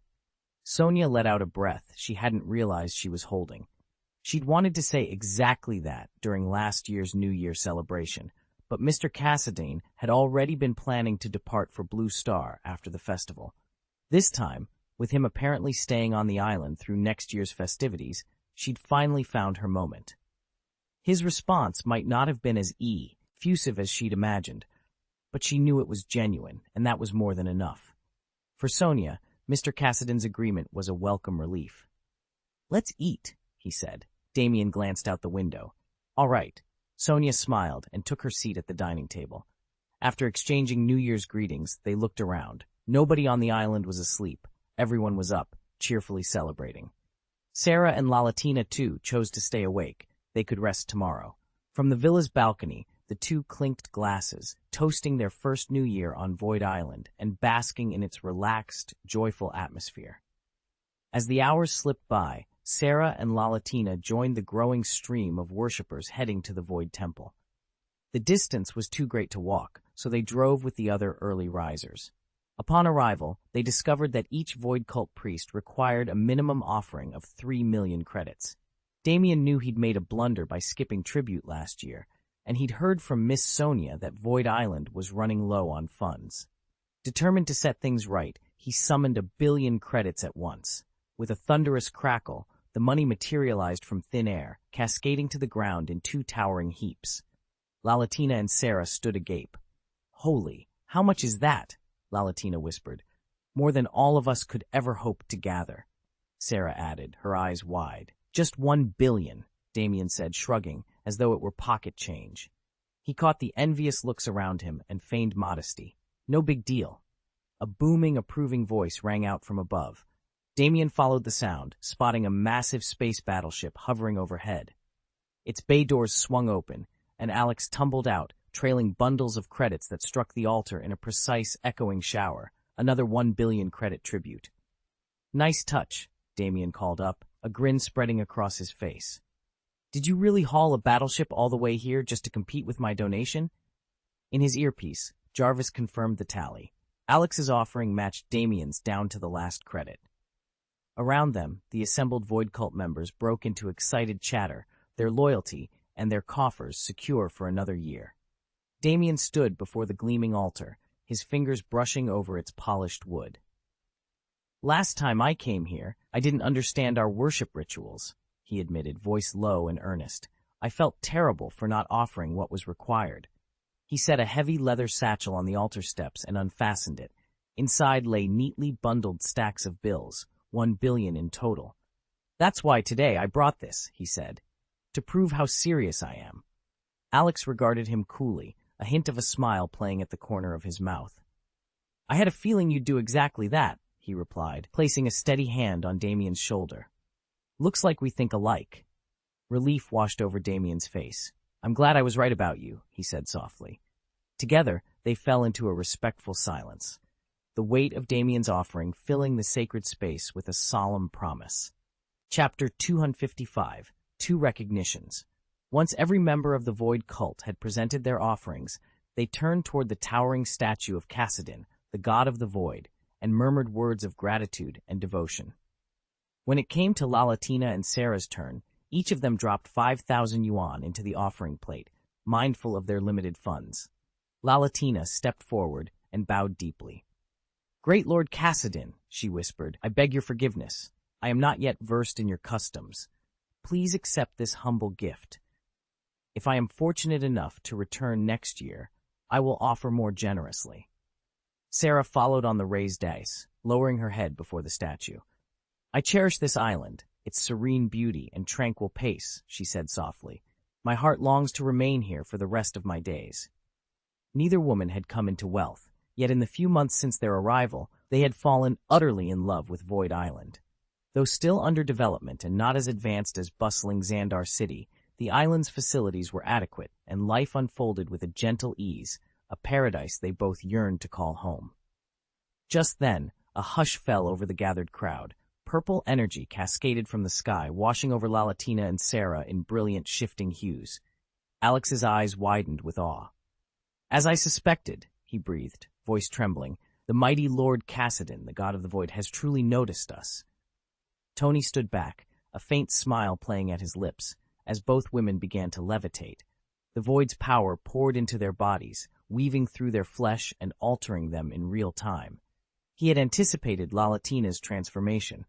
Sonia let out a breath she hadn't realized she was holding. She'd wanted to say exactly that during last year's New Year celebration, but Mr. Cassadine had already been planning to depart for Blue Star after the festival. This time, with him apparently staying on the island through next year's festivities, she'd finally found her moment. His response might not have been as effusive as she'd imagined, but she knew it was genuine, and that was more than enough. For Sonia, Mr. Cassadine's agreement was a welcome relief. "Let's eat," he said. Damien glanced out the window. "All right." Sonia smiled and took her seat at the dining table. After exchanging New Year's greetings, they looked around. Nobody on the island was asleep. Everyone was up, cheerfully celebrating. Sarah and Lalatina, too, chose to stay awake. They could rest tomorrow. From the villa's balcony, the two clinked glasses, toasting their first New Year on Void Island and basking in its relaxed, joyful atmosphere. As the hours slipped by, Sarah and Lalatina joined the growing stream of worshippers heading to the Void Temple. The distance was too great to walk, so they drove with the other early risers. Upon arrival, they discovered that each Void Cult priest required a minimum offering of 3 million credits. Damien knew he'd made a blunder by skipping tribute last year, and he'd heard from Miss Sonia that Void Island was running low on funds. Determined to set things right, he summoned 1 billion credits at once. With a thunderous crackle, the money materialized from thin air, cascading to the ground in 2 towering heaps. Lalatina and Sarah stood agape. "Holy, how much is that?" Lalatina whispered. "More than all of us could ever hope to gather," Sarah added, her eyes wide. "Just 1 billion, Damien said, shrugging, as though it were pocket change. He caught the envious looks around him and feigned modesty. "No big deal." A booming, approving voice rang out from above. Damien followed the sound, spotting a massive space battleship hovering overhead. Its bay doors swung open, and Alex tumbled out, trailing bundles of credits that struck the altar in a precise, echoing shower, another 1 billion credit tribute. "Nice touch," Damien called up, a grin spreading across his face. "Did you really haul a battleship all the way here just to compete with my donation?" In his earpiece, Jarvis confirmed the tally. Alex's offering matched Damien's down to the last credit. Around them, the assembled Void Cult members broke into excited chatter, their loyalty and their coffers secure for another year. Damien stood before the gleaming altar, his fingers brushing over its polished wood. "Last time I came here, I didn't understand our worship rituals," he admitted, voice low and earnest. "I felt terrible for not offering what was required." He set a heavy leather satchel on the altar steps and unfastened it. Inside lay neatly bundled stacks of bills, 1 billion in total. "That's why today I brought this," he said, "to prove how serious I am." Alex regarded him coolly, a hint of a smile playing at the corner of his mouth. "I had a feeling you'd do exactly that," he replied, placing a steady hand on Damien's shoulder. "Looks like we think alike." Relief washed over Damien's face. "I'm glad I was right about you," he said softly. Together, they fell into a respectful silence, the weight of Damien's offering filling the sacred space with a solemn promise. Chapter 255, 2 Recognitions. Once every member of the Void Cult had presented their offerings, they turned toward the towering statue of Kassadin, the god of the Void, and murmured words of gratitude and devotion. When it came to Lalatina and Sarah's turn, each of them dropped 5,000 yuan into the offering plate, mindful of their limited funds. Lalatina stepped forward and bowed deeply. "Great Lord Kassadin," she whispered, "I beg your forgiveness. I am not yet versed in your customs. Please accept this humble gift. If I am fortunate enough to return next year, I will offer more generously." Sarah followed on the raised dice, lowering her head before the statue. "I cherish this island, its serene beauty and tranquil pace," she said softly. "My heart longs to remain here for the rest of my days." Neither woman had come into wealth, yet in the few months since their arrival, they had fallen utterly in love with Void Island. Though still under development and not as advanced as bustling Xandar City, the island's facilities were adequate, and life unfolded with a gentle ease, a paradise they both yearned to call home. Just then, a hush fell over the gathered crowd. Purple energy cascaded from the sky, washing over Lalatina and Sarah in brilliant, shifting hues. Alex's eyes widened with awe. "As I suspected," he breathed, voice trembling, "the mighty Lord Kassadin, the god of the Void, has truly noticed us." Tony stood back, a faint smile playing at his lips, as both women began to levitate. The Void's power poured into their bodies, weaving through their flesh and altering them in real time. He had anticipated Lalatina's transformation.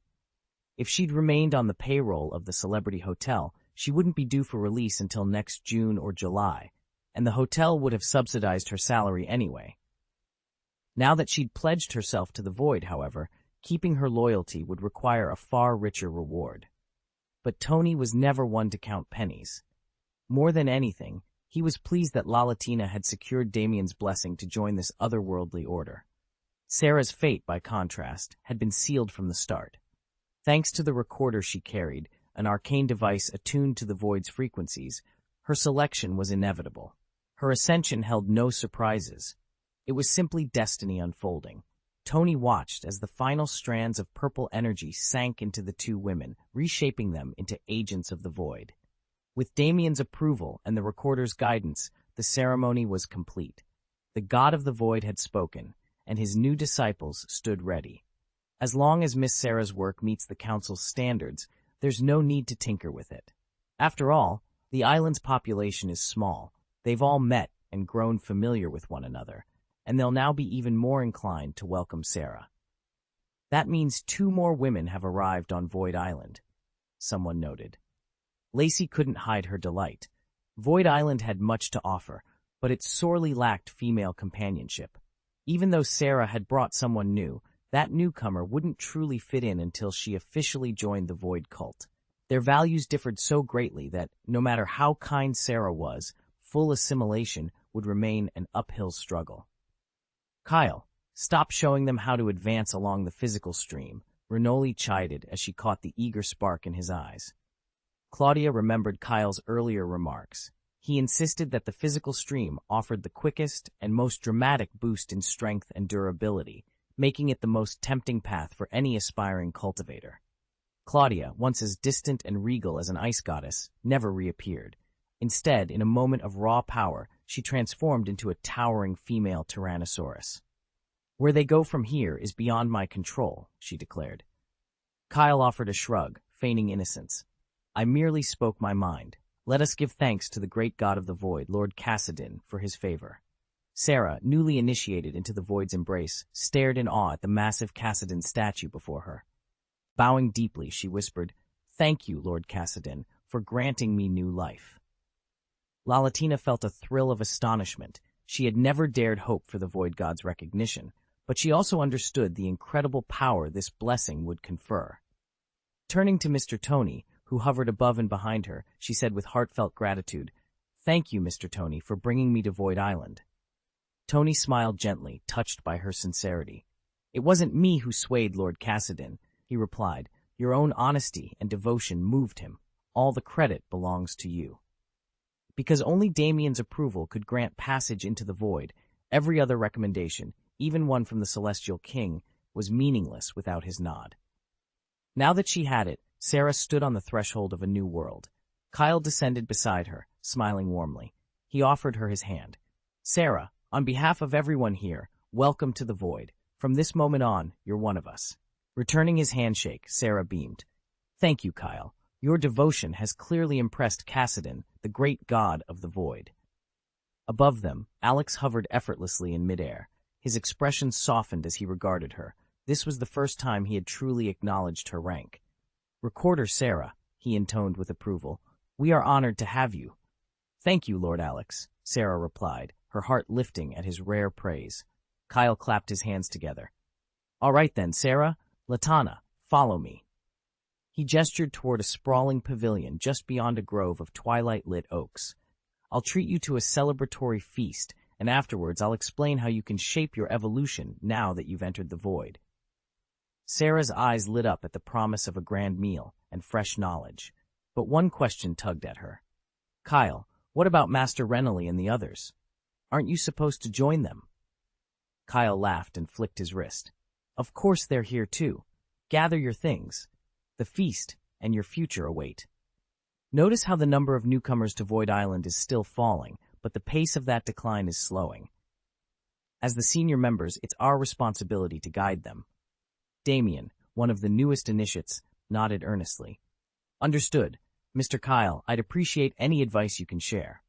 If she'd remained on the payroll of the celebrity hotel, she wouldn't be due for release until next June or July, and the hotel would have subsidized her salary anyway. Now that she'd pledged herself to the Void, however, keeping her loyalty would require a far richer reward. But Tony was never one to count pennies. More than anything, he was pleased that Lalatina had secured Damien's blessing to join this otherworldly order. Sarah's fate, by contrast, had been sealed from the start. Thanks to the recorder she carried, an arcane device attuned to the Void's frequencies, her selection was inevitable. Her ascension held no surprises. It was simply destiny unfolding. Tony watched as the final strands of purple energy sank into the two women, reshaping them into agents of the void. With Damien's approval and the recorder's guidance, the ceremony was complete. The god of the void had spoken, and his new disciples stood ready. As long as Miss Sarah's work meets the Council's standards, there's no need to tinker with it. After all, the island's population is small. They've all met and grown familiar with one another, and they'll now be even more inclined to welcome Sarah. That means 2 more women have arrived on Void Island, someone noted. Lacey couldn't hide her delight. Void Island had much to offer, but it sorely lacked female companionship. Even though Sarah had brought someone new, that newcomer wouldn't truly fit in until she officially joined the Void cult. Their values differed so greatly that, no matter how kind Sarah was, full assimilation would remain an uphill struggle. "Kyle, stop showing them how to advance along the physical stream," Renoli chided as she caught the eager spark in his eyes. Claudia remembered Kyle's earlier remarks. He insisted that the physical stream offered the quickest and most dramatic boost in strength and durability, making it the most tempting path for any aspiring cultivator. Claudia, once as distant and regal as an ice goddess, never reappeared. Instead, in a moment of raw power, she transformed into a towering female Tyrannosaurus. "Where they go from here is beyond my control," she declared. Kyle offered a shrug, feigning innocence. "I merely spoke my mind. Let us give thanks to the great god of the void, Lord Cassidin, for his favor." Sarah, newly initiated into the void's embrace, stared in awe at the massive Cassidin statue before her. Bowing deeply, she whispered, "Thank you, Lord Cassidin, for granting me new life." Lalatina felt a thrill of astonishment. She had never dared hope for the void god's recognition, but she also understood the incredible power this blessing would confer. Turning to Mr. Tony, who hovered above and behind her, she said with heartfelt gratitude, "Thank you, Mr. Tony, for bringing me to Void Island." Tony smiled gently, touched by her sincerity. "It wasn't me who swayed Lord Cassidin," he replied. "Your own honesty and devotion moved him. All the credit belongs to you." Because only Damien's approval could grant passage into the void, every other recommendation, even one from the Celestial King, was meaningless without his nod. Now that she had it, Sarah stood on the threshold of a new world. Kyle descended beside her, smiling warmly. He offered her his hand. "Sarah, on behalf of everyone here, welcome to the void. From this moment on, you're one of us." Returning his handshake, Sarah beamed. "Thank you, Kyle. Your devotion has clearly impressed Cassidin, the great god of the void." Above them, Alex hovered effortlessly in midair. His expression softened as he regarded her. This was the first time he had truly acknowledged her rank. "Recorder Sarah," he intoned with approval, "we are honored to have you." "Thank you, Lord Alex," Sarah replied, her heart lifting at his rare praise. Kyle clapped his hands together. "All right then, Sarah, Latana, follow me." He gestured toward a sprawling pavilion just beyond a grove of twilight-lit oaks. "I'll treat you to a celebratory feast, and afterwards I'll explain how you can shape your evolution now that you've entered the void." Sarah's eyes lit up at the promise of a grand meal and fresh knowledge. But one question tugged at her. "Kyle, what about Master Renoli and the others? Aren't you supposed to join them?" Kyle laughed and flicked his wrist. "Of course they're here too. Gather your things. The feast and your future await." Notice how the number of newcomers to Void Island is still falling, but the pace of that decline is slowing. As the senior members, it's our responsibility to guide them. Damien, one of the newest initiates, nodded earnestly. "Understood. Mr. Kyle, I'd appreciate any advice you can share."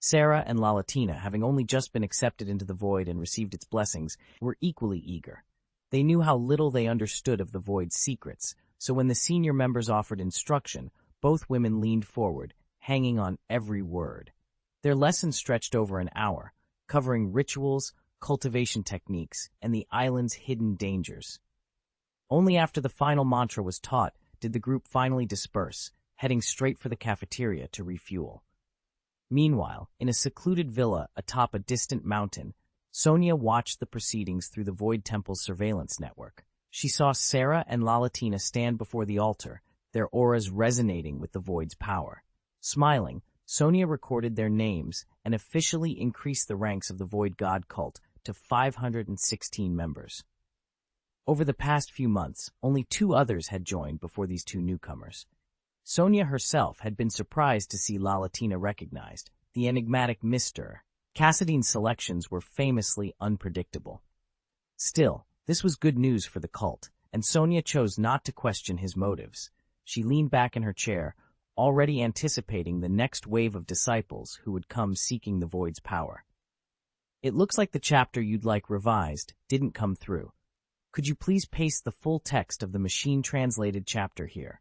Sarah and Lalatina, having only just been accepted into the void and received its blessings, were equally eager. They knew how little they understood of the void's secrets, so when the senior members offered instruction, both women leaned forward, hanging on every word. Their lessons stretched over an hour, covering rituals, cultivation techniques, and the island's hidden dangers. Only after the final mantra was taught did the group finally disperse, heading straight for the cafeteria to refuel. Meanwhile, in a secluded villa atop a distant mountain, Sonia watched the proceedings through the Void Temple's surveillance network. She saw Sarah and Lalatina stand before the altar, their auras resonating with the Void's power. Smiling, Sonia recorded their names and officially increased the ranks of the Void God cult to 516 members. Over the past few months, only 2 others had joined before these 2 newcomers. Sonia herself had been surprised to see Lalatina recognized, the enigmatic Mr. Cassidy's selections were famously unpredictable. Still, this was good news for the cult, and Sonia chose not to question his motives. She leaned back in her chair, already anticipating the next wave of disciples who would come seeking the Void's power. It looks like the chapter you'd like revised didn't come through. Could you please paste the full text of the machine-translated chapter here?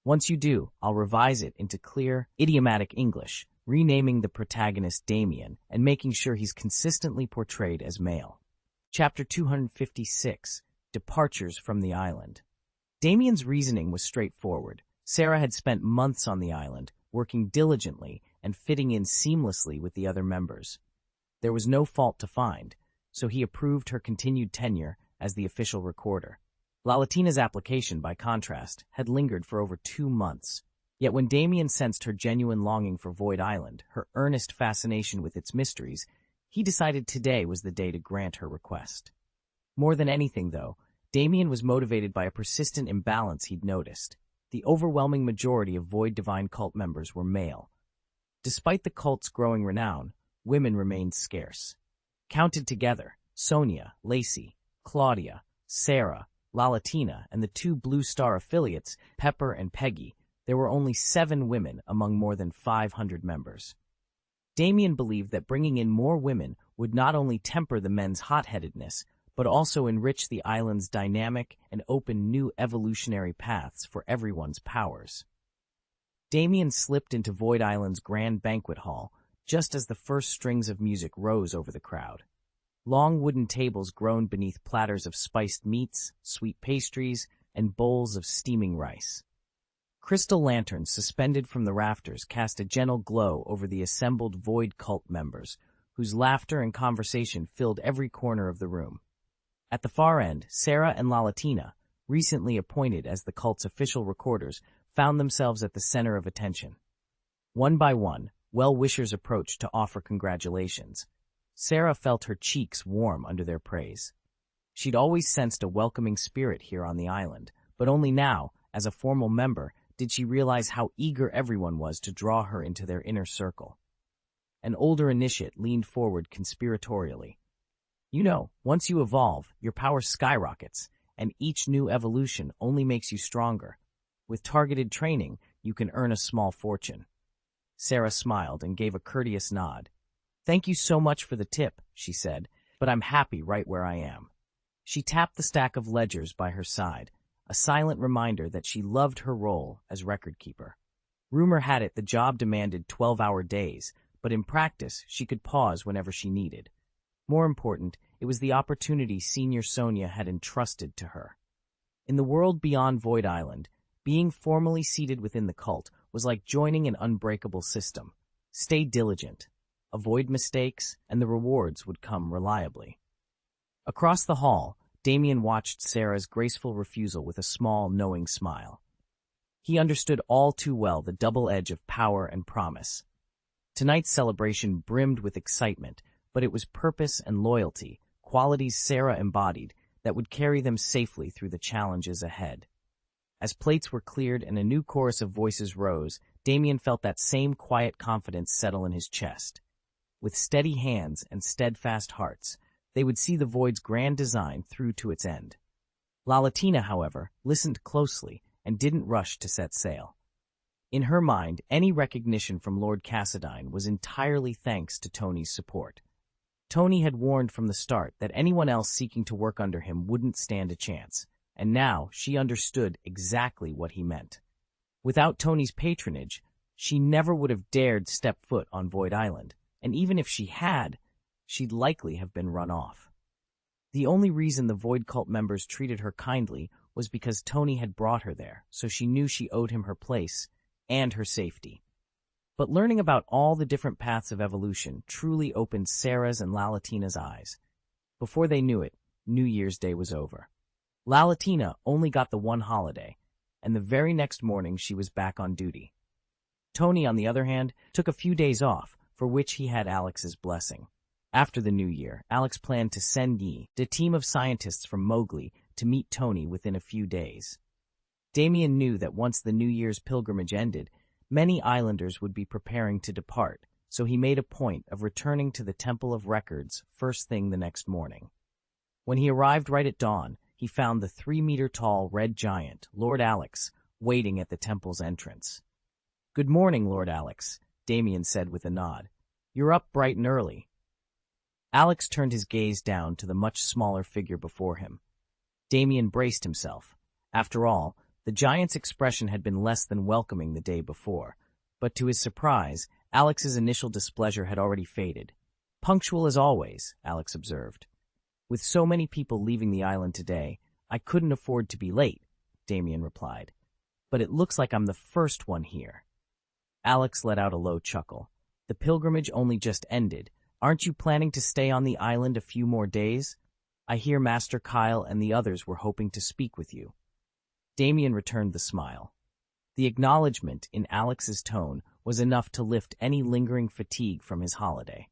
Once you do, I'll revise it into clear, idiomatic English, renaming the protagonist Damien and making sure he's consistently portrayed as male. Chapter 256, Departures from the Island. Damien's reasoning was straightforward. Sarah had spent months on the island, working diligently and fitting in seamlessly with the other members. There was no fault to find, so he approved her continued tenure as the official recorder. Lalatina's application, by contrast, had lingered for over 2 months. Yet when Damien sensed her genuine longing for Void Island, her earnest fascination with its mysteries, he decided today was the day to grant her request. More than anything, though, Damien was motivated by a persistent imbalance he'd noticed. The overwhelming majority of Void Divine cult members were male. Despite the cult's growing renown, women remained scarce. Counted together, Sonia, Lacey, Claudia, Sarah, Lalatina, and the 2 Blue Star affiliates, Pepper and Peggy, there were only 7 women among more than 500 members. Damien believed that bringing in more women would not only temper the men's hot-headedness, but also enrich the island's dynamic and open new evolutionary paths for everyone's powers. Damien slipped into Void Island's grand banquet hall just as the first strings of music rose over the crowd. Long wooden tables groaned beneath platters of spiced meats, sweet pastries, and bowls of steaming rice. Crystal lanterns suspended from the rafters cast a gentle glow over the assembled Void cult members, whose laughter and conversation filled every corner of the room. At the far end, Sarah and Lalatina, recently appointed as the cult's official recorders, found themselves at the center of attention. One by one, well-wishers approached to offer congratulations. Sarah felt her cheeks warm under their praise. She'd always sensed a welcoming spirit here on the island, but only now, as a formal member, did she realize how eager everyone was to draw her into their inner circle. An older initiate leaned forward conspiratorially. You know, once you evolve, your power skyrockets, and each new evolution only makes you stronger. With targeted training, you can earn a small fortune. Sarah smiled and gave a courteous nod. Thank you so much for the tip, she said, but I'm happy right where I am. She tapped the stack of ledgers by her side, a silent reminder that she loved her role as record keeper. Rumor had it the job demanded 12-hour days, but in practice she could pause whenever she needed. More important, it was the opportunity Senior Sonia had entrusted to her. In the world beyond Void Island, being formally seated within the cult was like joining an unbreakable system. Stay diligent, avoid mistakes, and the rewards would come reliably. Across the hall, Damien watched Sarah's graceful refusal with a small, knowing smile. He understood all too well the double edge of power and promise. Tonight's celebration brimmed with excitement, but it was purpose and loyalty, qualities Sarah embodied, that would carry them safely through the challenges ahead. As plates were cleared and a new chorus of voices rose, Damien felt that same quiet confidence settle in his chest. With steady hands and steadfast hearts, they would see the Void's grand design through to its end. Lalatina, however, listened closely and didn't rush to set sail. In her mind, any recognition from Lord Cassadine was entirely thanks to Tony's support. Tony had warned from the start that anyone else seeking to work under him wouldn't stand a chance, and now she understood exactly what he meant. Without Tony's patronage, she never would have dared step foot on Void Island, and even if she had, she'd likely have been run off. The only reason the Void Cult members treated her kindly was because Tony had brought her there, so she knew she owed him her place and her safety. But learning about all the different paths of evolution truly opened Sarah's and Lalatina's eyes. Before they knew it, New Year's Day was over. Lalatina only got the one holiday, and the very next morning she was back on duty. Tony, on the other hand, took a few days off, for which he had Alex's blessing. After the new year, Alex planned to send the team of scientists from Mowgli to meet Tony within a few days. Damien knew that once the New Year's pilgrimage ended, many islanders would be preparing to depart, so he made a point of returning to the Temple of Records first thing the next morning. When he arrived right at dawn, he found the 3-meter-tall red giant, Lord Alex, waiting at the temple's entrance. "Good morning, Lord Alex," Damien said with a nod. "You're up bright and early." Alex turned his gaze down to the much smaller figure before him. Damien braced himself. After all, the giant's expression had been less than welcoming the day before, but to his surprise, Alex's initial displeasure had already faded. "Punctual as always," Alex observed. "With so many people leaving the island today, I couldn't afford to be late," Damien replied. "But it looks like I'm the first one here." Alex let out a low chuckle. "The pilgrimage only just ended. Aren't you planning to stay on the island a few more days? I hear Master Kyle and the others were hoping to speak with you." Damien returned the smile. The acknowledgement in Alex's tone was enough to lift any lingering fatigue from his holiday.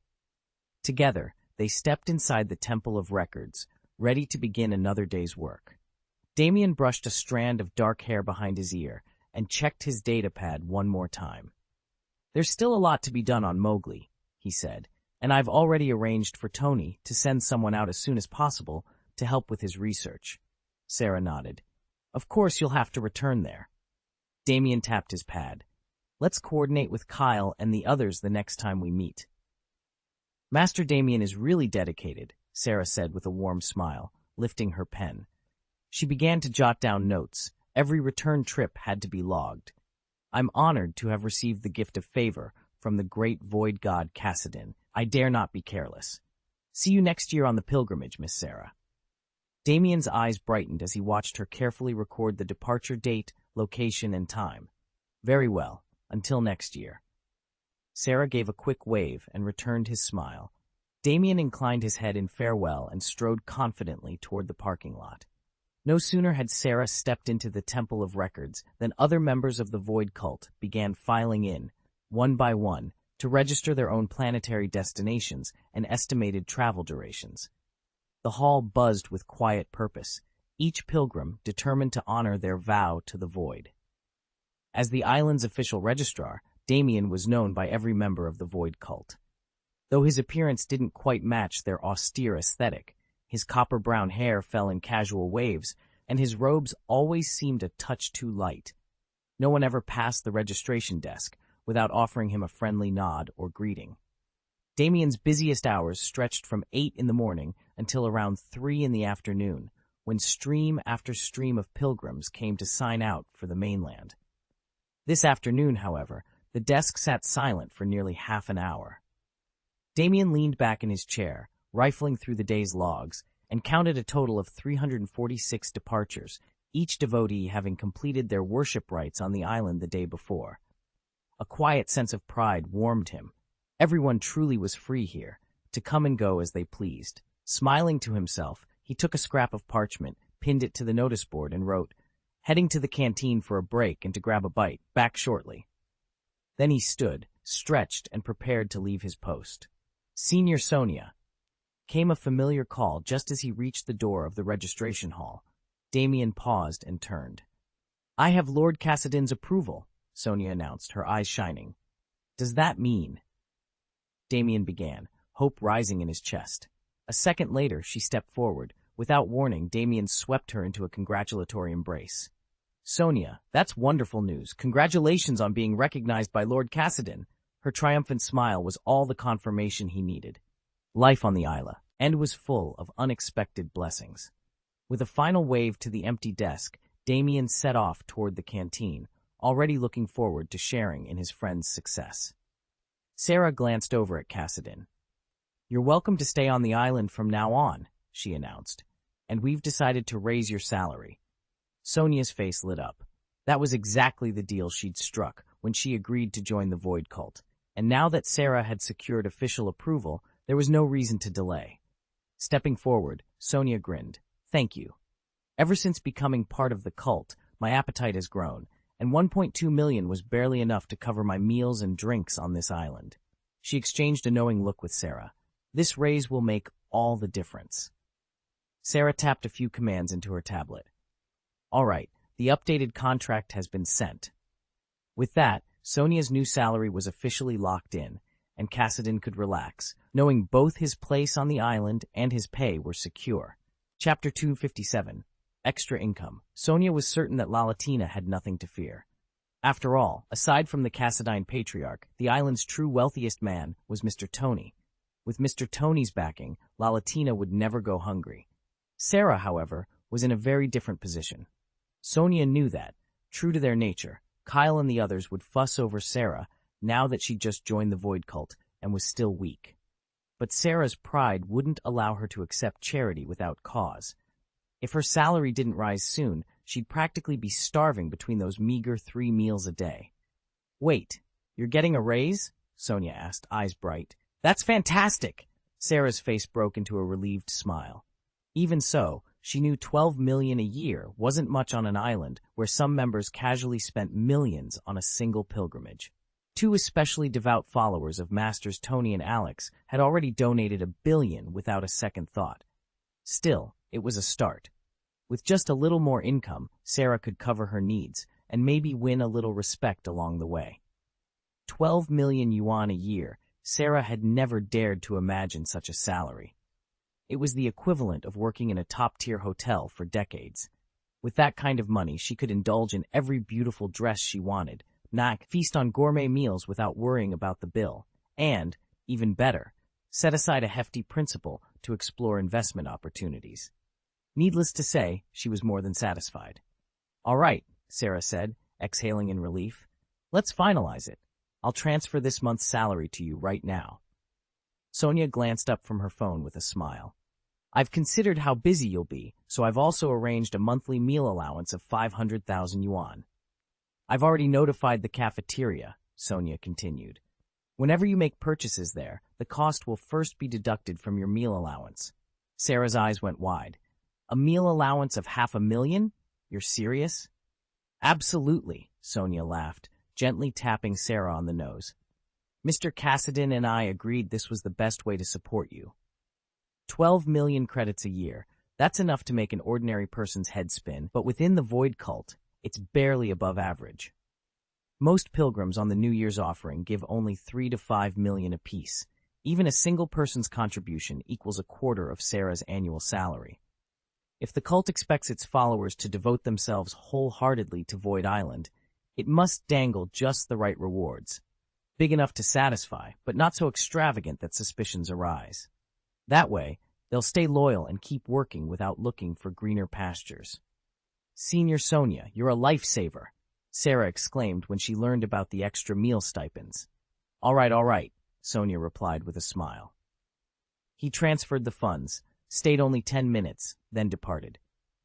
Together, they stepped inside the Temple of Records, ready to begin another day's work. Damien brushed a strand of dark hair behind his ear and checked his datapad one more time. "There's still a lot to be done on Mowgli," he said, "and I've already arranged for Tony to send someone out as soon as possible to help with his research." Sarah nodded. "Of course you'll have to return there." Damien tapped his pad. "Let's coordinate with Kyle and the others the next time we meet." "Master Damien is really dedicated," Sarah said with a warm smile, lifting her pen. She began to jot down notes. Every return trip had to be logged. "I'm honored to have received the gift of favor from the great void god Kassadin. I dare not be careless. See you next year on the pilgrimage, Miss Sarah." Damien's eyes brightened as he watched her carefully record the departure date, location, and time. "Very well. Until next year." Sarah gave a quick wave and returned his smile. Damien inclined his head in farewell and strode confidently toward the parking lot. No sooner had Sarah stepped into the Temple of Records than other members of the Void Cult began filing in, one by one, to register their own planetary destinations and estimated travel durations. The hall buzzed with quiet purpose, each pilgrim determined to honor their vow to the Void. As the island's official registrar, Damien was known by every member of the Void Cult. Though his appearance didn't quite match their austere aesthetic, his copper-brown hair fell in casual waves, and his robes always seemed a touch too light. No one ever passed the registration desk without offering him a friendly nod or greeting. Damien's busiest hours stretched from 8 in the morning until around 3 in the afternoon, when stream after stream of pilgrims came to sign out for the mainland. This afternoon, however, the desk sat silent for nearly half an hour. Damien leaned back in his chair, rifling through the day's logs, and counted a total of 346 departures, each devotee having completed their worship rites on the island the day before. A quiet sense of pride warmed him. Everyone truly was free here, to come and go as they pleased. Smiling to himself, he took a scrap of parchment, pinned it to the notice board, and wrote, "Heading to the canteen for a break and to grab a bite. Back shortly." Then he stood, stretched, and prepared to leave his post. "Senior Sonia." Came a familiar call just as he reached the door of the registration hall. Damien paused and turned. "I have Lord Kassadin's approval," Sonia announced, her eyes shining. "Does that mean—" Damien began, hope rising in his chest. A second later, she stepped forward. Without warning, Damien swept her into a congratulatory embrace. "Sonia, that's wonderful news. Congratulations on being recognized by Lord Kassadin." Her triumphant smile was all the confirmation he needed. Life on the isla, and was full of unexpected blessings. With a final wave to the empty desk, Damien set off toward the canteen, already looking forward to sharing in his friend's success. Sarah glanced over at Kassadin. "You're welcome to stay on the island from now on," she announced, "and we've decided to raise your salary." Sonia's face lit up. That was exactly the deal she'd struck when she agreed to join the Void Cult, and now that Sarah had secured official approval, there was no reason to delay. Stepping forward, Sonia grinned. "Thank you. Ever since becoming part of the cult, my appetite has grown, and 1.2 million was barely enough to cover my meals and drinks on this island." She exchanged a knowing look with Sarah. This raise will make all the difference. Sarah tapped a few commands into her tablet. All right, the updated contract has been sent. With that, Sonia's new salary was officially locked in, and Cassidon could relax, knowing both his place on the island and his pay were secure. Chapter 257. Extra Income. Sonia was certain that Lalatina had nothing to fear. After all, aside from the Cassidine patriarch, the island's true wealthiest man was Mr. Tony. With Mr. Tony's backing, Lalatina would never go hungry. Sarah, however, was in a very different position. Sonia knew that, true to their nature, Kyle and the others would fuss over Sarah now that she'd just joined the Void Cult and was still weak. But Sarah's pride wouldn't allow her to accept charity without cause. If her salary didn't rise soon, she'd practically be starving between those meager 3 meals a day. Wait, you're getting a raise? Sonia asked, eyes bright. That's fantastic! Sarah's face broke into a relieved smile. Even so, she knew 12 million a year wasn't much on an island where some members casually spent millions on a single pilgrimage. 2 especially devout followers of Masters Tony and Alex had already donated $1 billion without a second thought. Still, it was a start. With just a little more income, Sarah could cover her needs and maybe win a little respect along the way. 12 million yuan a year, Sarah had never dared to imagine such a salary. It was the equivalent of working in a top-tier hotel for decades. With that kind of money, she could indulge in every beautiful dress she wanted, feast on gourmet meals without worrying about the bill, and, even better, set aside a hefty principal to explore investment opportunities. Needless to say, she was more than satisfied. All right, Sarah said, exhaling in relief. Let's finalize it. I'll transfer this month's salary to you right now. Sonia glanced up from her phone with a smile. I've considered how busy you'll be, so I've also arranged a monthly meal allowance of 500,000 yuan. I've already notified the cafeteria, Sonia continued. Whenever you make purchases there, the cost will first be deducted from your meal allowance. Sarah's eyes went wide. A meal allowance of 500,000? You're serious? Absolutely, Sonia laughed, gently tapping Sarah on the nose. Mr. Cassidon and I agreed this was the best way to support you. 12 million credits a year. That's enough to make an ordinary person's head spin, but within the Void Cult, it's barely above average. Most pilgrims on the New Year's offering give only 3 to 5 million apiece. Even a single person's contribution equals a quarter of Sarah's annual salary. If the cult expects its followers to devote themselves wholeheartedly to Void Island, it must dangle just the right rewards. Big enough to satisfy, but not so extravagant that suspicions arise. That way, they'll stay loyal and keep working without looking for greener pastures. Senior Sonia, you're a lifesaver, Sarah exclaimed when she learned about the extra meal stipends. All right, Sonia replied with a smile. He transferred the funds, stayed only 10 minutes, then departed.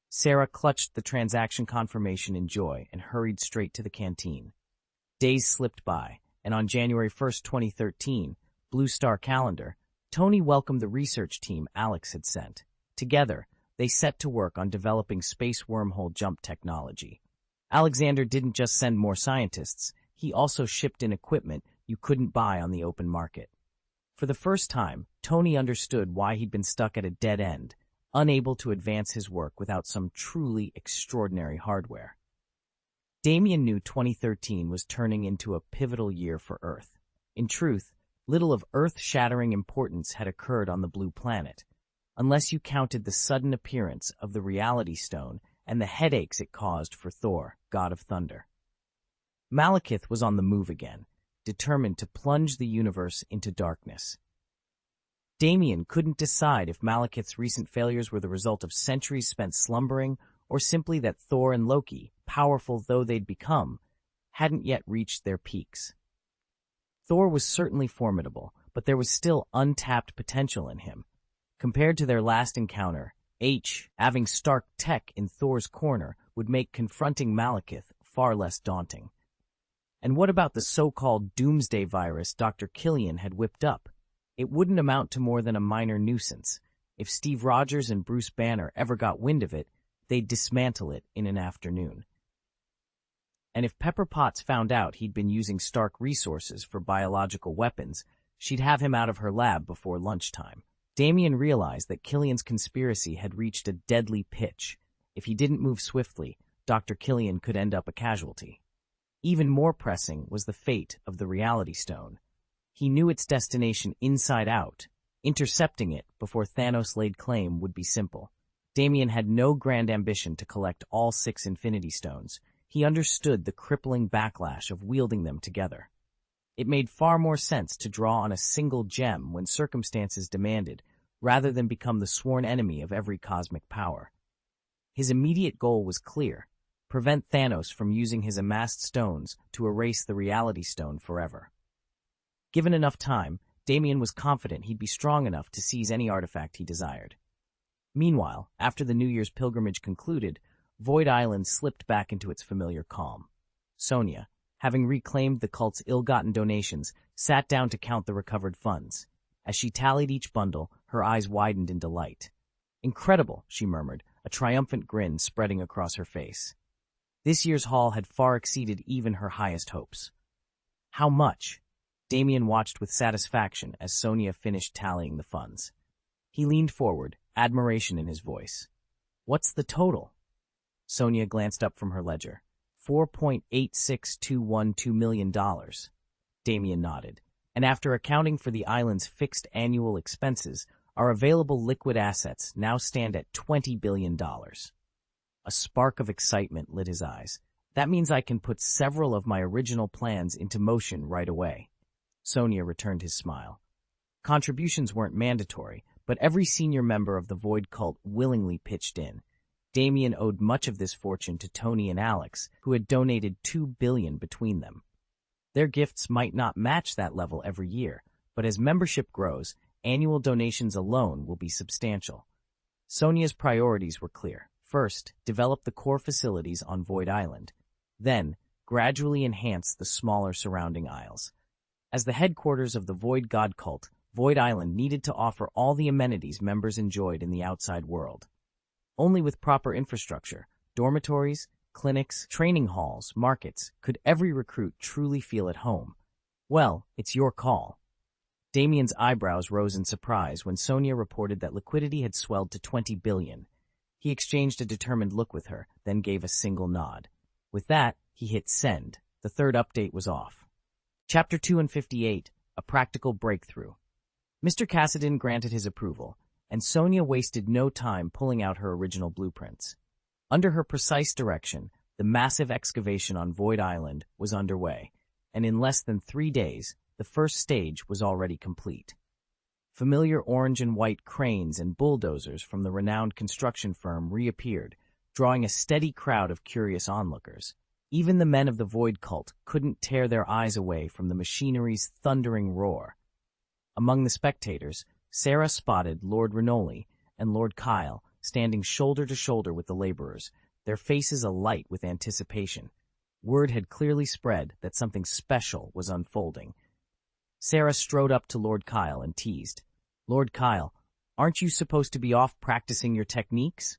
Sarah clutched the transaction confirmation in joy and hurried straight to the canteen. Days slipped by, and on January 1st, 2013, Blue Star calendar, Tony welcomed the research team Alex had sent. Together, they set to work on developing space wormhole jump technology. Alexander didn't just send more scientists, he also shipped in equipment you couldn't buy on the open market. For the first time, Tony understood why he'd been stuck at a dead end, unable to advance his work without some truly extraordinary hardware. Damien knew 2013 was turning into a pivotal year for Earth. In truth, little of earth-shattering importance had occurred on the blue planet, unless you counted the sudden appearance of the Reality Stone and the headaches it caused for Thor, god of thunder. Malekith was on the move again, determined to plunge the universe into darkness. Damien couldn't decide if Malekith's recent failures were the result of centuries spent slumbering or simply that Thor and Loki, powerful though they'd become, hadn't yet reached their peaks. Thor was certainly formidable, but there was still untapped potential in him. Compared to their last encounter, having Stark tech in Thor's corner would make confronting Malekith far less daunting. And what about the so-called doomsday virus Dr. Killian had whipped up? It wouldn't amount to more than a minor nuisance. If Steve Rogers and Bruce Banner ever got wind of it, they'd dismantle it in an afternoon. And if Pepper Potts found out he'd been using Stark resources for biological weapons, She'd have him out of her lab before lunchtime. Damien realized that Killian's conspiracy had reached a deadly pitch. If he didn't move swiftly, Dr. Killian could end up a casualty. Even more pressing was the fate of the Reality Stone. He knew its destination inside out. Intercepting it before Thanos laid claim would be simple. Damien had no grand ambition to collect all 6 Infinity Stones. He understood the crippling backlash of wielding them together. It made far more sense to draw on a single gem when circumstances demanded, rather than become the sworn enemy of every cosmic power. His immediate goal was clear: prevent Thanos from using his amassed stones to erase the Reality Stone forever. Given enough time, Damien was confident he'd be strong enough to seize any artifact he desired. Meanwhile, after the New Year's pilgrimage concluded, Void Island slipped back into its familiar calm. Sonia, having reclaimed the cult's ill-gotten donations, sat down to count the recovered funds. As she tallied each bundle, her eyes widened in delight. "Incredible," she murmured, a triumphant grin spreading across her face. This year's haul had far exceeded even her highest hopes. "How much?" Damien watched with satisfaction as Sonia finished tallying the funds. He leaned forward, admiration in his voice. "What's the total?" Sonia glanced up from her ledger. $4.86212 million. Damien nodded. "And after accounting for the island's fixed annual expenses, our available liquid assets now stand at $20 billion. A spark of excitement lit his eyes. "That means I can put several of my original plans into motion right away." Sonia returned his smile. Contributions weren't mandatory, but every senior member of the Void cult willingly pitched in. Damien owed much of this fortune to Tony and Alex, who had donated $2 billion between them. Their gifts might not match that level every year, but as membership grows, annual donations alone will be substantial. Sonia's priorities were clear. First, develop the core facilities on Void Island. Then, gradually enhance the smaller surrounding isles. As the headquarters of the Void God cult, Void Island needed to offer all the amenities members enjoyed in the outside world. Only with proper infrastructure, dormitories, clinics, training halls, markets, could every recruit truly feel at home. "Well, it's your call." Damien's eyebrows rose in surprise when Sonia reported that liquidity had swelled to $20 billion. He exchanged a determined look with her, then gave a single nod. With that, he hit send. The third update was off. Chapter 258, A Practical Breakthrough. Mr. Cassidon granted his approval, and Sonia wasted no time pulling out her original blueprints. Under her precise direction, the massive excavation on Void Island was underway, and in less than 3 days, the first stage was already complete. Familiar orange and white cranes and bulldozers from the renowned construction firm reappeared, drawing a steady crowd of curious onlookers. Even the men of the Void cult couldn't tear their eyes away from the machinery's thundering roar. Among the spectators, Sarah spotted Lord Renoli and Lord Kyle standing shoulder to shoulder with the laborers, their faces alight with anticipation. Word had clearly spread that something special was unfolding. Sarah strode up to Lord Kyle and teased, "Lord Kyle, aren't you supposed to be off practicing your techniques?"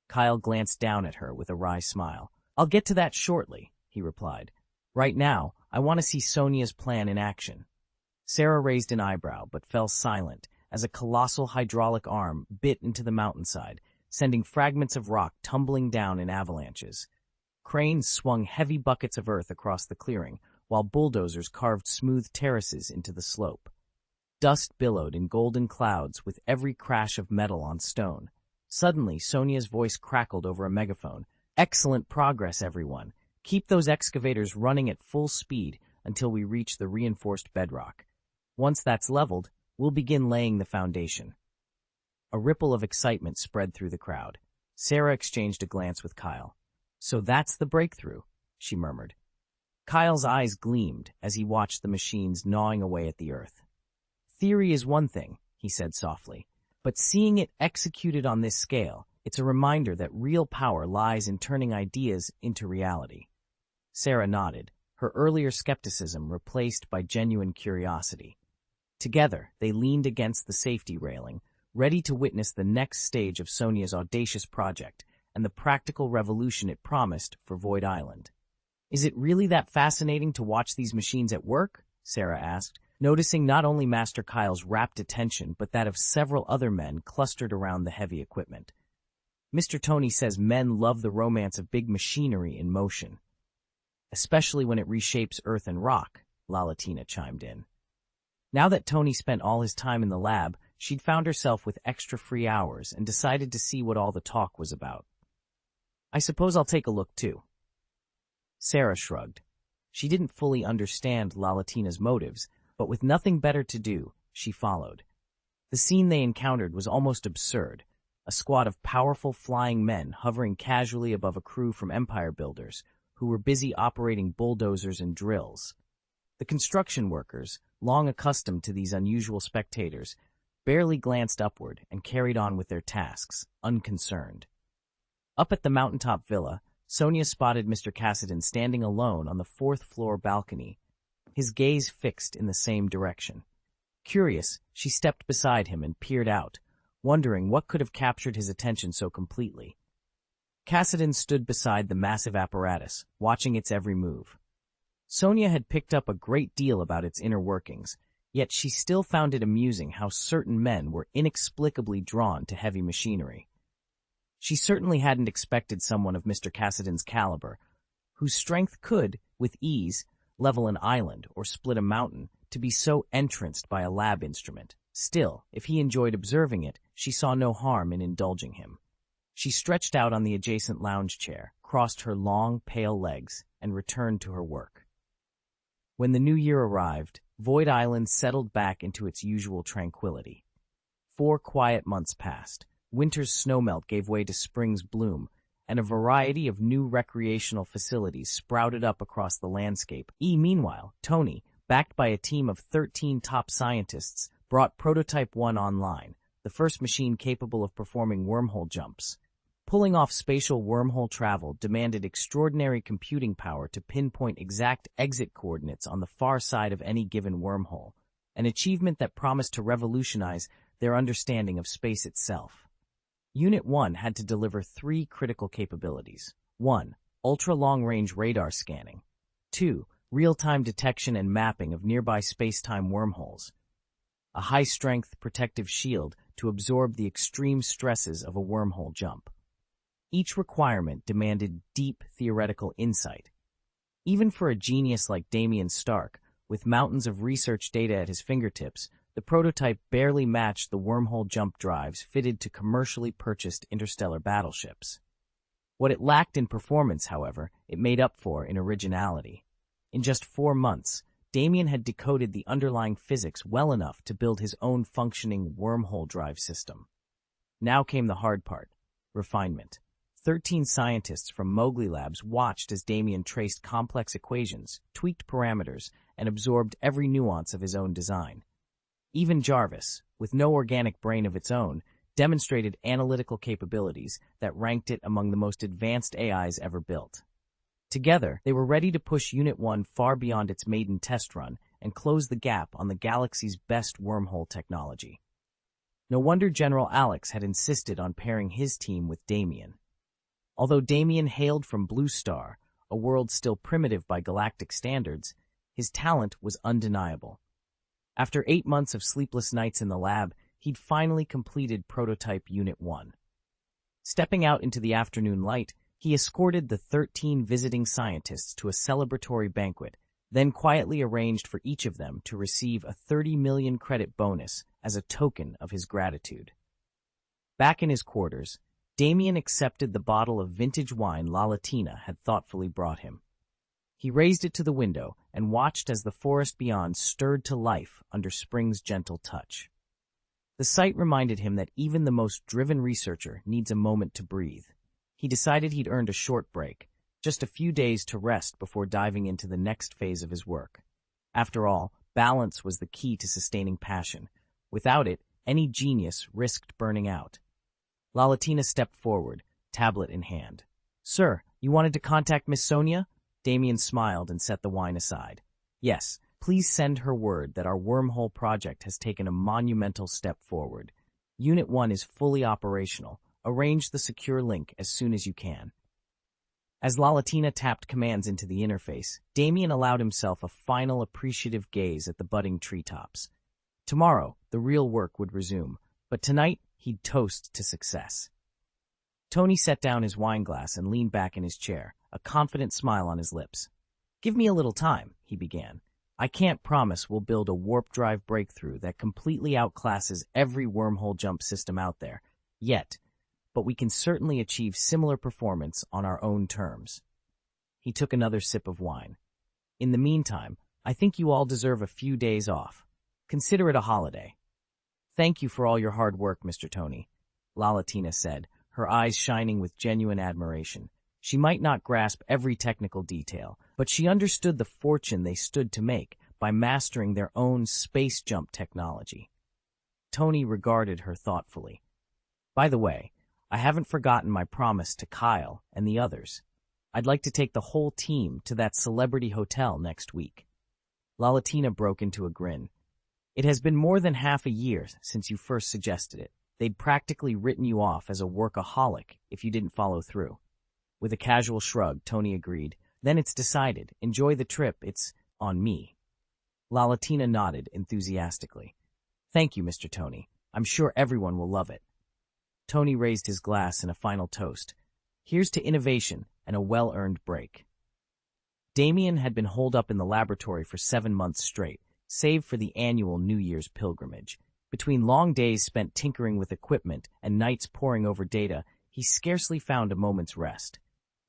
Kyle glanced down at her with a wry smile. "I'll get to that shortly," he replied. "Right now, I want to see Sonia's plan in action." Sarah raised an eyebrow but fell silent as a colossal hydraulic arm bit into the mountainside, sending fragments of rock tumbling down in avalanches. Cranes swung heavy buckets of earth across the clearing, while bulldozers carved smooth terraces into the slope. Dust billowed in golden clouds with every crash of metal on stone. Suddenly, Sonia's voice crackled over a megaphone. "Excellent progress, everyone. Keep those excavators running at full speed until we reach the reinforced bedrock. Once that's leveled, we'll begin laying the foundation." A ripple of excitement spread through the crowd. Sarah exchanged a glance with Kyle. "So that's the breakthrough," she murmured. Kyle's eyes gleamed as he watched the machines gnawing away at the earth. "Theory is one thing," he said softly, "but seeing it executed on this scale, it's a reminder that real power lies in turning ideas into reality." Sarah nodded, her earlier skepticism replaced by genuine curiosity. Together, they leaned against the safety railing, ready to witness the next stage of Sonia's audacious project and the practical revolution it promised for Void Island. "Is it really that fascinating to watch these machines at work?" Sarah asked. noticing not only Master Kyle's rapt attention but that of several other men clustered around the heavy equipment. Mr. Tony says men love the romance of big machinery in motion, especially when it reshapes earth and rock, Lalatina chimed in. Now that Tony spent all his time in the lab, she'd found herself with extra free hours and decided to see what all the talk was about. I suppose I'll take a look too. Sarah shrugged. She didn't fully understand Lalatina's motives, but with nothing better to do, she followed. The scene they encountered was almost absurd. A squad of powerful flying men hovering casually above a crew from Empire Builders, who were busy operating bulldozers and drills. The construction workers, long accustomed to these unusual spectators, barely glanced upward and carried on with their tasks, unconcerned. Up at the mountaintop villa, Sonia spotted Mr. Cassidy standing alone on the fourth-floor balcony, his gaze fixed in the same direction. Curious, she stepped beside him and peered out, wondering what could have captured his attention so completely. Cassidy stood beside the massive apparatus, watching its every move. Sonia had picked up a great deal about its inner workings, yet she still found it amusing how certain men were inexplicably drawn to heavy machinery. She certainly hadn't expected someone of Mr. Cassidy's caliber, whose strength could, with ease, level an island or split a mountain, to be so entranced by a lab instrument. Still, if he enjoyed observing it, she saw no harm in indulging him. She stretched out on the adjacent lounge chair, crossed her long, pale legs, and returned to her work. When the new year arrived, Void Island settled back into its usual tranquility. 4 quiet months passed. Winter's snowmelt gave way to spring's bloom, and a variety of new recreational facilities sprouted up across the landscape. Meanwhile, Tony, backed by a team of 13 top scientists, brought Prototype 1 online, the first machine capable of performing wormhole jumps. Pulling off spatial wormhole travel demanded extraordinary computing power to pinpoint exact exit coordinates on the far side of any given wormhole, an achievement that promised to revolutionize their understanding of space itself. Unit 1 had to deliver 3 critical capabilities. 1. Ultra-long-range radar scanning. 2. Real-time detection and mapping of nearby space-time wormholes. A high-strength protective shield to absorb the extreme stresses of a wormhole jump. Each requirement demanded deep theoretical insight. Even for a genius like Damien Stark, with mountains of research data at his fingertips, the prototype barely matched the wormhole jump drives fitted to commercially purchased interstellar battleships. What it lacked in performance, however, it made up for in originality. In just 4 months, Damien had decoded the underlying physics well enough to build his own functioning wormhole drive system. Now came the hard part: refinement. 13 scientists from Mowgli Labs watched as Damien traced complex equations, tweaked parameters, and absorbed every nuance of his own design. Even Jarvis, with no organic brain of its own, demonstrated analytical capabilities that ranked it among the most advanced AIs ever built. Together, they were ready to push Unit 1 far beyond its maiden test run and close the gap on the galaxy's best wormhole technology. No wonder General Alex had insisted on pairing his team with Damien. Although Damien hailed from Blue Star, a world still primitive by galactic standards, his talent was undeniable. After 8 months of sleepless nights in the lab, he'd finally completed Prototype Unit 1. Stepping out into the afternoon light, he escorted the 13 visiting scientists to a celebratory banquet, then quietly arranged for each of them to receive a 30 million credit bonus as a token of his gratitude. Back in his quarters, Damien accepted the bottle of vintage wine Lalatina had thoughtfully brought him. He raised it to the window and watched as the forest beyond stirred to life under spring's gentle touch. The sight reminded him that even the most driven researcher needs a moment to breathe. He decided he'd earned a short break, just a few days to rest before diving into the next phase of his work. After all, balance was the key to sustaining passion. Without it, any genius risked burning out. Lalatina stepped forward, tablet in hand. "Sir, you wanted to contact Miss Sonia?" Damien smiled and set the wine aside. "Yes, please send her word that our wormhole project has taken a monumental step forward. Unit 1 is fully operational. Arrange the secure link as soon as you can." As Lalatina tapped commands into the interface, Damien allowed himself a final appreciative gaze at the budding treetops. Tomorrow, the real work would resume, but tonight, he'd toast to success. Tony set down his wine glass and leaned back in his chair, a confident smile on his lips. "Give me a little time," he began. "I can't promise we'll build a warp drive breakthrough that completely outclasses every wormhole jump system out there, yet, but we can certainly achieve similar performance on our own terms." He took another sip of wine. "In the meantime, I think you all deserve a few days off. Consider it a holiday." "Thank you for all your hard work, Mr. Tony," Lalatina said, her eyes shining with genuine admiration. She might not grasp every technical detail, but she understood the fortune they stood to make by mastering their own space jump technology. Tony regarded her thoughtfully. "By the way, I haven't forgotten my promise to Kyle and the others. I'd like to take the whole team to that celebrity hotel next week." Lalatina broke into a grin. "It has been more than half a year since you first suggested it. They'd practically written you off as a workaholic if you didn't follow through." With a casual shrug, Tony agreed. "Then it's decided. Enjoy the trip. It's on me." Lalatina nodded enthusiastically. "Thank you, Mr. Tony. I'm sure everyone will love it." Tony raised his glass in a final toast. "Here's to innovation and a well-earned break." Damien had been holed up in the laboratory for 7 months straight, save for the annual New Year's pilgrimage. Between long days spent tinkering with equipment and nights poring over data, he scarcely found a moment's rest.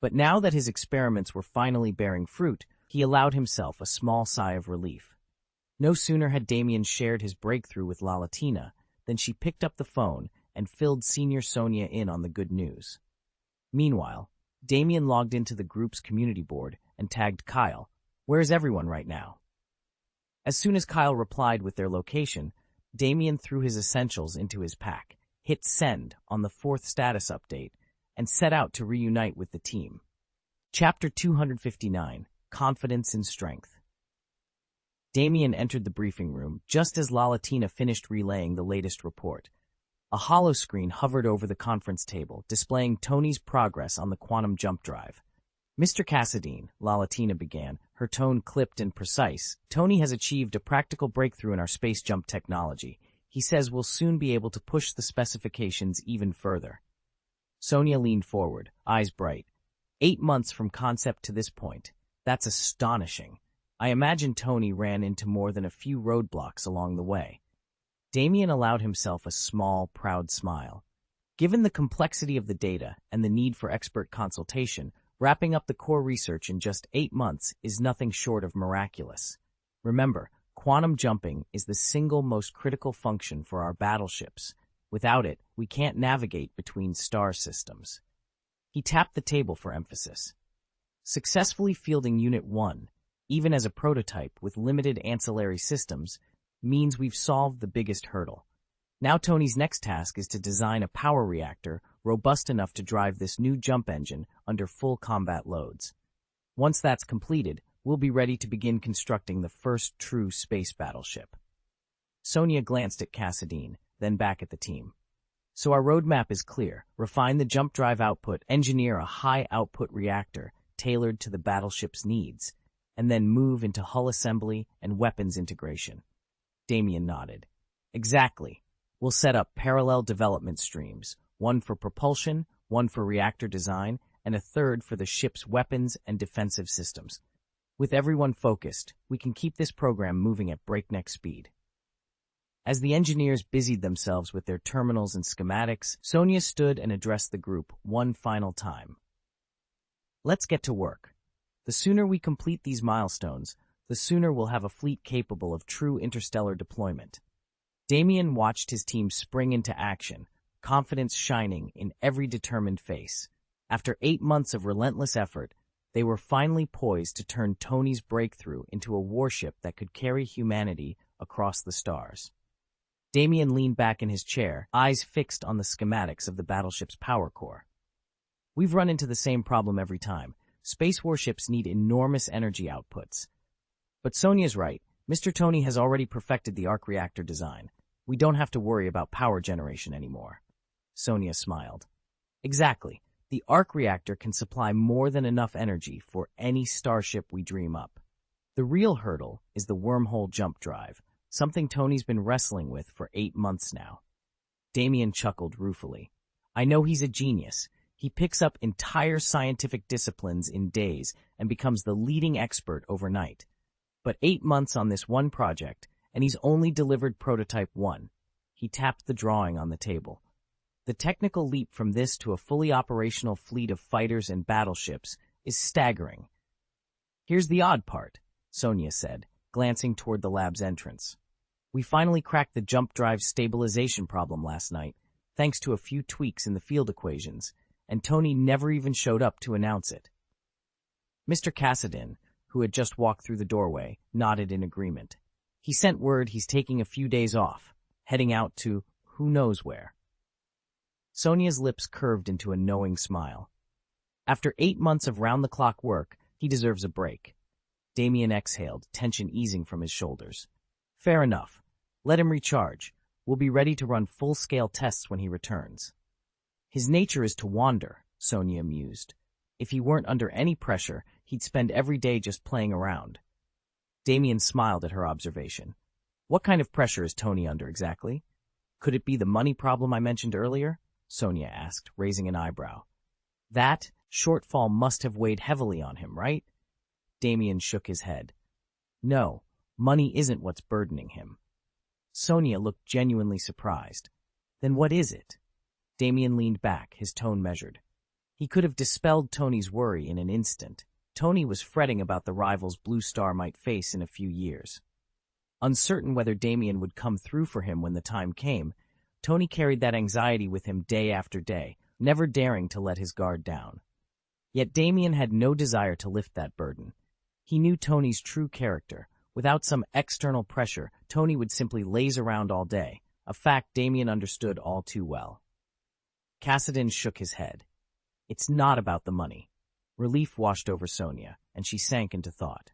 But now that his experiments were finally bearing fruit, he allowed himself a small sigh of relief. No sooner had Damien shared his breakthrough with Lalatina than she picked up the phone and filled Senior Sonia in on the good news. Meanwhile, Damien logged into the group's community board and tagged Kyle. "Where's everyone right now?" As soon as Kyle replied with their location, Damien threw his essentials into his pack, hit send on the 4th status update, and set out to reunite with the team. Chapter 259, Confidence in Strength. Damien entered the briefing room just as Lalatina finished relaying the latest report. A holoscreen hovered over the conference table, displaying Tony's progress on the quantum jump drive. "Mr. Cassadine," Lalatina began, her tone clipped and precise, "Tony has achieved a practical breakthrough in our space jump technology. He says we'll soon be able to push the specifications even further." Sonia leaned forward, eyes bright. 8 months from concept to this point. That's astonishing. I imagine Tony ran into more than a few roadblocks along the way. Damien allowed himself a small, proud smile. Given the complexity of the data and the need for expert consultation, wrapping up the core research in just 8 months is nothing short of miraculous. Remember, quantum jumping is the single most critical function for our battleships. Without it, we can't navigate between star systems. He tapped the table for emphasis. Successfully fielding Unit 1, even as a prototype with limited ancillary systems, means we've solved the biggest hurdle. Now Tony's next task is to design a power reactor robust enough to drive this new jump engine under full combat loads. Once that's completed, we'll be ready to begin constructing the first true space battleship. Sonia glanced at Cassadine, then back at the team. "So our roadmap is clear. Refine the jump drive output, engineer a high-output reactor tailored to the battleship's needs, and then move into hull assembly and weapons integration." Damien nodded. "Exactly. We'll set up parallel development streams, one for propulsion, one for reactor design, and a third for the ship's weapons and defensive systems. With everyone focused, we can keep this program moving at breakneck speed." As the engineers busied themselves with their terminals and schematics, Sonia stood and addressed the group one final time. "Let's get to work. The sooner we complete these milestones, the sooner we'll have a fleet capable of true interstellar deployment." Damien watched his team spring into action, confidence shining in every determined face. After 8 months of relentless effort, they were finally poised to turn Tony's breakthrough into a warship that could carry humanity across the stars. Damien leaned back in his chair, eyes fixed on the schematics of the battleship's power core. "We've run into the same problem every time. Space warships need enormous energy outputs. But Sonia's right. Mr. Tony has already perfected the arc reactor design. We don't have to worry about power generation anymore." Sonia smiled. "Exactly. The arc reactor can supply more than enough energy for any starship we dream up. The real hurdle is the wormhole jump drive, something Tony's been wrestling with for 8 months now. Damien chuckled ruefully. I know he's a genius. He picks up entire scientific disciplines in days and becomes the leading expert overnight. But 8 months on this one project, and he's only delivered prototype 1. He tapped the drawing on the table. The technical leap from this to a fully operational fleet of fighters and battleships is staggering. Here's the odd part, Sonia said, glancing toward the lab's entrance. We finally cracked the jump drive stabilization problem last night, thanks to a few tweaks in the field equations, and Tony never even showed up to announce it. Mr. Cassidin, who had just walked through the doorway, nodded in agreement. He sent word he's taking a few days off, heading out to who knows where. Sonia's lips curved into a knowing smile. After 8 months of round-the-clock work, he deserves a break. Damien exhaled, tension easing from his shoulders. Fair enough. Let him recharge. We'll be ready to run full-scale tests when he returns. His nature is to wander, Sonia mused. If he weren't under any pressure, he'd spend every day just playing around. Damien smiled at her observation. What kind of pressure is Tony under exactly? Could it be the money problem I mentioned earlier? Sonia asked, raising an eyebrow. That shortfall must have weighed heavily on him, right? Damien shook his head. No, money isn't what's burdening him. Sonia looked genuinely surprised. Then what is it? Damien leaned back, his tone measured. He could have dispelled Tony's worry in an instant. Tony was fretting about the rivals Blue Star might face in a few years. Uncertain whether Damien would come through for him when the time came, Tony carried that anxiety with him day after day, never daring to let his guard down. Yet Damien had no desire to lift that burden. He knew Tony's true character. Without some external pressure, Tony would simply laze around all day, a fact Damien understood all too well. Cassidin shook his head. It's not about the money. Relief washed over Sonia, and she sank into thought.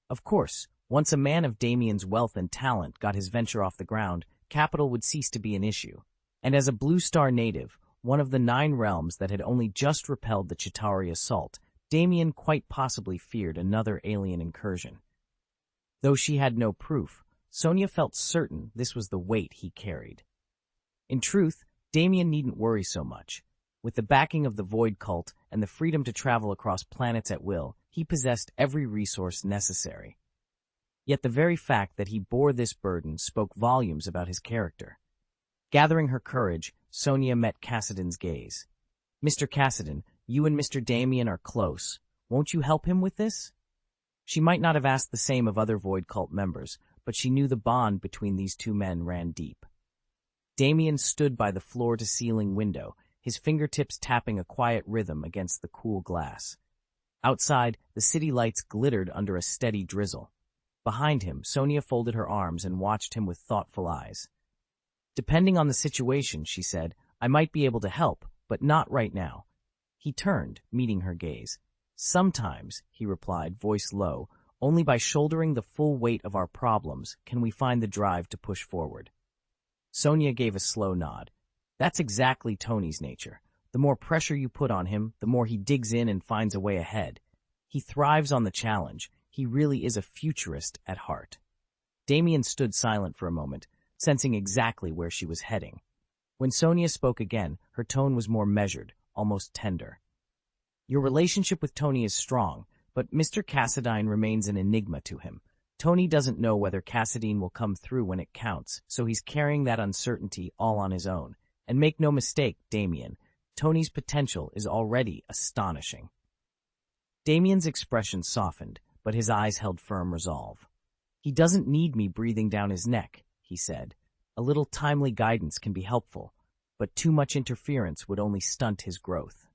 Of course, once a man of Damien's wealth and talent got his venture off the ground, capital would cease to be an issue. And as a Blue Star native, one of the 9 realms that had only just repelled the Chitauri assault, Damien quite possibly feared another alien incursion. Though she had no proof, Sonia felt certain this was the weight he carried. In truth, Damien needn't worry so much. With the backing of the Void Cult and the freedom to travel across planets at will, he possessed every resource necessary. Yet the very fact that he bore this burden spoke volumes about his character. Gathering her courage, Sonia met Cassidin's gaze. Mr. Cassidin, you and Mr. Damien are close. Won't you help him with this? She might not have asked the same of other Void Cult members, but she knew the bond between these two men ran deep. Damien stood by the floor-to-ceiling window, his fingertips tapping a quiet rhythm against the cool glass. Outside, the city lights glittered under a steady drizzle. Behind him, Sonia folded her arms and watched him with thoughtful eyes. Depending on the situation, she said, I might be able to help, but not right now. He turned, meeting her gaze. Sometimes, he replied, voice low, only by shouldering the full weight of our problems can we find the drive to push forward. Sonia gave a slow nod. That's exactly Tony's nature. The more pressure you put on him, the more he digs in and finds a way ahead. He thrives on the challenge. He really is a futurist at heart. Damien stood silent for a moment, sensing exactly where she was heading. When Sonia spoke again, her tone was more measured, almost tender. Your relationship with Tony is strong, but Mr. Cassidine remains an enigma to him. Tony doesn't know whether Cassidine will come through when it counts, so he's carrying that uncertainty all on his own. And make no mistake, Damien, Tony's potential is already astonishing. Damien's expression softened, but his eyes held firm resolve. He doesn't need me breathing down his neck, he said. A little timely guidance can be helpful, but too much interference would only stunt his growth.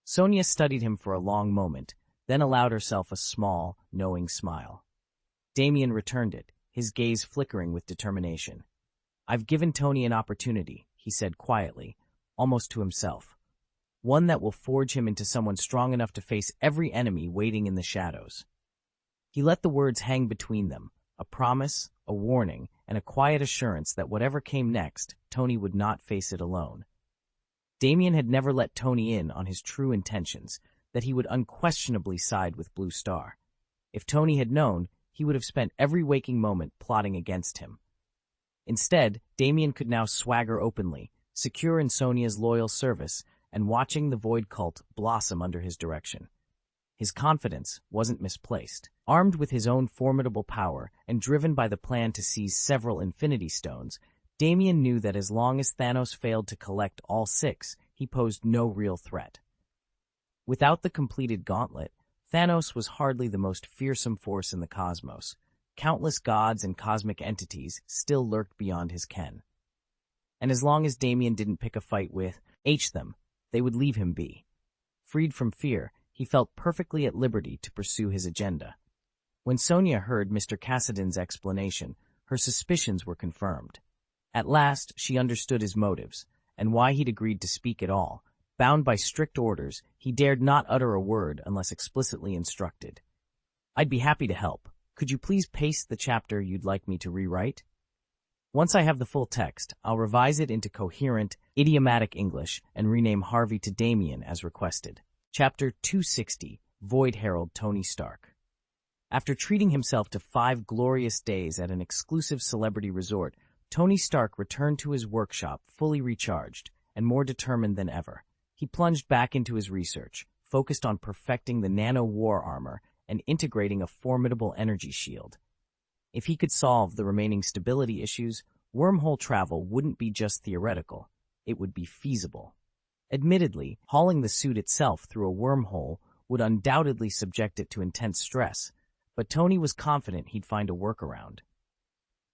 Sonia studied him for a long moment, then allowed herself a small, knowing smile. Damien returned it, his gaze flickering with determination. I've given Tony an opportunity, he said quietly, almost to himself. One that will forge him into someone strong enough to face every enemy waiting in the shadows. He let the words hang between them, a promise, a warning, and a quiet assurance that whatever came next, Tony would not face it alone. Damien had never let Tony in on his true intentions, that he would unquestionably side with Blue Star. If Tony had known, he would have spent every waking moment plotting against him. Instead, Damien could now swagger openly, secure in Sonia's loyal service, and watching the Void cult blossom under his direction. His confidence wasn't misplaced. Armed with his own formidable power and driven by the plan to seize several Infinity Stones, Damien knew that as long as Thanos failed to collect all 6, he posed no real threat. Without the completed gauntlet, Thanos was hardly the most fearsome force in the cosmos. Countless gods and cosmic entities still lurked beyond his ken. And as long as Damien didn't pick a fight with them, they would leave him be. Freed from fear, he felt perfectly at liberty to pursue his agenda. When Sonia heard Mr. Cassidon's explanation, her suspicions were confirmed. At last, she understood his motives, and why he'd agreed to speak at all. Bound by strict orders, he dared not utter a word unless explicitly instructed. "I'd be happy to help. Could you please paste the chapter you'd like me to rewrite? Once I have the full text, I'll revise it into coherent, idiomatic English and rename Harvey to Damien as requested." Chapter 260, Void Herald Tony Stark. After treating himself to 5 glorious days at an exclusive celebrity resort, Tony Stark returned to his workshop fully recharged and more determined than ever. He plunged back into his research, focused on perfecting the nano-war armor and integrating a formidable energy shield. If he could solve the remaining stability issues, wormhole travel wouldn't be just theoretical, it would be feasible. Admittedly, hauling the suit itself through a wormhole would undoubtedly subject it to intense stress, but Tony was confident he'd find a workaround.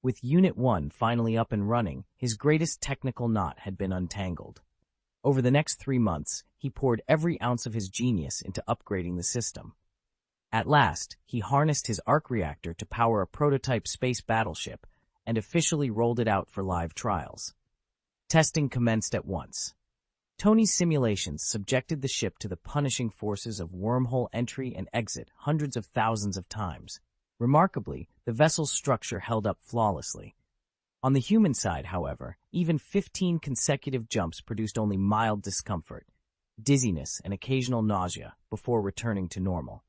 With Unit 1 finally up and running, his greatest technical knot had been untangled. Over the next 3 months, he poured every ounce of his genius into upgrading the system. At last, he harnessed his arc reactor to power a prototype space battleship and officially rolled it out for live trials. Testing commenced at once. Tony's simulations subjected the ship to the punishing forces of wormhole entry and exit hundreds of thousands of times. Remarkably, the vessel's structure held up flawlessly. On the human side, however, even 15 consecutive jumps produced only mild discomfort, dizziness, and occasional nausea before returning to normal.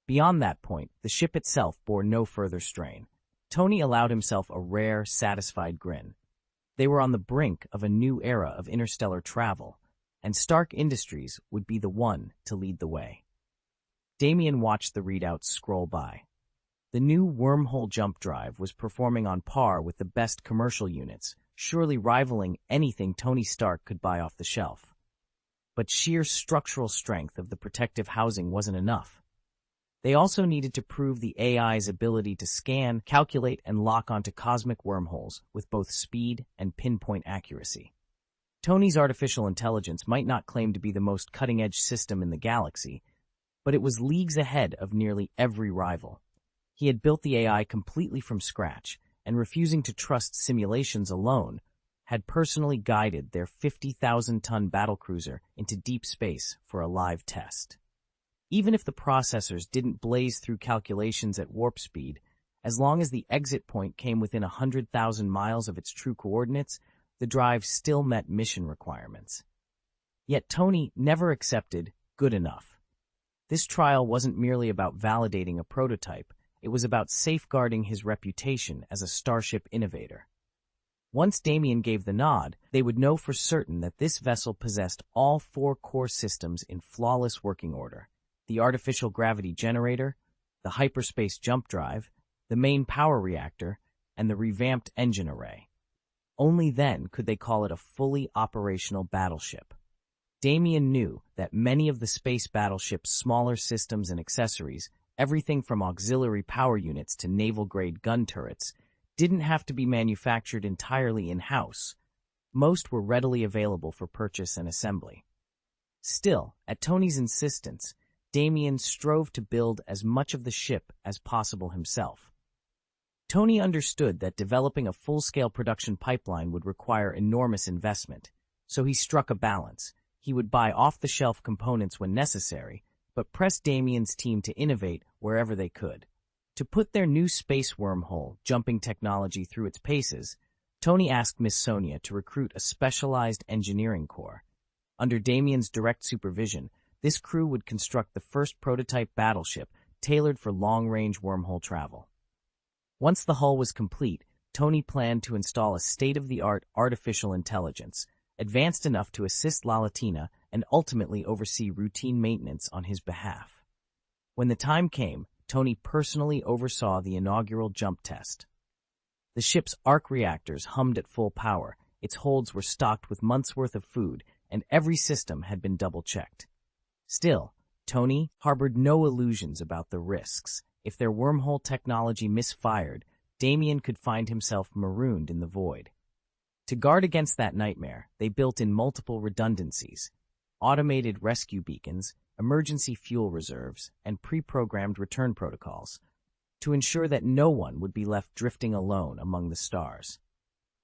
Beyond that point, the ship itself bore no further strain. Tony allowed himself a rare, satisfied grin. They were on the brink of a new era of interstellar travel, and Stark Industries would be the one to lead the way. Damien watched the readouts scroll by. The new wormhole jump drive was performing on par with the best commercial units, surely rivaling anything Tony Stark could buy off the shelf. But sheer structural strength of the protective housing wasn't enough. They also needed to prove the AI's ability to scan, calculate, and lock onto cosmic wormholes with both speed and pinpoint accuracy. Tony's artificial intelligence might not claim to be the most cutting-edge system in the galaxy, but it was leagues ahead of nearly every rival. He had built the AI completely from scratch, and refusing to trust simulations alone, had personally guided their 50,000-ton battlecruiser into deep space for a live test. Even if the processors didn't blaze through calculations at warp speed, as long as the exit point came within 100,000 miles of its true coordinates, the drive still met mission requirements. Yet Tony never accepted good enough. This trial wasn't merely about validating a prototype, it was about safeguarding his reputation as a starship innovator. Once Damien gave the nod, they would know for certain that this vessel possessed all 4 core systems in flawless working order: the artificial gravity generator, the hyperspace jump drive, the main power reactor, and the revamped engine array. Only then could they call it a fully operational battleship. Damien knew that many of the space battleship's smaller systems and accessories, everything from auxiliary power units to naval-grade gun turrets, didn't have to be manufactured entirely in-house. Most were readily available for purchase and assembly. Still, at Tony's insistence, Damien strove to build as much of the ship as possible himself. Tony understood that developing a full-scale production pipeline would require enormous investment, so he struck a balance. He would buy off-the-shelf components when necessary, but pressed Damien's team to innovate wherever they could. To put their new space wormhole jumping technology through its paces, Tony asked Miss Sonia to recruit a specialized engineering corps. Under Damien's direct supervision, this crew would construct the first prototype battleship tailored for long-range wormhole travel. Once the hull was complete, Tony planned to install a state-of-the-art artificial intelligence, advanced enough to assist Lalatina and ultimately oversee routine maintenance on his behalf. When the time came, Tony personally oversaw the inaugural jump test. The ship's arc reactors hummed at full power, its holds were stocked with months' worth of food, and every system had been double-checked. Still, Tony harbored no illusions about the risks. If their wormhole technology misfired, Damien could find himself marooned in the void. To guard against that nightmare, they built in multiple redundancies: automated rescue beacons, emergency fuel reserves, and pre-programmed return protocols, to ensure that no one would be left drifting alone among the stars.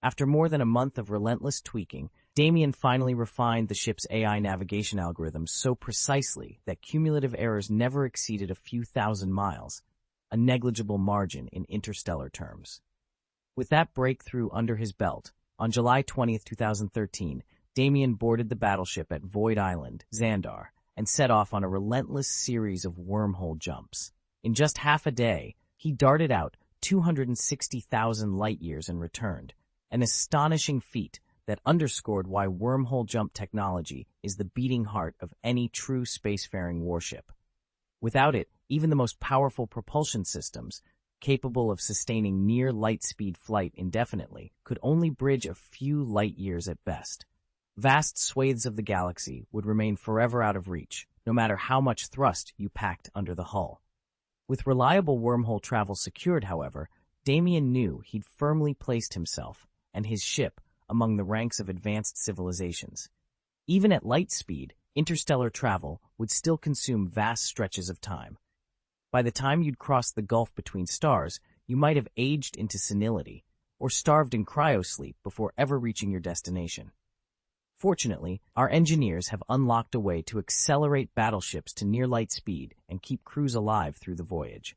After more than a month of relentless tweaking, Damien finally refined the ship's AI navigation algorithms so precisely that cumulative errors never exceeded a few thousand miles, a negligible margin in interstellar terms. With that breakthrough under his belt, on July 20, 2013, Damien boarded the battleship at Void Island, Xandar, and set off on a relentless series of wormhole jumps. In just half a day, he darted out 260,000 light-years and returned, an astonishing feat that underscored why wormhole jump technology is the beating heart of any true spacefaring warship. Without it, even the most powerful propulsion systems, capable of sustaining near light-speed flight indefinitely, could only bridge a few light-years at best. Vast swathes of the galaxy would remain forever out of reach, no matter how much thrust you packed under the hull. With reliable wormhole travel secured, however, Damien knew he'd firmly placed himself and his ship among the ranks of advanced civilizations. Even at light speed, interstellar travel would still consume vast stretches of time. By the time you'd crossed the gulf between stars, you might have aged into senility, or starved in cryosleep before ever reaching your destination. Fortunately, our engineers have unlocked a way to accelerate battleships to near light speed and keep crews alive through the voyage.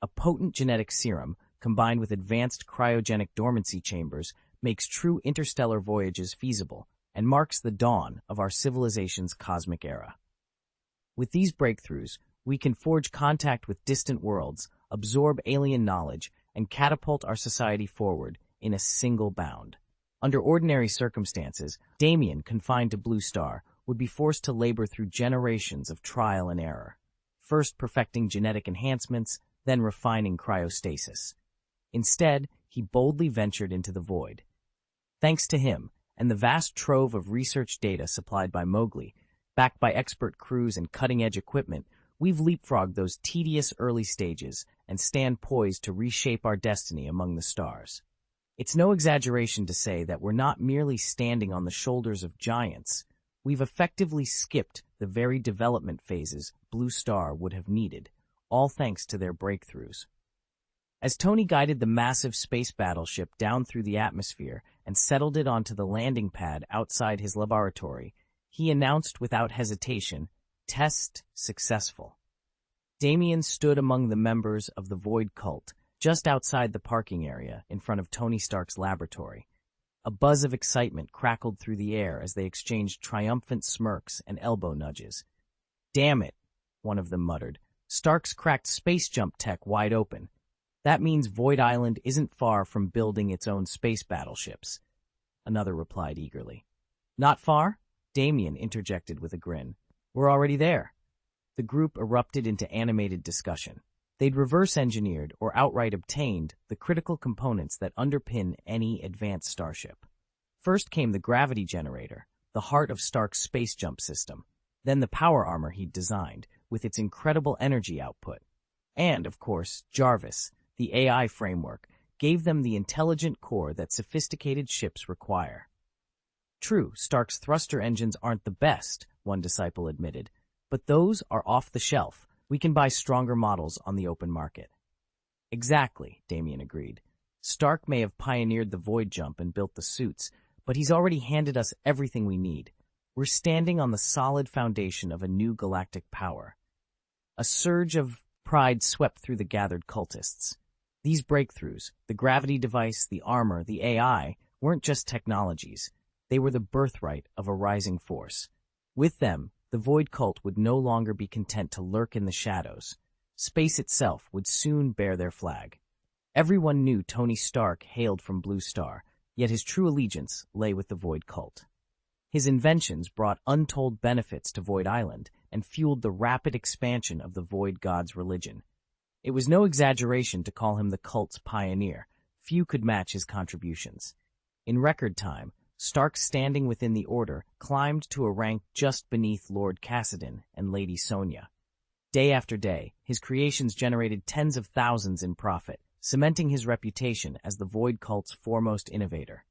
A potent genetic serum, combined with advanced cryogenic dormancy chambers, makes true interstellar voyages feasible and marks the dawn of our civilization's cosmic era. With these breakthroughs, we can forge contact with distant worlds, absorb alien knowledge, and catapult our society forward in a single bound. Under ordinary circumstances, Damien, confined to Blue Star, would be forced to labor through generations of trial and error, first perfecting genetic enhancements, then refining cryostasis. Instead, he boldly ventured into the void. Thanks to him, and the vast trove of research data supplied by Mowgli, backed by expert crews and cutting-edge equipment, we've leapfrogged those tedious early stages and stand poised to reshape our destiny among the stars. It's no exaggeration to say that we're not merely standing on the shoulders of giants. We've effectively skipped the very development phases Blue Star would have needed, all thanks to their breakthroughs. As Tony guided the massive space battleship down through the atmosphere and settled it onto the landing pad outside his laboratory, he announced without hesitation, "Test successful." Damien stood among the members of the Void cult, just outside the parking area in front of Tony Stark's laboratory. A buzz of excitement crackled through the air as they exchanged triumphant smirks and elbow nudges. "Damn it," one of them muttered. "Stark's cracked space jump tech wide open. That means Void Island isn't far from building its own space battleships." Another replied eagerly. "Not far?" Damien interjected with a grin. "We're already there." The group erupted into animated discussion. They'd reverse-engineered or outright obtained the critical components that underpin any advanced starship. First came the gravity generator, the heart of Stark's space jump system, then the power armor he'd designed, with its incredible energy output. And, of course, Jarvis, the AI framework, gave them the intelligent core that sophisticated ships require. True, Stark's thruster engines aren't the best, one disciple admitted, but those are off the shelf. We can buy stronger models on the open market. Exactly, Damien agreed. Stark may have pioneered the void jump and built the suits, but he's already handed us everything we need. We're standing on the solid foundation of a new galactic power. A surge of pride swept through the gathered cultists. These breakthroughs, the gravity device, the armor, the AI, weren't just technologies. They were the birthright of a rising force. With them, the Void Cult would no longer be content to lurk in the shadows. Space itself would soon bear their flag. Everyone knew Tony Stark hailed from Blue Star, yet his true allegiance lay with the Void Cult. His inventions brought untold benefits to Void Island and fueled the rapid expansion of the Void God's religion. It was no exaggeration to call him the cult's pioneer. Few could match his contributions. In record time, Stark's standing within the Order climbed to a rank just beneath Lord Cassidon and Lady Sonya. Day after day, his creations generated tens of thousands in profit, cementing his reputation as the Void Cult's foremost innovator.